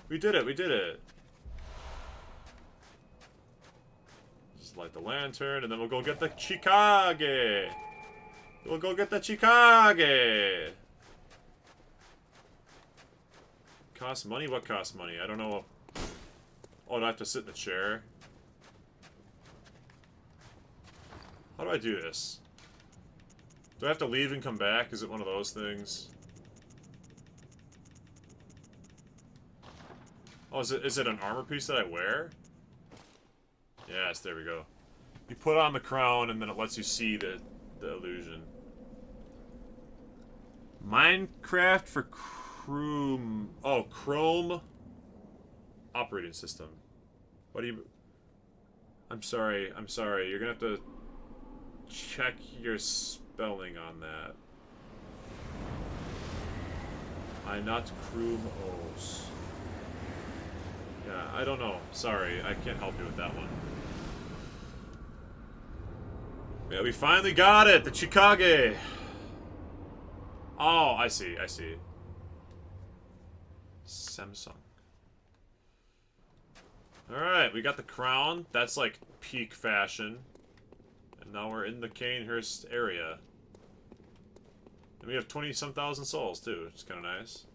We did it, we did it. Just light the lantern, and then we'll go get the Chikage. We'll go get the Chikage. Costs money? What costs money? I don't know. Oh, do I have to sit in the chair? How do I do this? Do I have to leave and come back? Is it one of those things? Oh, is it an armor piece that I wear? Yes, there we go. You put on the crown and then it lets you see the illusion. Minecraft for Chrome. Oh, Chrome operating system. What do you... I'm sorry. You're gonna have to check your spelling on that. I not Chrome Os. Yeah, I don't know. Sorry, I can't help you with that one. Yeah, we finally got it! The Chikage! Oh, I see. Samsung. Alright, we got the crown. That's like peak fashion. And now we're in the Canehurst area. And we have 20-some thousand souls, too, which is kind of nice.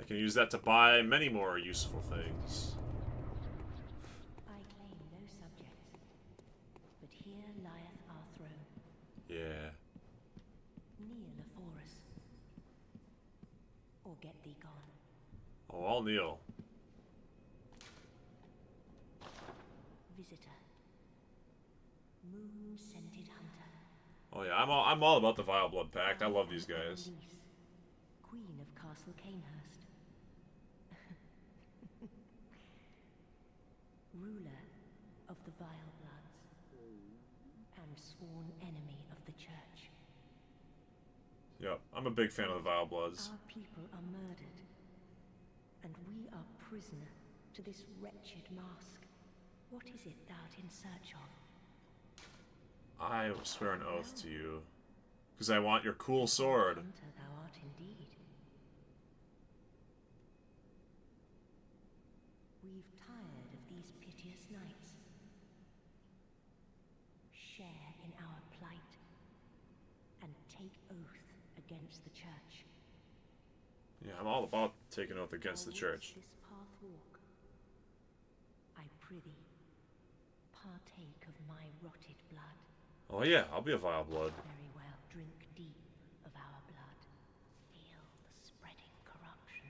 I can use that to buy many more useful things. I claim no subjects, but here lieth our throne. Yeah. Kneel afore us, or get thee gone. Oh, I'll kneel. Visitor, moon-scented hunter. Oh yeah, I'm all about the Vile Blood Pact. I love these guys. Queen Castle Canehurst. Ruler of the Vile Bloods, and sworn enemy of the Church. Yep, I'm a big fan of the Vile Bloods. Our people are murdered, and we are prisoner to this wretched mask. What is it thou art in search of? I swear an oath to you, because I want your cool sword. Hunter thou art indeed. We've tired of these piteous nights. Share in our plight, and take oath against the Church. Yeah, I'm all about taking oath against the Thou Church. wouldst this path walk, I prithee, partake of my rotted blood. Oh yeah, I'll be a Vile Blood. Very well, drink deep of our blood. Feel the spreading corruption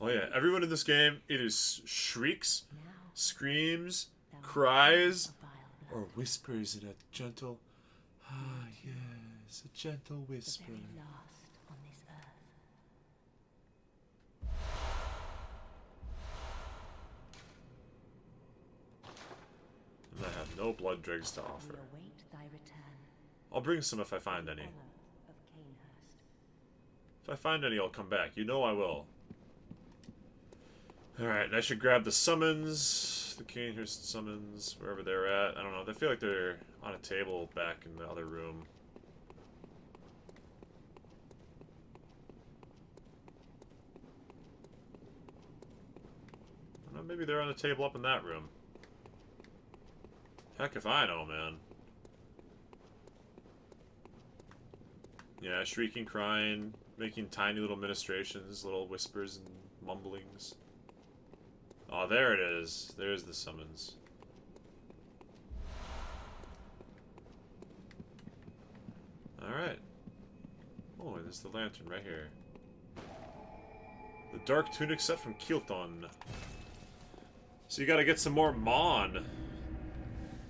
burn. Oh yeah, everyone in this game either shrieks, Now screams, thou art cries, a vile or blood, whispers in a gentle, ah yes, a gentle the whisper. very last on this earth. And I have no blood dregs to We offer. await thy return. I'll bring some if I find any. Honor of Canehurst. If I find any, I'll come back. You know I will. Alright, I should grab the summons. The Canehurst summons, wherever they're at. I don't know. I feel like they're on a table back in the other room. I don't know, maybe they're on the table up in that room. Heck if I know, man. Yeah, shrieking, crying, making tiny little ministrations, little whispers and mumblings. Oh, there it is. There's the summons. Alright. Oh, and there's the lantern right here. The dark tunic set from Kilton. So you gotta get some more Mon.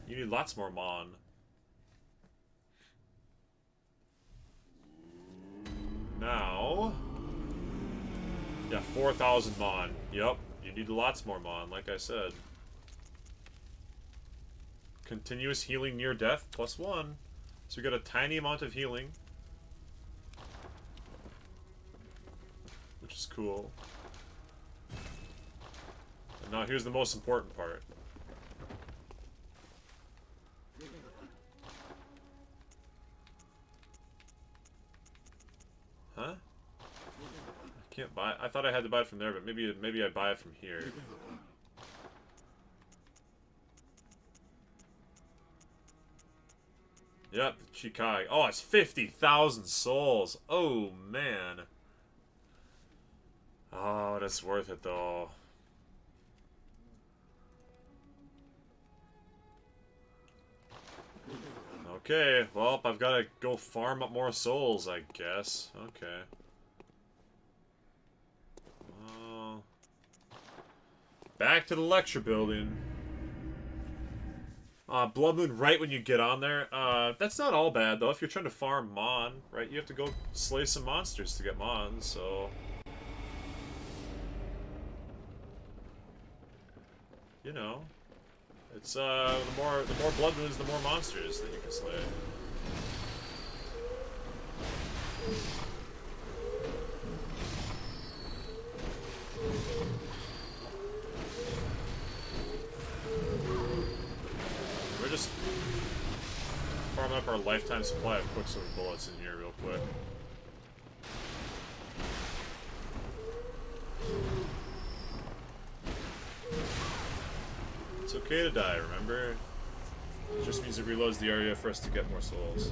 You need lots more Mon. Now... Yeah, 4,000 Mon. Yep, you need lots more Mon, like I said. Continuous healing near death, +1. So we got a tiny amount of healing. Which is cool. And now here's the most important part. Huh? I can't buy. I thought I had to buy it from there, but maybe I buy it from here. Yep, the Chikai. Oh, it's 50,000 souls. Oh man. Oh, that's worth it though. Okay, well, I've got to go farm up more souls, I guess. Okay. Back to the lecture building. Blood Moon right when you get on there. That's not all bad, though. If you're trying to farm Mon, right, you have to go slay some monsters to get Mon, so... You know. It's, the more Blood Moons, the more monsters that you can slay. We're just farming up our lifetime supply of Quicksilver bullets in here real quick. It's okay to die, remember? It just means it reloads the area for us to get more souls.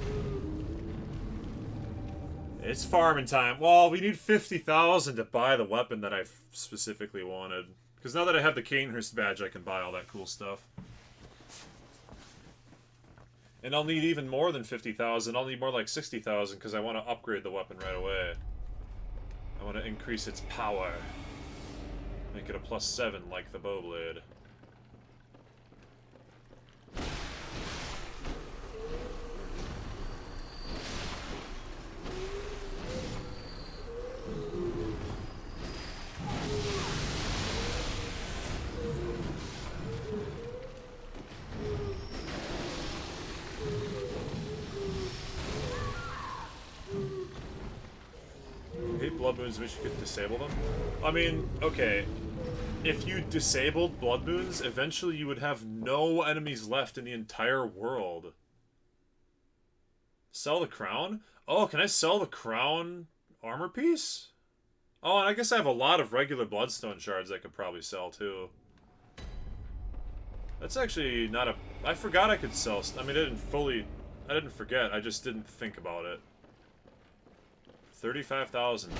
It's farming time. Well, we need 50,000 to buy the weapon that I specifically wanted. Because now that I have the Canehurst badge, I can buy all that cool stuff. And I'll need even more than 50,000. I'll need more like 60,000 because I want to upgrade the weapon right away. I want to increase its power. Make it a +7 like the Bowblade. blood moons means you could disable them? I mean, okay. If you disabled blood moons, eventually you would have no enemies left in the entire world. Sell the crown? Oh, can I sell the crown armor piece? Oh, and I guess I have a lot of regular bloodstone shards I could probably sell too. That's actually not a... I forgot I could sell... I mean, I didn't forget, I just didn't think about it. 35,000.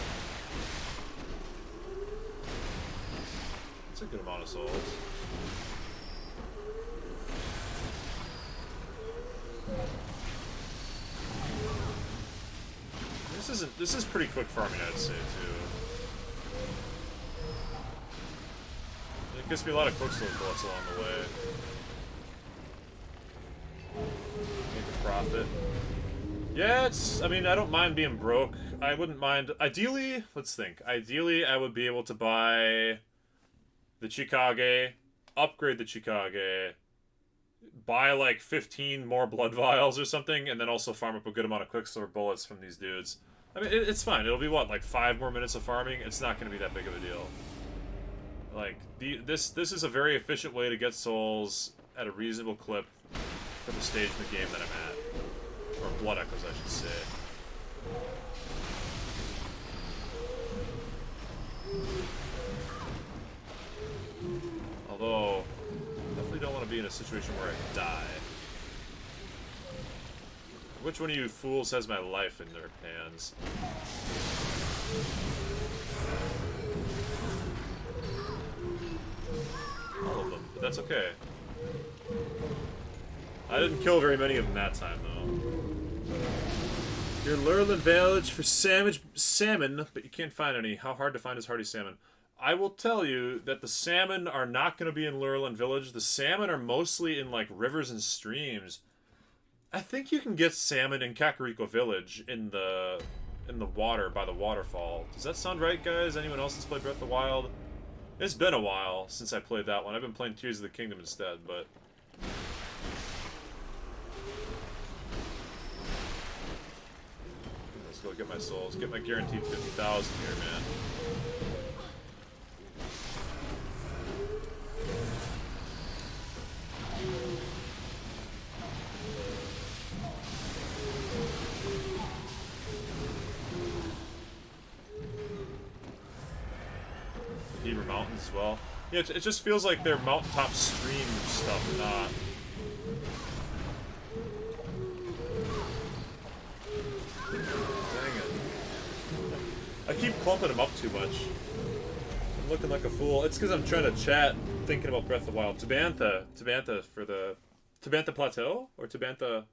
That's a good amount of souls. This is pretty quick farming, I'd say, too. It gives me a lot of quicksilver bullets along the way. Make a profit. Yeah, I mean, I don't mind being broke. I wouldn't mind... Ideally, let's think. Ideally, I would be able to buy the Chikage, upgrade the Chikage, buy like 15 more blood vials or something, and then also farm up a good amount of quicksilver bullets from these dudes. I mean, it's fine. It'll be, what, like 5 more minutes of farming? It's not going to be that big of a deal. Like, this is a very efficient way to get souls at a reasonable clip for the stage in the game that I'm at. Or blood echoes, I should say. Although, definitely don't want to be in a situation where I die. Which one of you fools has my life in their hands? All of them, but that's okay. I didn't kill very many of them that time, though. You're in Lurelin Village for salmon, but you can't find any. How hard to find is hardy salmon? I will tell you that the salmon are not going to be in Lurelin Village. The salmon are mostly in, like, rivers and streams. I think you can get salmon in Kakariko Village in the water by the waterfall. Does that sound right, guys? Anyone else that's played Breath of the Wild? It's been a while since I played that one. I've been playing Tears of the Kingdom instead, but... Let's go get my souls. Get my guaranteed 50,000 here, man. Heber Mountains as well. Yeah, it just feels like they're mountaintop stream stuff, not... Dang it. I keep clumping them up too much. I'm looking like a fool. It's because I'm trying to chat, thinking about Breath of the Wild. Tabantha for the... Tabantha Plateau? Or Tabantha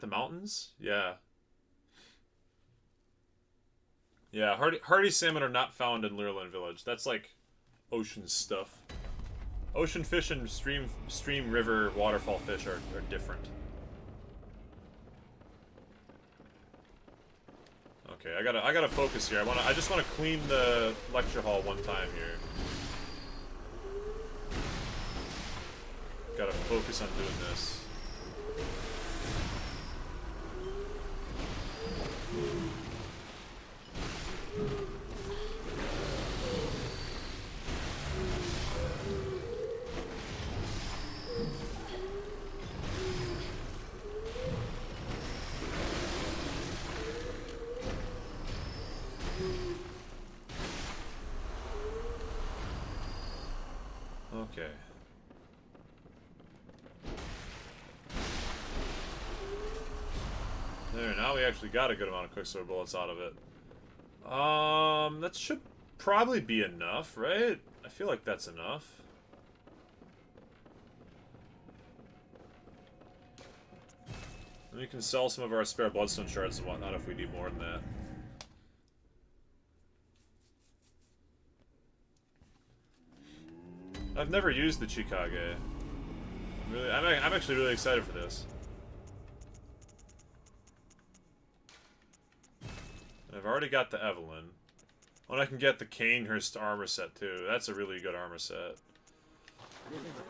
Mountains? Yeah. Yeah, hardy salmon are not found in Lurelin Village. That's like ocean stuff. Ocean fish and stream, river, waterfall fish are different. Okay, I gotta focus here. I just wanna clean the lecture hall one time here. Gotta focus on doing this. Okay. There, now we actually got a good amount of quicksilver bullets out of it. That should probably be enough, right? I feel like that's enough. And we can sell some of our spare bloodstone shards and whatnot if we need more than that. I've never used the Chikage. I'm actually really excited for this. And I've already got the Evelyn. Oh, and I can get the Canehurst armor set too. That's a really good armor set.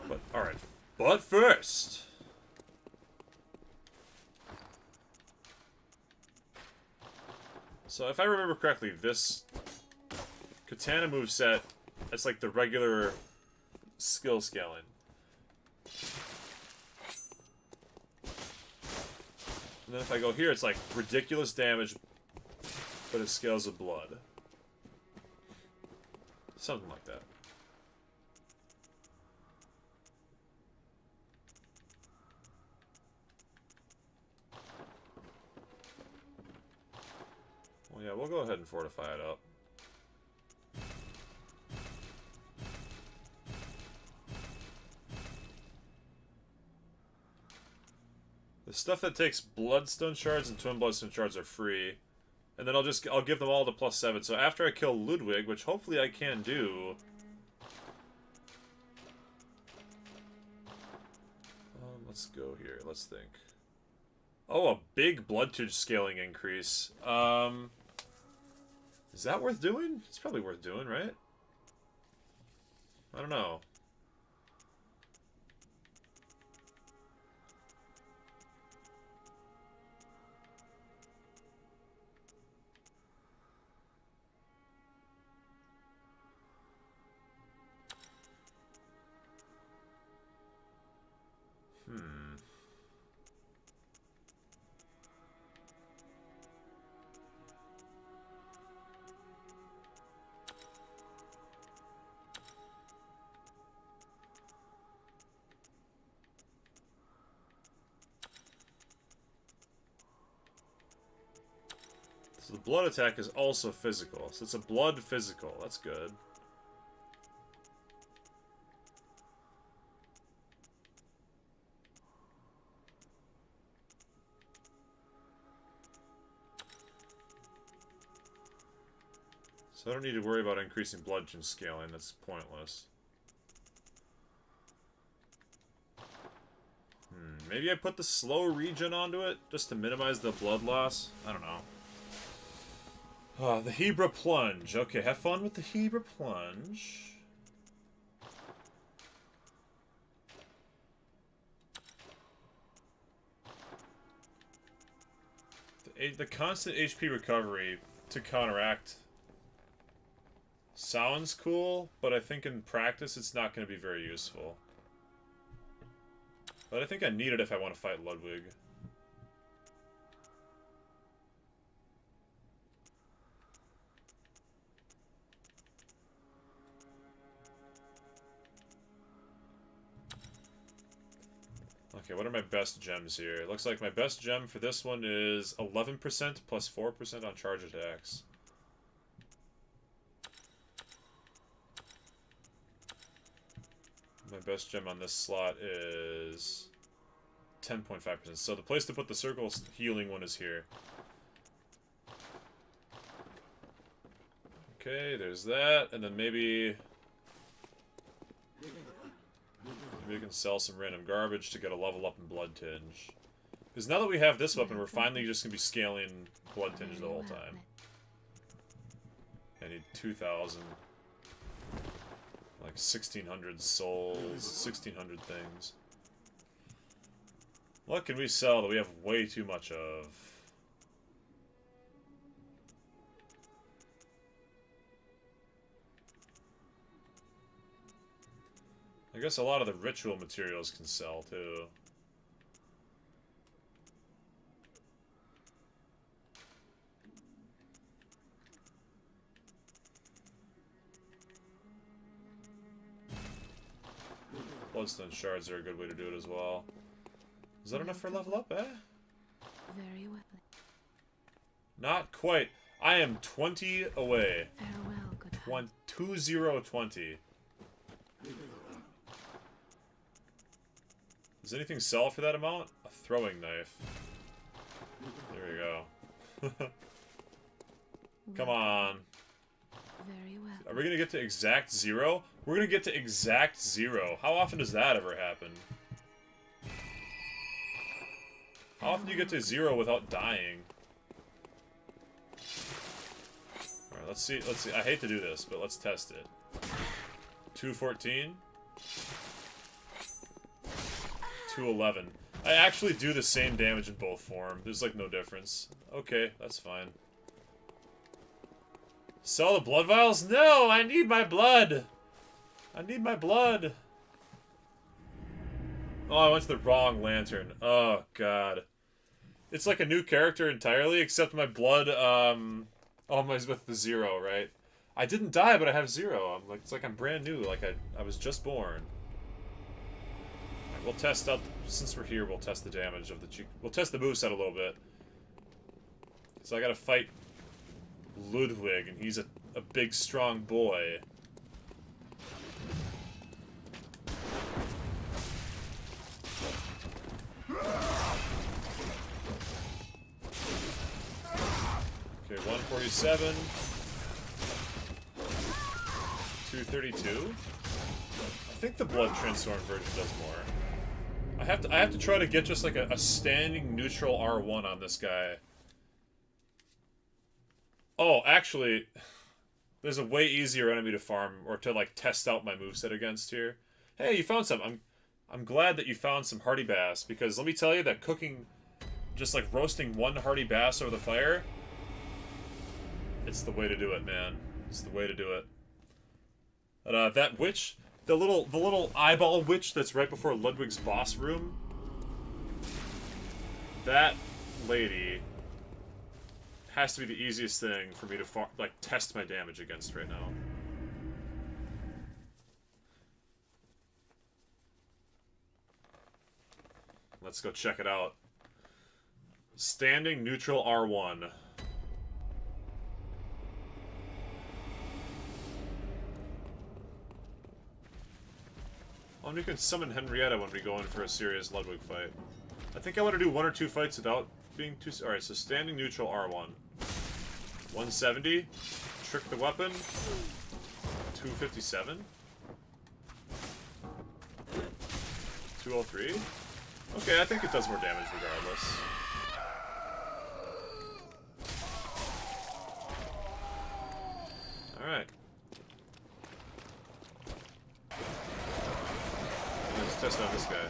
But alright. But first, So if I remember correctly, this katana moveset, it's like the regular skill scaling. And then if I go here, it's like ridiculous damage, but it scales with blood. Something like that. Well, yeah, we'll go ahead and fortify it up. The stuff that takes bloodstone shards and twin bloodstone shards are free. And then I'll give them all the +7. So after I kill Ludwig, which hopefully I can do. Let's go here. Let's think. Oh, a big blood tinge scaling increase. Is that worth doing? It's probably worth doing, right? I don't know. So the blood attack is also physical. So it's a blood physical. That's good. So I don't need to worry about increasing blood tinge scaling. That's pointless. Maybe I put the slow regen onto it just to minimize the blood loss. I don't know. The Hebra Plunge. Okay, have fun with the Hebra Plunge. The constant HP recovery to counteract sounds cool, but I think in practice it's not going to be very useful. But I think I need it if I want to fight Ludwig. Okay, what are my best gems here? It looks like my best gem for this one is 11% plus 4% on charge attacks. My best gem on this slot is 10.5%. So the place to put the circle healing one is here. Okay, there's that. And then maybe we can sell some random garbage to get a level up in blood tinge. Because now that we have this weapon, we're finally just going to be scaling blood tinge the whole time. I need 2,000. Like 1,600 souls, 1,600 things. What can we sell that we have way too much of? I guess a lot of the ritual materials can sell too. Bloodstone shards are a good way to do it as well. Is that enough for level up, eh? Very well. Not quite. I am 20 away. Farewell, good hand. 2020. Does anything sell for that amount? A throwing knife. There we go. Come on. Very well. Are we gonna get to exact 0? We're gonna get to exact 0. How often does that ever happen? How often do you get to 0 without dying? Alright, let's see. Let's see. I hate to do this, but let's test it. 214. 211. I actually do the same damage in both forms. There's like no difference. Okay, that's fine. Sell the blood vials? No, I need my blood. I need my blood. Oh, I went to the wrong lantern. Oh, God. It's like a new character entirely, except my blood, almost with the 0, right? I didn't die, but I have 0. I'm like, it's like I'm brand new, like I was just born. Right, we'll test out, since we're here, we'll test the damage of the cheek. We'll test the moveset a little bit. So I gotta fight Ludwig, and he's a big, strong boy. Okay, 147. 232. I think the blood transformed version does more. I have to try to get just like a standing neutral R1 on this guy. Oh, actually, there's a way easier enemy to farm or to like test out my moveset against here. Hey, you found some. I'm glad that you found some hardy bass, because let me tell you that cooking, just like roasting one hardy bass over the fire, it's the way to do it, man. It's the way to do it. But, that witch, the little eyeball witch that's right before Ludwig's boss room, that lady has to be the easiest thing for me to test my damage against right now. Let's go check it out. Standing neutral R1. Oh, and we can summon Henrietta when we go in for a serious Ludwig fight. I think I want to do 1 or 2 fights without being too... Alright, so standing neutral R1. 170. Trick the weapon. 257. 203. Okay, I think it does more damage regardless. Alright. Let's test out this guy.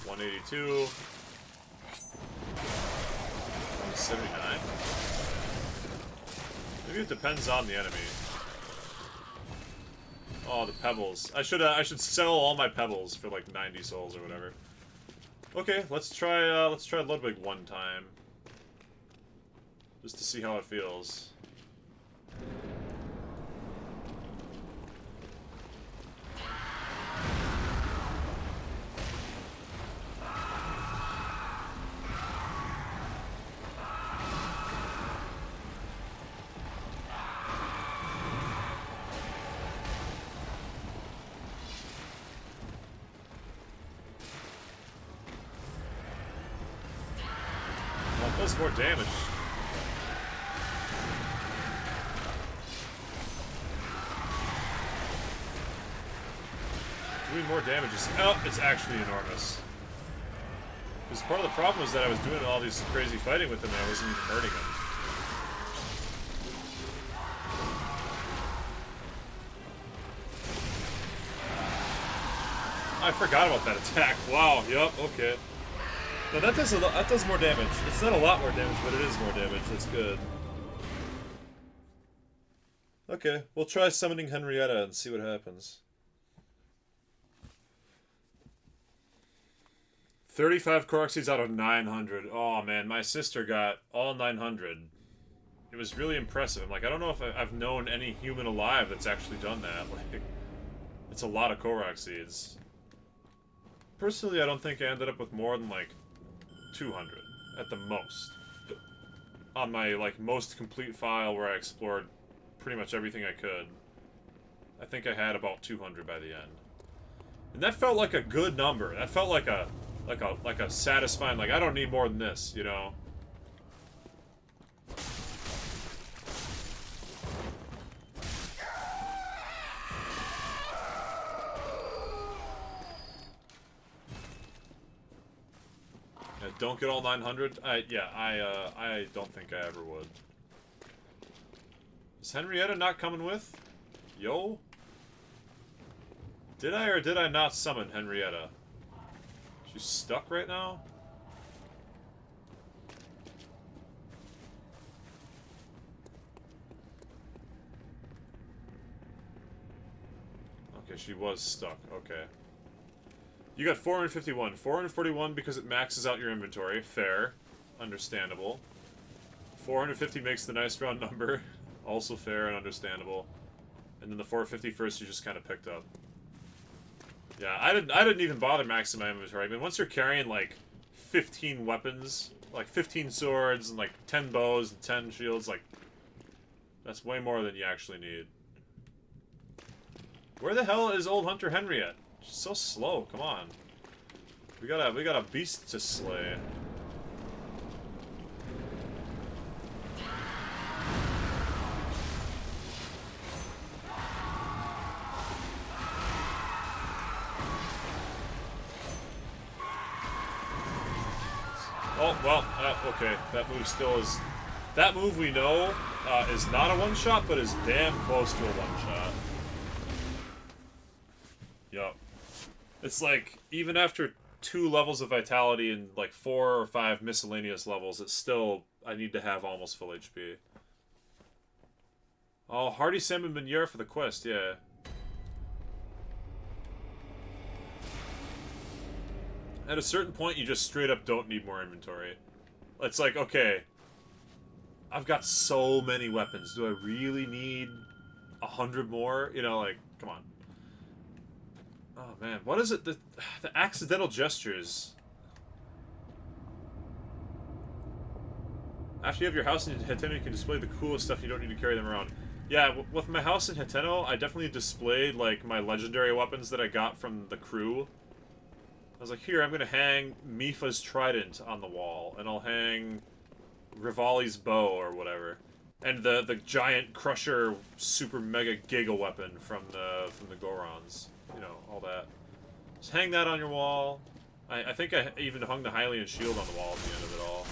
182. 179. Maybe it depends on the enemy. Oh, the pebbles. I should sell all my pebbles for like 90 souls or whatever. Okay, let's try Ludwig one time. Just to see how it feels. Does more damage. Doing more damage is... Oh, it's actually enormous. Because part of the problem was that I was doing all these crazy fighting with him and I wasn't even hurting him. I forgot about that attack. Wow, yep, okay. No, that does more damage. It's not a lot more damage, but it is more damage. That's good. Okay, we'll try summoning Henrietta and see what happens. 35 Korok seeds out of 900. Oh man, my sister got all 900. It was really impressive. I'm like, I don't know if I've known any human alive that's actually done that. Like, it's a lot of Korok seeds. Personally, I don't think I ended up with more than like 200 at the most on my like most complete file where I explored pretty much everything I could. I think I had about 200 by the end, and that felt like a good number. That felt like a satisfying, like I don't need more than this, you know. Don't get all 900? I don't think I ever would. Is Henrietta not coming with? Yo? Did I or did I not summon Henrietta? She's stuck right now? Okay, she was stuck. Okay. You got 451. 441 because it maxes out your inventory. Fair. Understandable. 450 makes the nice round number. Also fair and understandable. And then the 451st you just kind of picked up. Yeah, I didn't even bother maxing my inventory. I mean, once you're carrying, like, 15 weapons, like 15 swords and, like, 10 bows and 10 shields, like, that's way more than you actually need. Where the hell is old Hunter Henry at? She's so slow, come on. We got a beast to slay. Oh, well, okay. That move still is... That move we know is not a one-shot, but is damn close to a one-shot. Yup. It's like, even after 2 levels of vitality and like 4 or 5 miscellaneous levels, it's still... I need to have almost full HP. Oh, Hardy Salmon Meunier for the quest, yeah. At a certain point, you just straight up don't need more inventory. It's like, okay, I've got so many weapons. Do I really need 100 more? You know, like, come on. Oh, man. What is it? The accidental gestures. After you have your house in Heteno, you can display the coolest stuff. You don't need to carry them around. Yeah, with my house in Heteno, I definitely displayed, like, my legendary weapons that I got from the crew. I was like, here, I'm gonna hang Mifa's trident on the wall, and I'll hang Rivali's bow or whatever, and the giant crusher super mega giga weapon from the Gorons, you know, all that. Just hang that on your wall. I think I even hung the Hylian shield on the wall at the end of it all.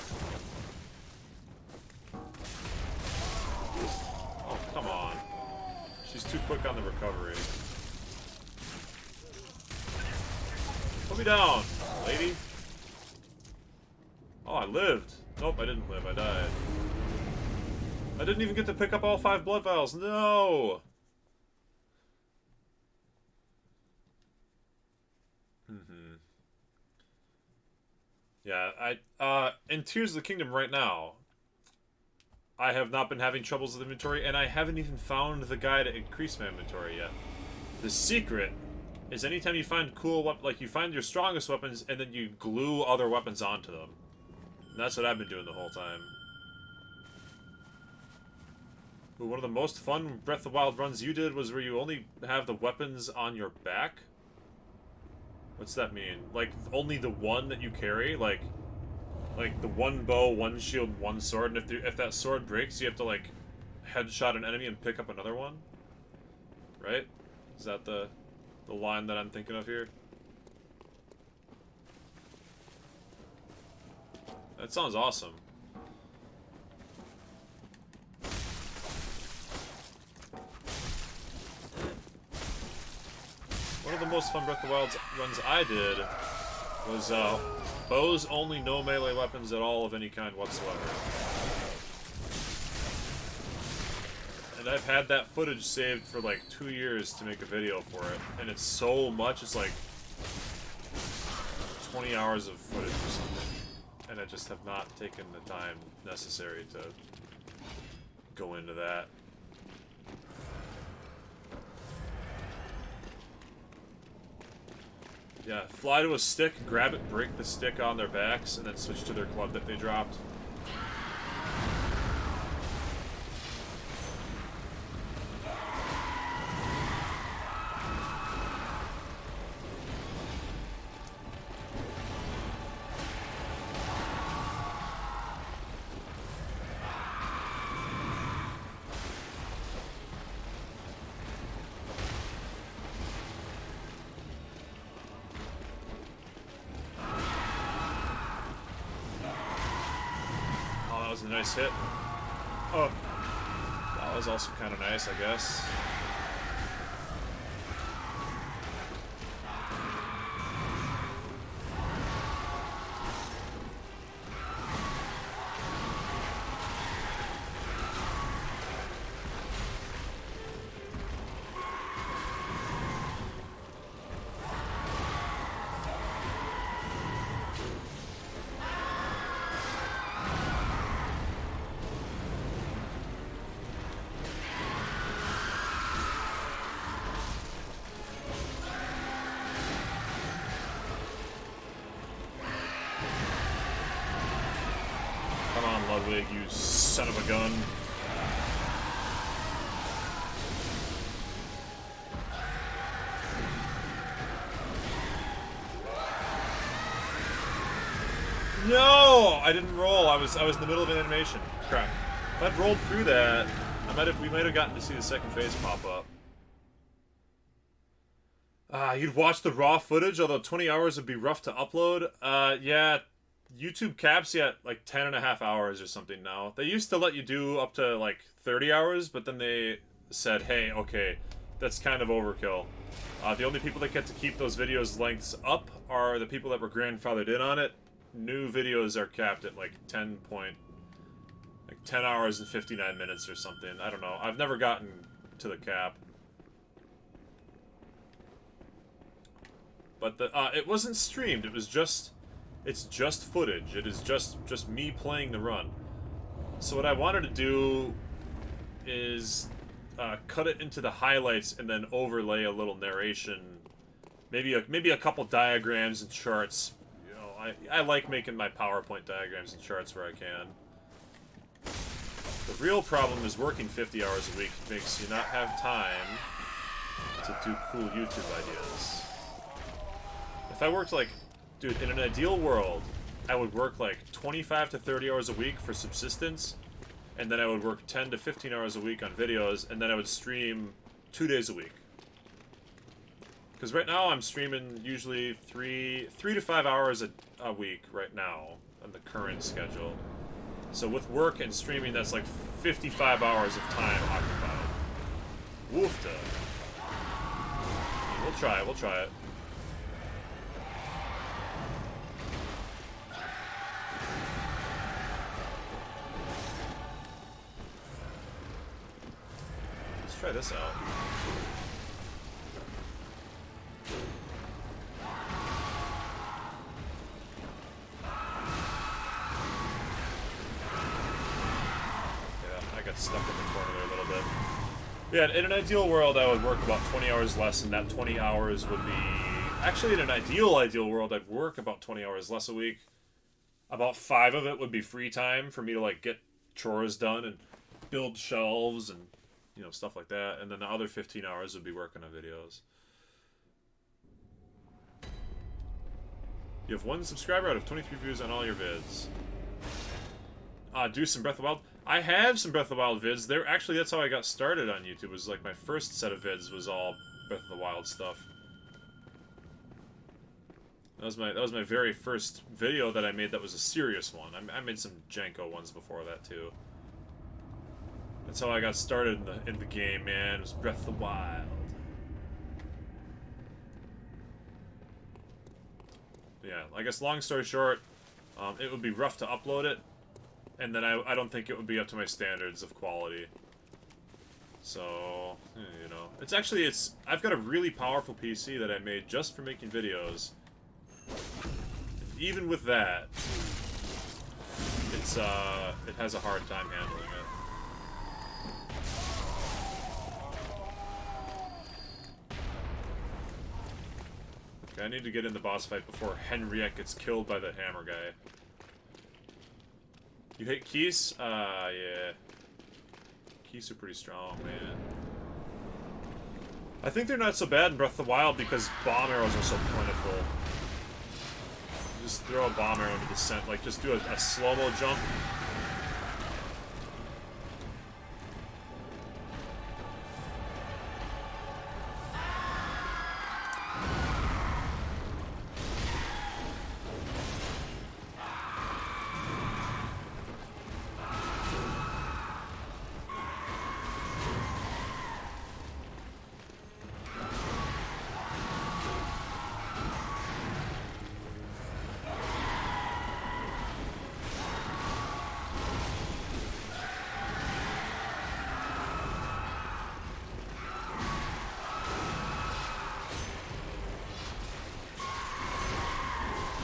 Oh, come on. She's too quick on the recovery. Put me down, lady. Oh, I lived. Nope, I didn't live. I died. I didn't even get to pick up all 5 blood vials. No! Yeah, in Tears of the Kingdom right now, I have not been having troubles with inventory, and I haven't even found the guy to increase my inventory yet. The secret is anytime you find cool like you find your strongest weapons and then you glue other weapons onto them. And that's what I've been doing the whole time. Ooh, one of the most fun Breath of the Wild runs you did was where you only have the weapons on your back? What's that mean? Like, only the one that you carry? Like the one bow, one shield, one sword, and if that sword breaks, you have to, like, headshot an enemy and pick up another one? Right? Is that the line that I'm thinking of here? That sounds awesome. One of the most fun Breath of the Wild runs I did was bows only, no melee weapons at all of any kind whatsoever. And I've had that footage saved for like 2 years to make a video for it. And it's so much, it's like 20 hours of footage or something. And I just have not taken the time necessary to go into that. Yeah, fly to a stick, grab it, break the stick on their backs, and then switch to their club that they dropped. A nice hit. Oh, that was also kind of nice, I guess. Ludwig, you son of a gun. No! I didn't roll. I was in the middle of an animation. Crap. If I'd rolled through that, we might have gotten to see the second phase pop up. You'd watch the raw footage, although 20 hours would be rough to upload. Yeah, YouTube caps you at like 10.5 hours or something now. They used to let you do up to like 30 hours, but then they said, hey, okay, that's kind of overkill. The only people that get to keep those videos lengths up are the people that were grandfathered in on it. New videos are capped at like 10 hours and 59 minutes or something. I don't know. I've never gotten to the cap. But it wasn't streamed. It's just footage. It is just me playing the run. So what I wanted to do is cut it into the highlights and then overlay a little narration, maybe a couple diagrams and charts. You know, I like making my PowerPoint diagrams and charts where I can. The real problem is working 50 hours a week makes you not have time to do cool YouTube ideas. If I worked like, dude, in an ideal world, I would work like 25 to 30 hours a week for subsistence, and then I would work 10 to 15 hours a week on videos, and then I would stream 2 days a week. Because right now I'm streaming usually 3 to 5 hours a week right now on the current schedule. So with work and streaming, that's like 55 hours of time occupied. Woofta. We'll try it. Try this out. Yeah, I got stuck in the corner there a little bit. Yeah, in an ideal world, I would work about 20 hours less, and that 20 hours would be... Actually, in an ideal world, I'd work about 20 hours less a week. About 5 of it would be free time for me to, like, get chores done and build shelves and... you know, stuff like that, and then the other 15 hours would be working on videos. You have 1 subscriber out of 23 views on all your vids. Do some Breath of the Wild. I have some Breath of the Wild vids. Actually, that's how I got started on YouTube. It was like my first set of vids was all Breath of the Wild stuff. That was my very first video that I made that was a serious one. I made some Janko ones before that too. That's how I got started in the game, man. It was Breath of the Wild. Yeah, I guess long story short, it would be rough to upload it, and then I don't think it would be up to my standards of quality. So, you know, I've got a really powerful PC that I made just for making videos. Even with that, it has a hard time handling it. Okay, I need to get in the boss fight before Henriette gets killed by the hammer guy. You hit keys? Yeah. Keys are pretty strong, man. I think they're not so bad in Breath of the Wild because bomb arrows are so plentiful. Just throw a bomb arrow into the center, like just do a slow-mo jump.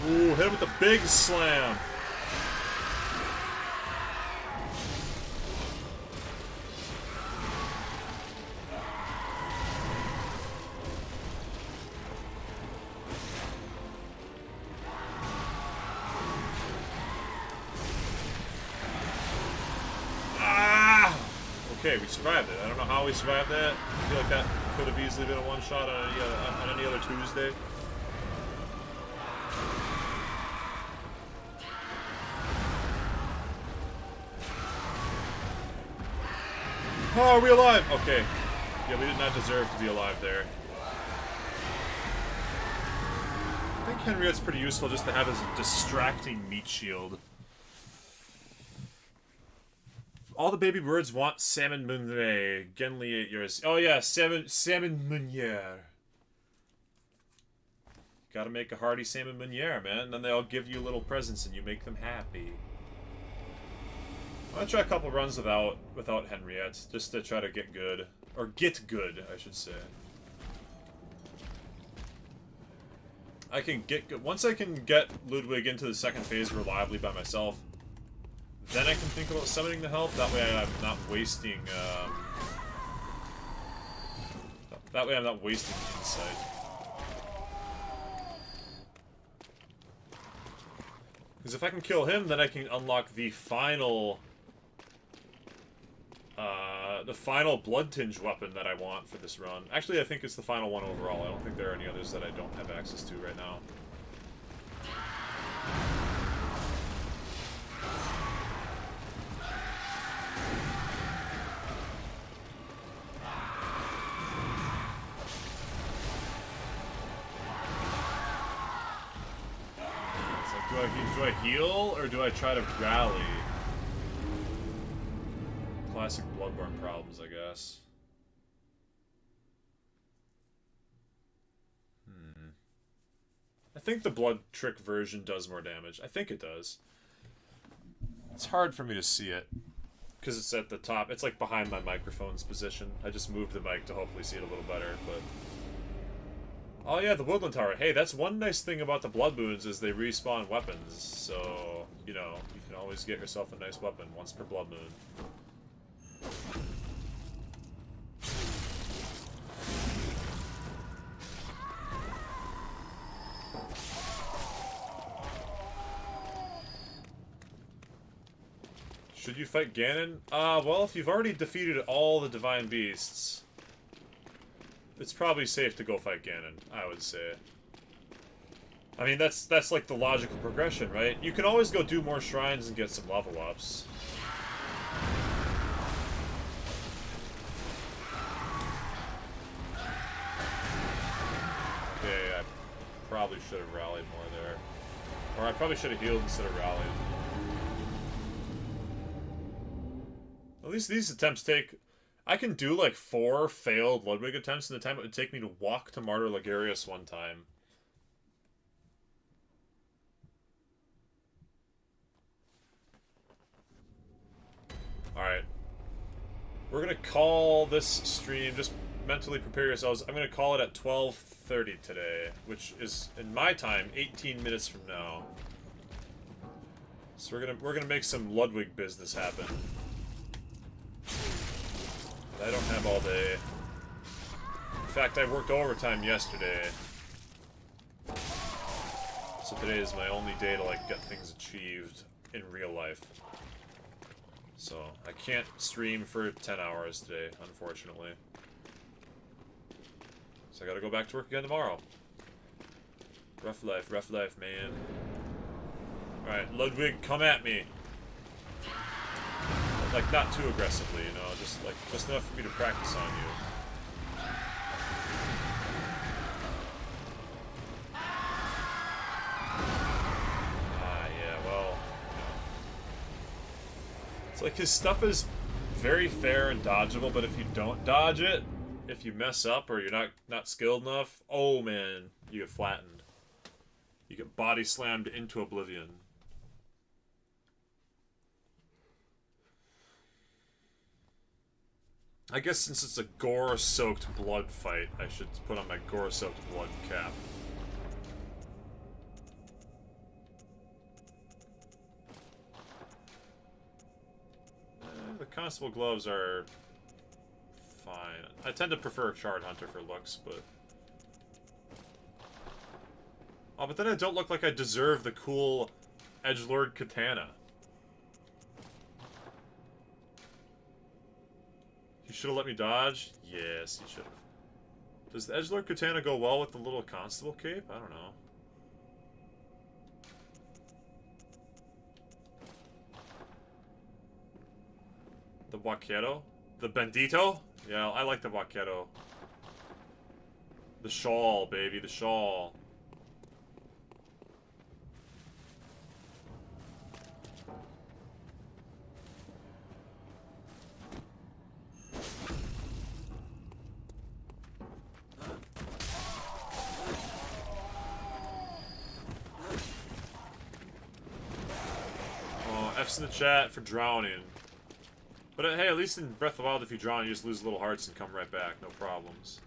Ooh, hit him with the big slam. okay, we survived it. I don't know how we survived that. I feel like that could have easily been a one-shot on any other Tuesday. Oh, are we alive? Okay. Yeah, we did not deserve to be alive there. I think Henriette's pretty useful just to have as a distracting meat shield. All the baby birds want salmon meunier. Genly 8 years. Oh yeah, salmon meunier. Gotta make a hearty salmon meunier, man. And then they all give you little presents and you make them happy. I'm gonna try a couple runs without Henriette, just to try to get good. Or get good, I should say. I can get good. Once I can get Ludwig into the second phase reliably by myself, then I can think about summoning the help. That way I'm not wasting, that way I'm not wasting insight. Because if I can kill him, then I can unlock the final blood tinge weapon that I want for this run. Actually, I think it's the final one overall. I don't think there are any others that I don't have access to right now. Do I heal, or do I try to rally? Classic Bloodborne problems, I guess. I think the blood trick version does more damage. I think it does. It's hard for me to see it, because it's at the top. It's like behind my microphone's position. I just moved the mic to hopefully see it a little better, but... Oh yeah, the Woodland Tower. Hey, that's one nice thing about the Blood Moons is they respawn weapons. So, you know, you can always get yourself a nice weapon once per Blood Moon. Should you fight Ganon? Well, if you've already defeated all the Divine Beasts... It's probably safe to go fight Ganon, I would say. I mean, that's like the logical progression, right? You can always go do more shrines and get some level ups. Okay, I probably should have rallied more there. Or I probably should have healed instead of rallied. At least these attempts take... I can do like 4 failed Ludwig attempts in the time it would take me to walk to Martyr Logarius one time. Alright. We're gonna call this stream, just mentally prepare yourselves, I'm gonna call it at 12:30 today, which is, in my time, 18 minutes from now. So we're gonna make some Ludwig business happen. I don't have all day. In fact, I worked overtime yesterday. So today is my only day to, like, get things achieved in real life. So, I can't stream for 10 hours today, unfortunately. So I gotta go back to work again tomorrow. Rough life, man. Alright, Ludwig, come at me. Like, not too aggressively, you know, just enough for me to practice on you. Yeah, well, you know. It's like his stuff is very fair and dodgeable, but if you don't dodge it, if you mess up or you're not skilled enough, oh man, you get flattened. You get body slammed into oblivion. I guess since it's a gore-soaked blood fight, I should put on my gore-soaked blood cap. The Constable gloves are fine. I tend to prefer Shard Hunter for looks, but... Oh, but then I don't look like I deserve the cool Edgelord katana. You should have let me dodge? Yes, you should have. Does the Edgelord Katana go well with the little constable cape? I don't know. The Vaquero? The Bandito? Yeah, I like the Vaquero. The shawl, baby, the shawl. F's in the chat for drowning. But hey, at least in Breath of the Wild, if you drown, you just lose little hearts and come right back. No problems.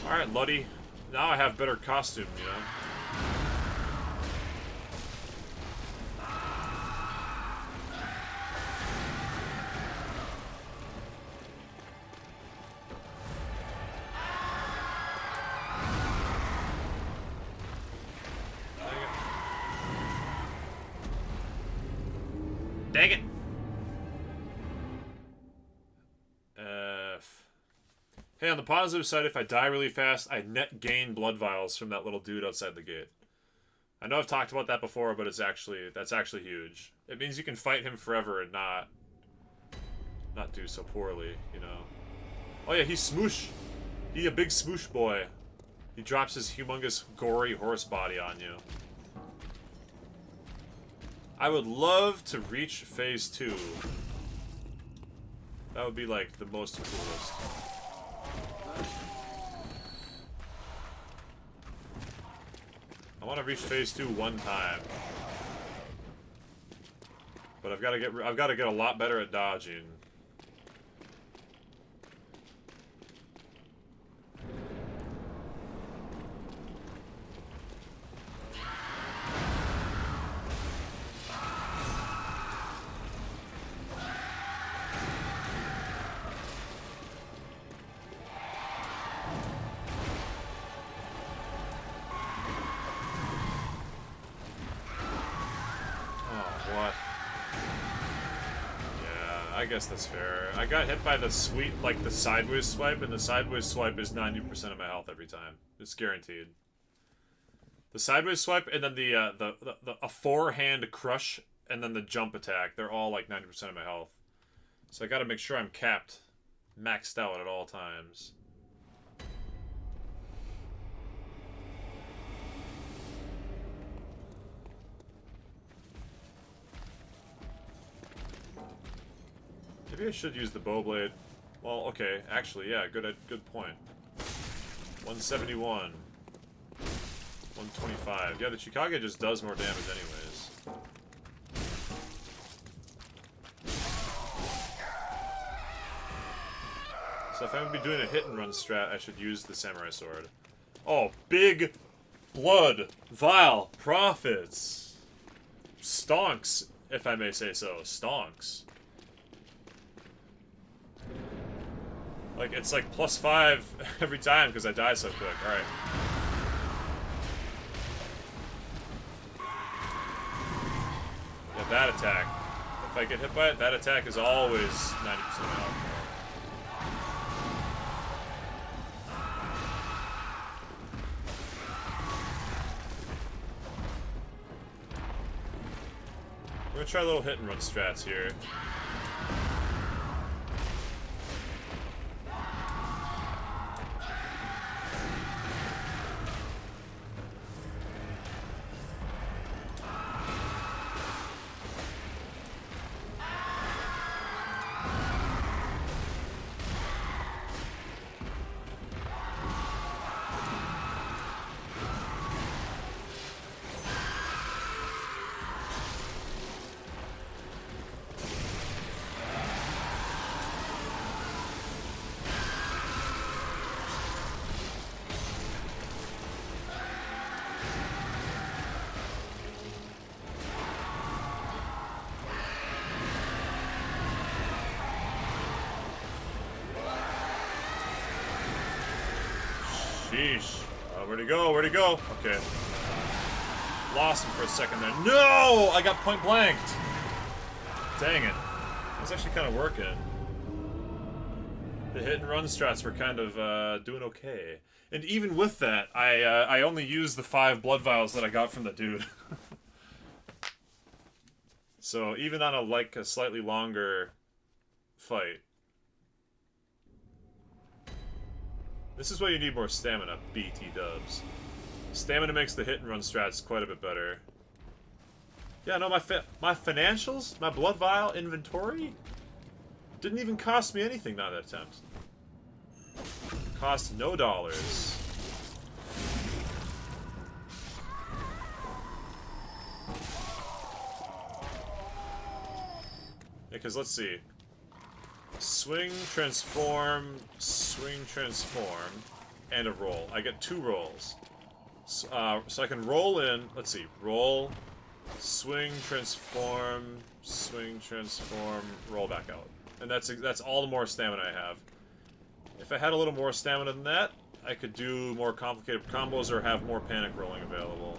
Alright, Luddy. Now I have better costume, you know? Dang it! Hey, on the positive side, if I die really fast, I net gain blood vials from that little dude outside the gate. I know I've talked about that before, but that's actually huge. It means you can fight him forever and not do so poorly, you know. Oh yeah, he's smoosh. He a big smoosh boy. He drops his humongous gory horse body on you. I would love to reach phase 2. That would be like the most coolest. I want to reach phase 2 one time. But I've got to get a lot better at dodging. I guess that's fair. I got hit by the the sideways swipe, and the sideways swipe is 90% of my health every time. It's guaranteed. The sideways swipe, and then a forehand crush, and then the jump attack. They're all like 90% of my health. So I gotta make sure I'm capped, maxed out at all times. Maybe I should use the bow blade. Well, okay, actually, yeah, good point. 171. 125. Yeah, the Chikage just does more damage anyways. So if I'm gonna be doing a hit and run strat, I should use the samurai sword. Oh, big blood vial profits. Stonks, if I may say so. Stonks. Like, it's like +5 every time because I die so quick. Alright. Yeah, that attack. If I get hit by it, that attack is always 90% health. We're gonna try a little hit and run strats here. Sheesh. Where'd he go? Where'd he go? Okay. Lost him for a second there. No! I got point blanked! Dang it. That's actually kind of working. The hit and run strats were kind of doing okay. And even with that, I only used the 5 blood vials that I got from the dude. So even on a slightly longer fight. This is why you need more stamina, BT dubs. Stamina makes the hit and run strats quite a bit better. Yeah, no, my financials, my blood vial inventory, didn't even cost me anything that attempt. Cost no dollars. Yeah, because let's see. Swing, transform, and a roll. I get 2 rolls. So I can roll in, let's see, roll, swing, transform, roll back out. And that's all the more stamina I have. If I had a little more stamina than that, I could do more complicated combos or have more panic rolling available.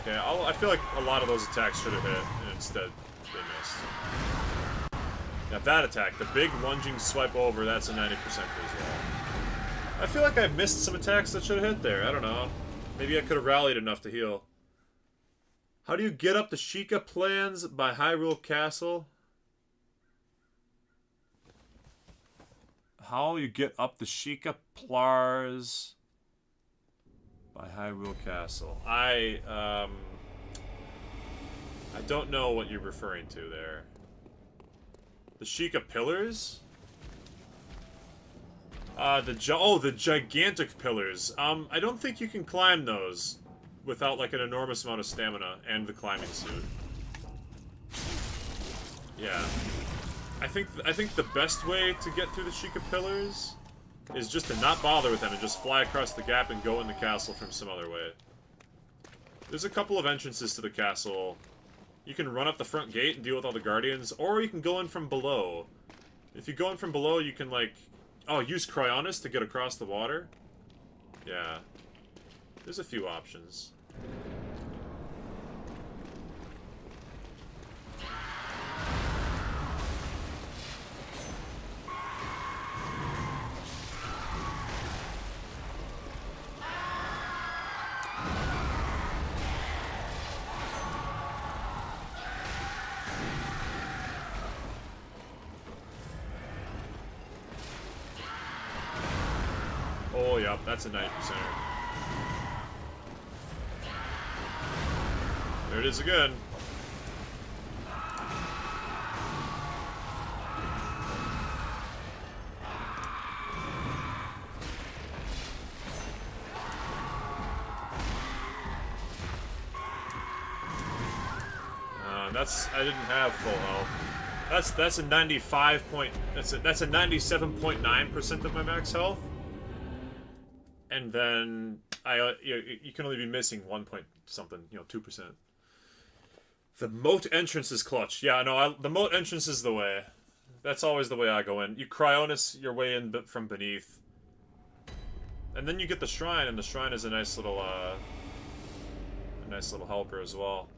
Okay, I feel like a lot of those attacks should have hit, and instead they missed. Now that attack, the big lunging swipe over, that's a 90% crazy roll. I feel like I missed some attacks that should have hit there. I don't know. Maybe I could have rallied enough to heal. How do you get up the Sheikah plans by Hyrule Castle? How you get up the Sheikah plars by Hyrule Castle. I don't know what you're referring to there. The Sheikah pillars? The gigantic pillars. I don't think you can climb those without like an enormous amount of stamina and the climbing suit. Yeah. I think the best way to get through the Sheikah pillars is just to not bother with them and just fly across the gap and go in the castle from some other way. There's a couple of entrances to the castle. You can run up the front gate and deal with all the guardians, or you can go in from below. If you go in from below, you can like... Oh, use Cryonis to get across the water? Yeah. There's a few options. Oh, yep, that's a 90%. There it is again. I didn't have full health. That's a 97.9% of my max health. And then you can only be missing 1 point something, 2%. The moat entrance is clutch. Yeah, no, the moat entrance is the way. That's always the way I go in. You Cryonis your way in from beneath. And then you get the shrine, and the shrine is a nice little helper as well.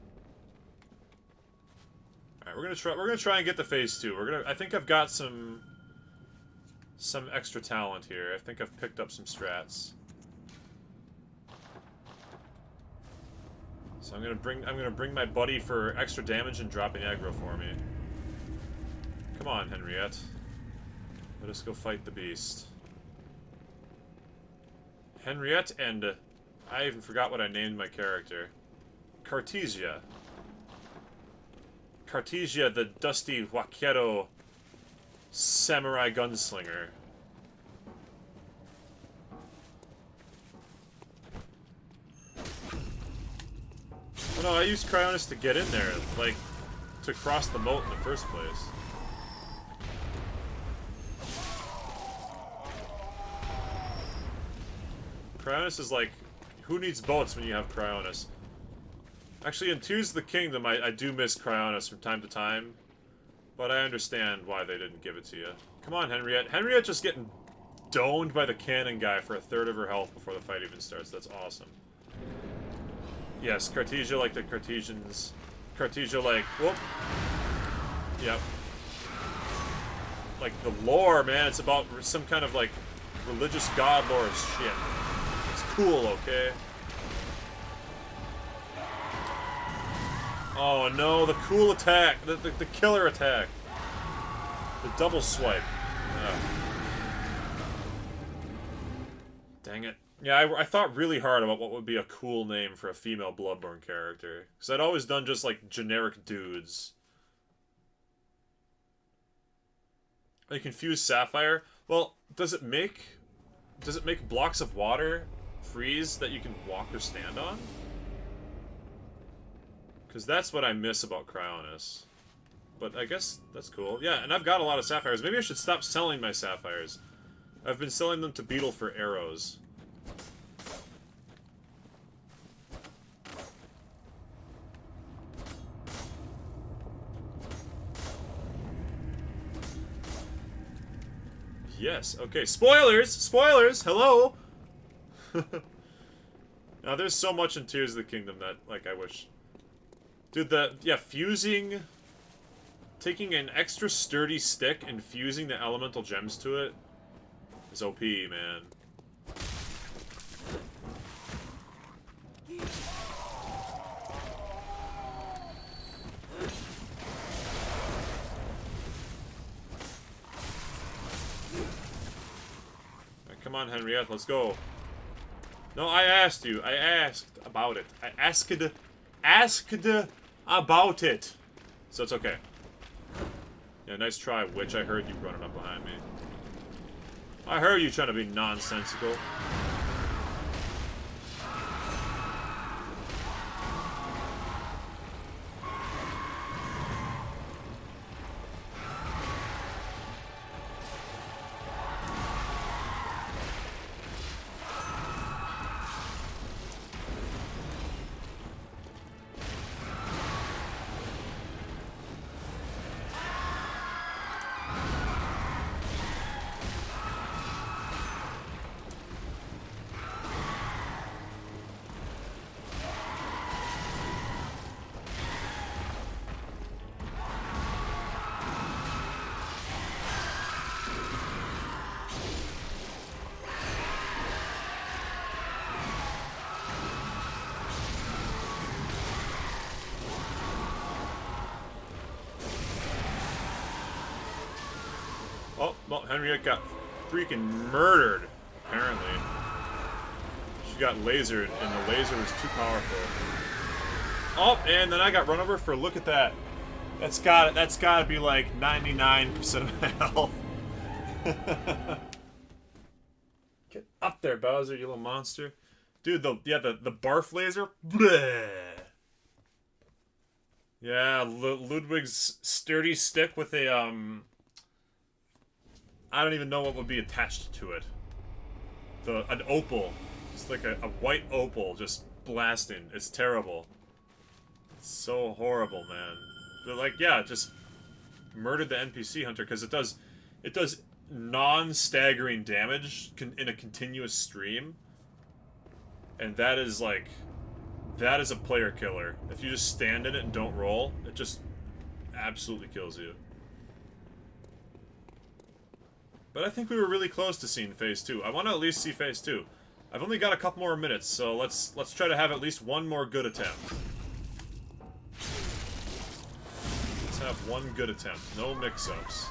Alright, we're gonna try and get to phase 2. I think I've got some extra talent here. I think I've picked up some strats. So I'm gonna bring my buddy for extra damage and dropping aggro for me. Come on, Henriette. Let us go fight the beast. Henriette and I even forgot what I named my character. Cartesia. Cartesia, the dusty Wakiero samurai gunslinger. Oh no, I used Cryonis to get in there, like, to cross the moat in the first place. Cryonis is like, who needs boats when you have Cryonis? Actually, in Tears of the Kingdom, I do miss Cryonis from time to time. But I understand why they didn't give it to you. Come on, Henriette. Henriette just getting doned by the cannon guy for a third of her health before the fight even starts. That's awesome. Yes, Cartesia like the Cartesians. Cartesia like... Whoop. Yep. Like, the lore, man. It's about some kind of, like, religious god lore shit. It's cool, okay? Oh no, the cool attack, the killer attack. The double swipe. Ugh. Dang it. Yeah, I thought really hard about what would be a cool name for a female Bloodborne character. Because I'd always done just, like, generic dudes. A confused sapphire? Well, does it make blocks of water freeze that you can walk or stand on? Because that's what I miss about Cryonis. But I guess that's cool. Yeah, and I've got a lot of sapphires. Maybe I should stop selling my sapphires. I've been selling them to Beetle for arrows. Yes, okay. Spoilers! Spoilers! Hello! Now, there's so much in Tears of the Kingdom that, like, I wish... Dude, yeah, fusing... Taking an extra sturdy stick and fusing the elemental gems to it is OP, man. Right, come on, Henriette, let's go. No, I asked you. I asked about it. I asked about it. So it's okay. Yeah, nice try, Witch. I heard you running up behind me. I heard you trying to be nonsensical. Oh, well, Henriette got freaking murdered, apparently. She got lasered, and the laser was too powerful. Oh, and then I got run over for, look at that. That's gotta be like 99% of my health. Get up there, Bowser, you little monster. Dude, the barf laser. Bleh. Yeah, Ludwig's sturdy stick with a, I don't even know what would be attached to it. An opal. Just like a white opal just blasting. It's terrible. It's so horrible, man. But like, yeah, just murdered the NPC hunter because it does non-staggering damage in a continuous stream. And that is like, that is a player killer. If you just stand in it and don't roll, it just absolutely kills you. But I think we were really close to seeing Phase 2. I want to at least see Phase 2. I've only got a couple more minutes, so let's try to have at least one more good attempt. Let's have one good attempt. No mix-ups.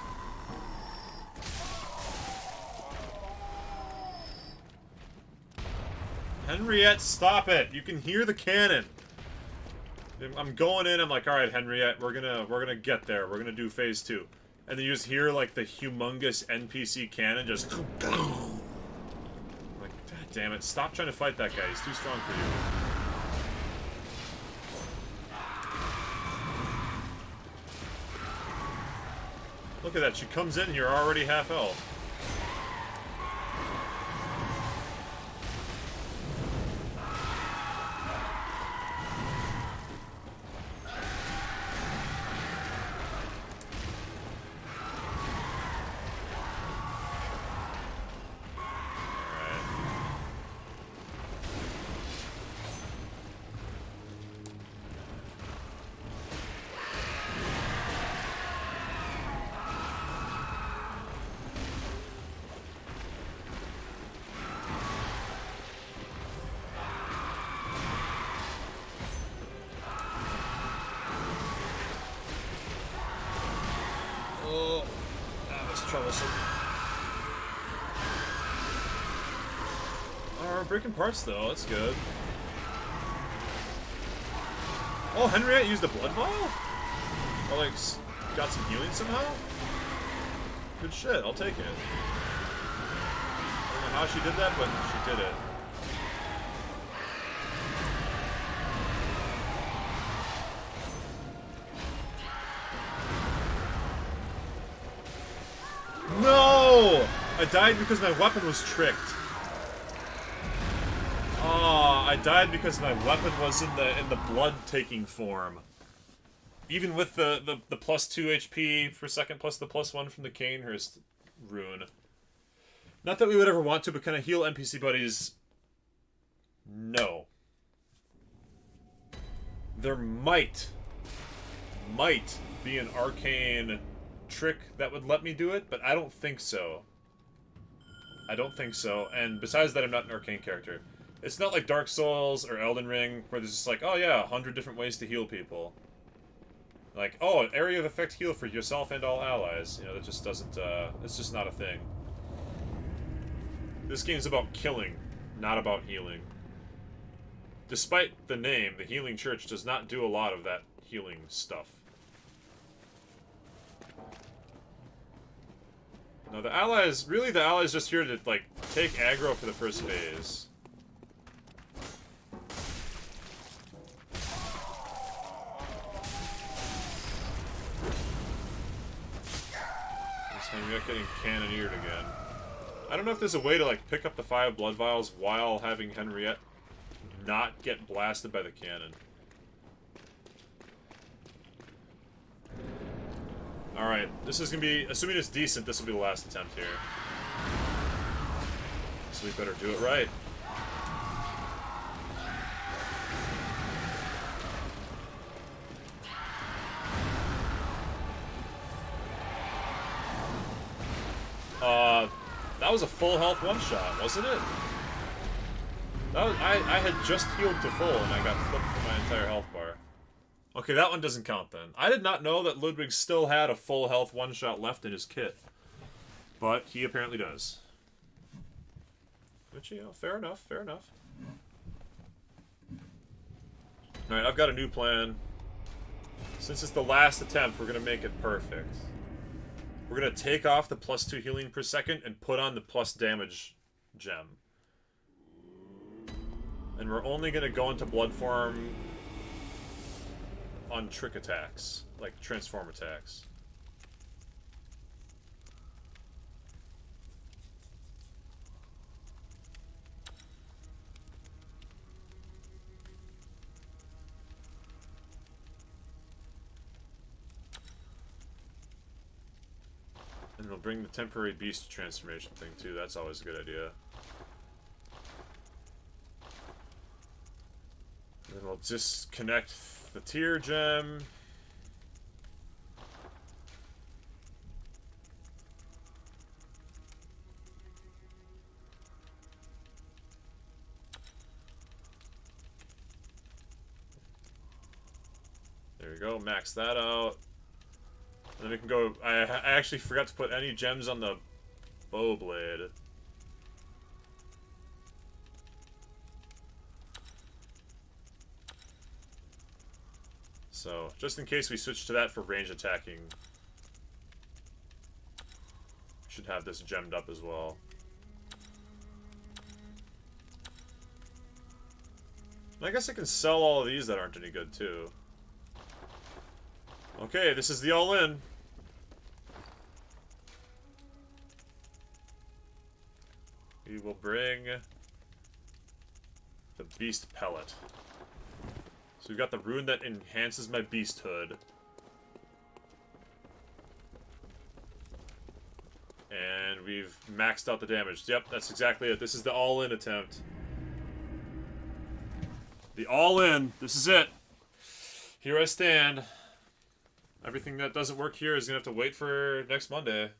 Henriette, stop it! You can hear the cannon! I'm going in, I'm like, alright, Henriette, we're gonna get there. We're gonna do Phase 2. And then you just hear, like, the humongous NPC cannon just... like, God damn it. Stop trying to fight that guy. He's too strong for you. Look at that. She comes in and you're already half health. troublesome. We're breaking parts though, that's good. Oh, Henriette used a blood vial? Or like, got some healing somehow? Good shit, I'll take it. I don't know how she did that, but she did it. No! I died because my weapon was tricked. Oh, I died because my weapon was in the blood-taking form. Even with the plus 2 HP per second plus the plus 1 from the Canehurst rune. Not that we would ever want to, but can I heal NPC buddies? No. There might be an arcane trick that would let me do it, but I don't think so. I don't think so, and besides that, I'm not an arcane character. It's not like Dark Souls or Elden Ring, where there's just like, oh yeah, 100 different ways to heal people. Like, oh, an area of effect heal for yourself and all allies. You know, that just doesn't, it's just not a thing. This game's about killing, not about healing. Despite the name, the Healing Church does not do a lot of that healing stuff. No, the allies, really the allies just here to, like, take aggro for the first phase. Henriette getting cannoneered again. I don't know if there's a way to, like, pick up the 5 blood vials while having Henriette not get blasted by the cannon. Alright, this is gonna be, assuming it's decent, this will be the last attempt here. So we better do it right. That was a full health one-shot, wasn't it? That was, I had just healed to full and I got flipped for my entire health bar. Okay, that one doesn't count then. I did not know that Ludwig still had a full health one-shot left in his kit. But he apparently does. Which, you know, fair enough, fair enough. Alright, I've got a new plan. Since it's the last attempt, we're gonna make it perfect. We're gonna take off the plus 2 healing per second and put on the plus damage gem. And we're only gonna go into blood form on trick attacks, like transform attacks. And we'll bring the temporary beast transformation thing too, that's always a good idea. And then we'll disconnect the tier gem. There we go, max that out. And then we can go... I actually forgot to put any gems on the bow blade. So, just in case we switch to that for range attacking, we should have this gemmed up as well. And I guess I can sell all of these that aren't any good too. Okay, this is the all-in. We will bring the beast pellet. So we've got the rune that enhances my beasthood. And we've maxed out the damage. Yep, that's exactly it. This is the all-in attempt. The all-in. This is it. Here I stand. Everything that doesn't work here is going to have to wait for next Monday.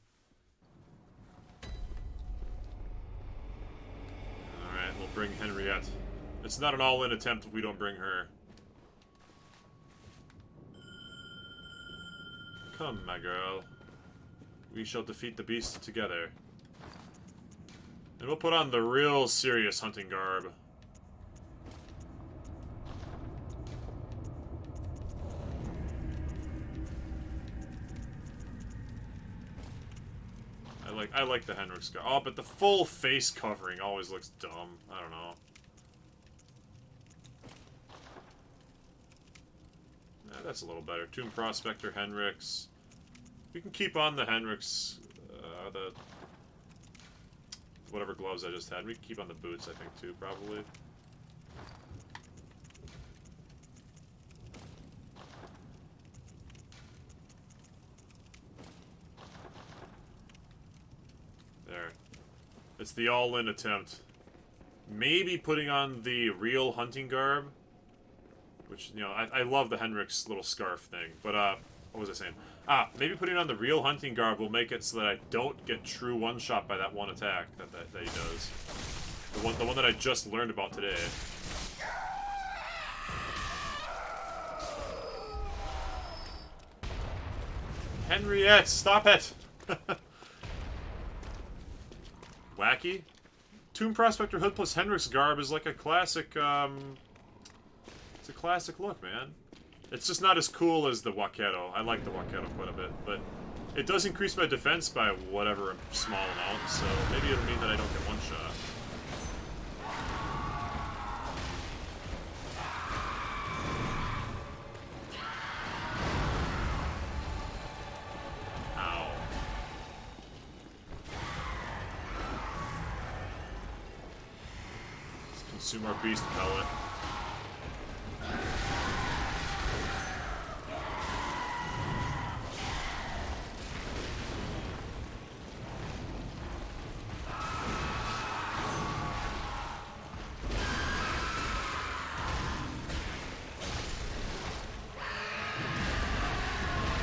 Alright, we'll bring Henriette. It's not an all-in attempt if we don't bring her. Come, my girl. We shall defeat the beast together. And we'll put on the real serious hunting garb. I like the Henrik's garb. Oh, but the full face covering always looks dumb. I don't know. Yeah, that's a little better. Tomb Prospector, Henrik's. We can keep on the Henrik's, the whatever gloves I just had. We can keep on the boots, I think, too, probably. There. It's the all-in attempt. Maybe putting on the real hunting garb. Which, you know, I love the Henrik's little scarf thing. But, what was I saying? Ah, maybe putting on the real hunting garb will make it so that I don't get true one-shot by that one attack that he does. The one that I just learned about today. Henriette, stop it! Wacky? Tomb Prospector Hood plus Henrik's garb is like a classic, it's a classic look, man. It's just not as cool as the Waketo. I like the Waketo quite a bit, but it does increase my defense by whatever small amount, so maybe it'll mean that I don't get one shot. Ow. Let's consume our beast pellet.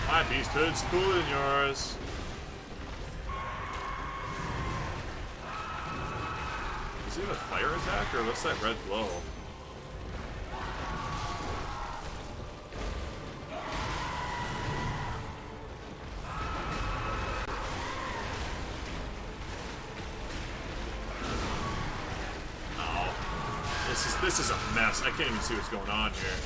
My beast hood's cooler than yours. Is he have a fire attack, or what's that red glow? Oh. This is a mess. I can't even see what's going on here.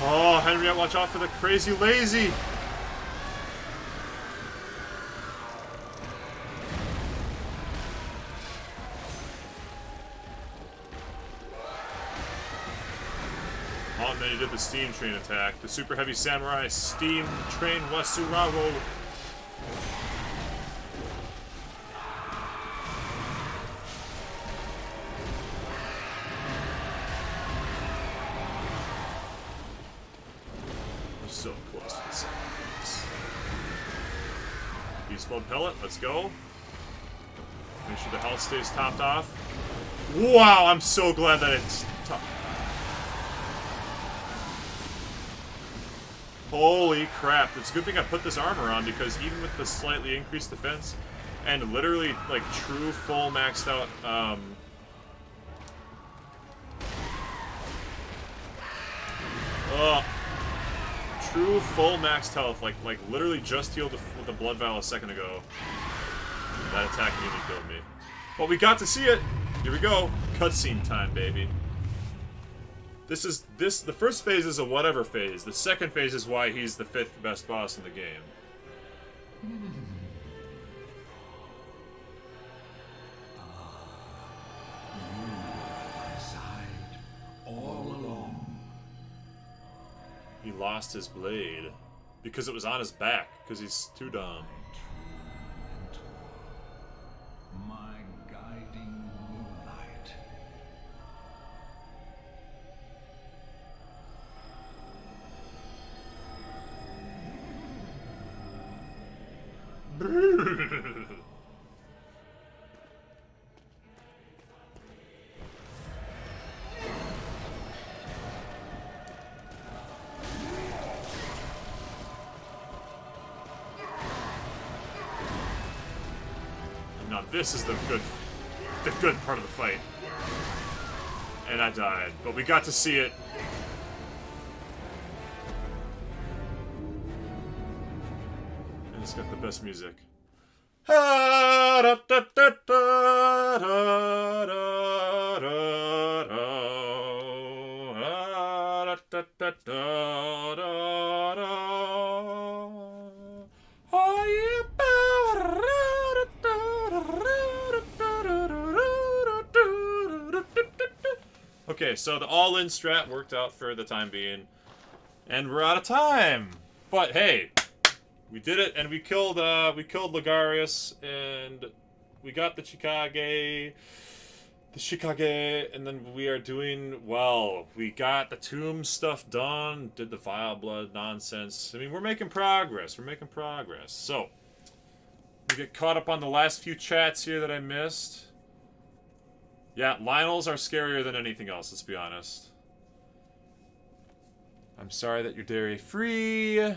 Oh, Henriette, watch out for the crazy lazy! Oh, and then he did the steam train attack. The super heavy samurai steam train Wasurawo. So close to the side. Beast Blood Pellet, let's go. Make sure the health stays topped off. Wow, I'm so glad that it's top. Holy crap, it's a good thing I put this armor on, because even with the slightly increased defense and literally like true full maxed out true full maxed health, like literally just healed with the blood vial a second ago. That attack nearly killed me. But we got to see it! Here we go. Cutscene time, baby. The first phase is a whatever phase. The second phase is why he's the 5th best boss in the game. He lost his blade because it was on his back, because he's too dumb. My guiding Brrrr. Now this is the good part of the fight. And I died, but we got to see it. And it's got the best music. Okay, so the all-in strat worked out for the time being. And we're out of time! But hey, we did it, and we killed Logarius, and we got the Chicago, and then we are doing well. We got the tomb stuff done, did the vile blood nonsense. I mean, we're making progress. We're making progress. So, we get caught up on the last few chats here that I missed. Yeah, Lionels are scarier than anything else, let's be honest. I'm sorry that you're dairy-free.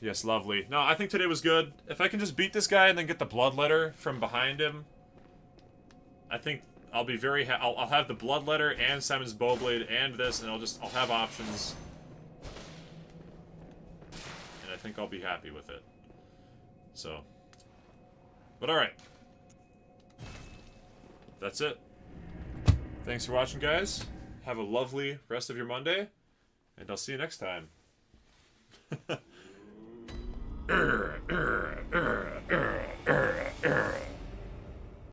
Yes, lovely. No, I think today was good. If I can just beat this guy and then get the bloodletter from behind him, I think I'll be very I'll have the bloodletter and Simon's Bowblade and this, and I'll have options. And I think I'll be happy with it. So. But alright. That's it. Thanks for watching, guys. Have a lovely rest of your Monday, and I'll see you next time.